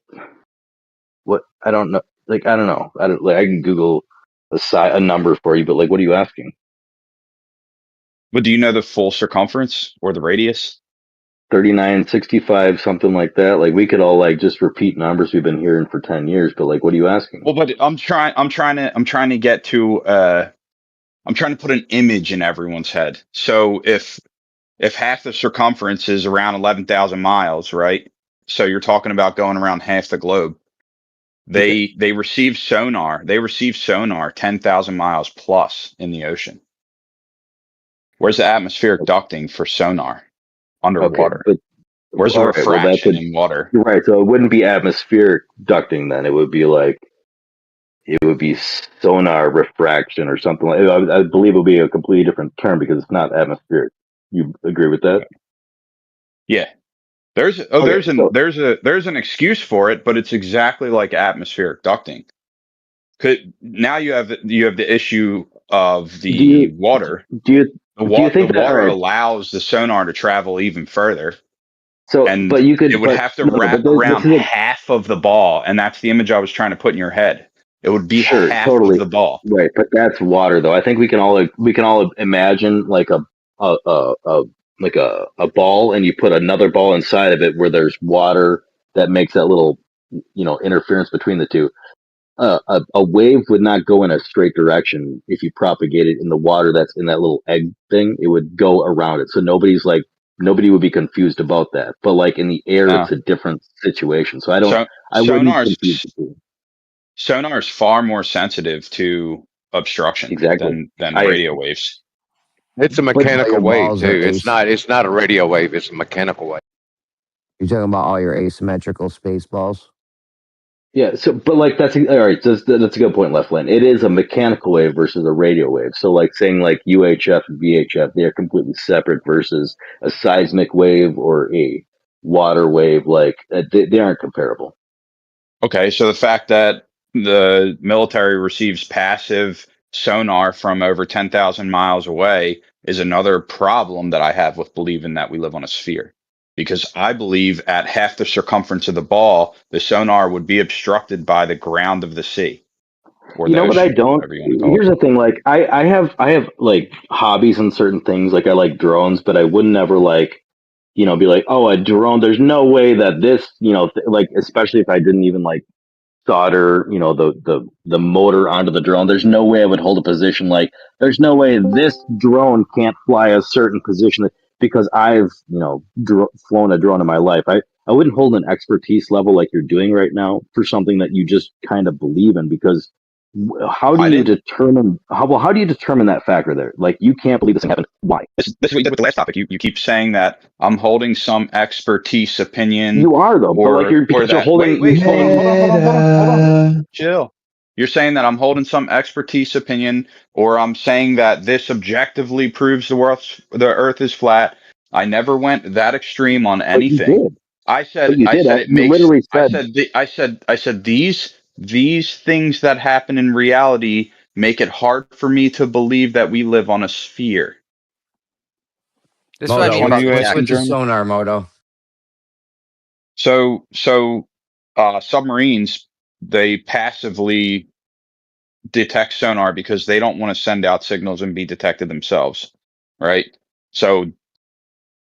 What I don't know. Like I don't know. I don't like. I can Google a number for you, but like, what are you asking? But do you know the full circumference or the radius? 39, 65, something like that. Like we could all like just repeat numbers we've been hearing for 10 years, but like, what are you asking? Well, but I'm trying to get to I'm trying to put an image in everyone's head. So if half the circumference is around 11,000 miles, right? So you're talking about going around half the globe. They receive sonar. They receive sonar 10,000 miles plus in the ocean. Where's the atmospheric ducting for sonar underwater? Okay, but where's the all right, well, refraction in water? You're right. So it wouldn't be atmospheric ducting then. It would be like sonar refraction or something like. I believe it would be a completely different term because it's not atmospheric. You agree with that? Yeah. There's an excuse for it, but it's exactly like atmospheric ducting. Now you have the issue of the water. The water allows the sonar to travel even further. So, and but you could it would have to wrap around half of the ball, and that's the image I was trying to put in your head. It would be half of the ball. Right, but that's water though. I think we can all imagine like a ball, and you put another ball inside of it where there's water that makes that little interference between the two. A wave would not go in a straight direction if you propagate it in the water that's in that little egg thing. It would go around it, so nobody would be confused about that. But like in the air, it's a different situation. So I wouldn't confuse the two. Sonar is far more sensitive to obstruction than radio waves. It's a mechanical wave too. It's not a radio wave. It's a mechanical wave. You're talking about all your asymmetrical space balls? Yeah. So, but like that's all right. That's a good point, Left Lane. It is a mechanical wave versus a radio wave. So, like saying like UHF and VHF, they are completely separate versus a seismic wave or a water wave. Like they aren't comparable. Okay, so the fact that the military receives passive sonar from over 10,000 miles away is another problem that I have with believing that we live on a sphere. Because I believe at half the circumference of the ball, the sonar would be obstructed by the ground of the sea. or You the know what I ocean, don't? whatever you want to call Here's it. the thing. Like I have like hobbies and certain things. Like I like drones, but I would never like, be like, oh, a drone. There's no way that this, like, especially if I didn't even like solder, the motor onto the drone. There's no way I would hold a position like. There's no way this drone can't fly a certain position because I've, flown a drone in my life. I wouldn't hold an expertise level like you're doing right now for something that you just kind of believe in because how do I you didn't. determine how do you determine that factor there? Like you can't believe this thing happened. Why? This is what you did with the last topic. You keep saying that I'm holding some expertise opinion You are though, but like or because you're that. holding Wait, hold on, hold on, hold on, hold on, hold on. Meta. Chill. You're saying that I'm holding some expertise opinion, or I'm saying that this objectively proves the Earth is flat. I never went that extreme on But you anything. did. I But said you I did. said it You makes. literally I said said I said these things that happen in reality make it hard for me to believe that we live on a sphere. This is what I Moto, mean Which one are about you what's asking, with the Jeremy? sonar, Moto? So submarines, they passively detect sonar because they don't want to send out signals and be detected themselves, right? So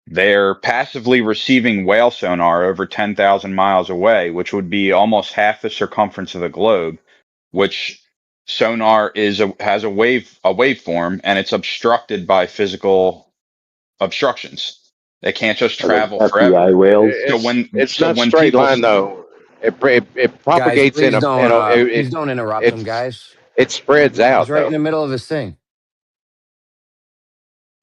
they're passively receiving whale sonar over 10,000 miles away, which would be almost half the circumference of the globe, which sonar has a waveform and it's obstructed by physical obstructions. They can't just like travel FBI forever. whales. So It's so not when straight people line though. It Guys, propagates in please don't interrupt him, it's guys. it spreads He's out right in though. the middle of his thing.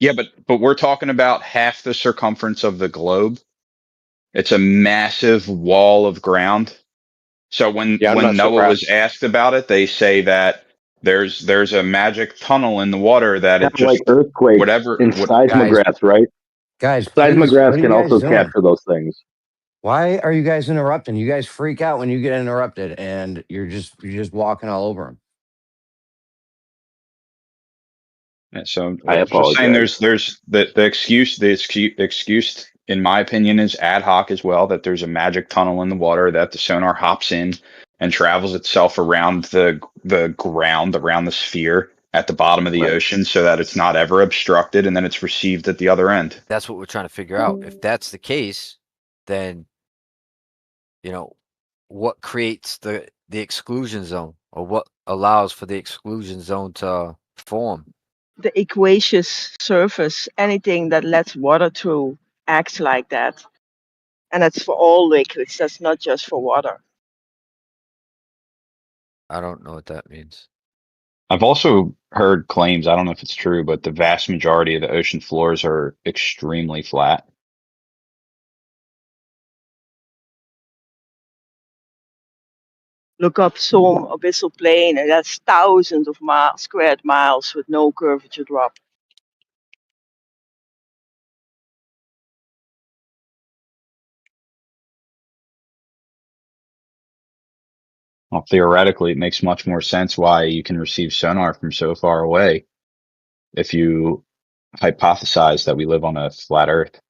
Yeah, but we're talking about half the circumference of the globe. It's a massive wall of ground. So Yeah, I'm when not Noah was surprised. asked about it, they say that there's a magic tunnel in the water that Kind it of like just earthquakes whatever and what Guys, seismographs, right? please, Seismographs what are you can guys also doing? capture those things. Why are you guys interrupting? You guys freak out when you get interrupted, and you're just walking all over him. Yeah, so I just saying apologize. there's the excuse in my opinion is ad hoc as well, that there's a magic tunnel in the water that the sonar hops in and travels itself around the ground, around the sphere at the bottom of the Right. ocean, so that it's not ever obstructed and then it's received at the other end. that's what we're trying to figure out. If that's the case, then what creates the exclusion zone, or what allows for the exclusion zone to form? The aqueous surface, anything that lets water through, acts like that. And that's for all liquids, that's not just for water. I don't know what that means. I've also heard claims, I don't know if it's true, but the vast majority of the ocean floors are extremely flat. Look up some abyssal plain, and that's thousands of squared miles with no curvature drop. Well, theoretically, it makes much more sense why you can receive sonar from so far away if you hypothesize that we live on a flat Earth.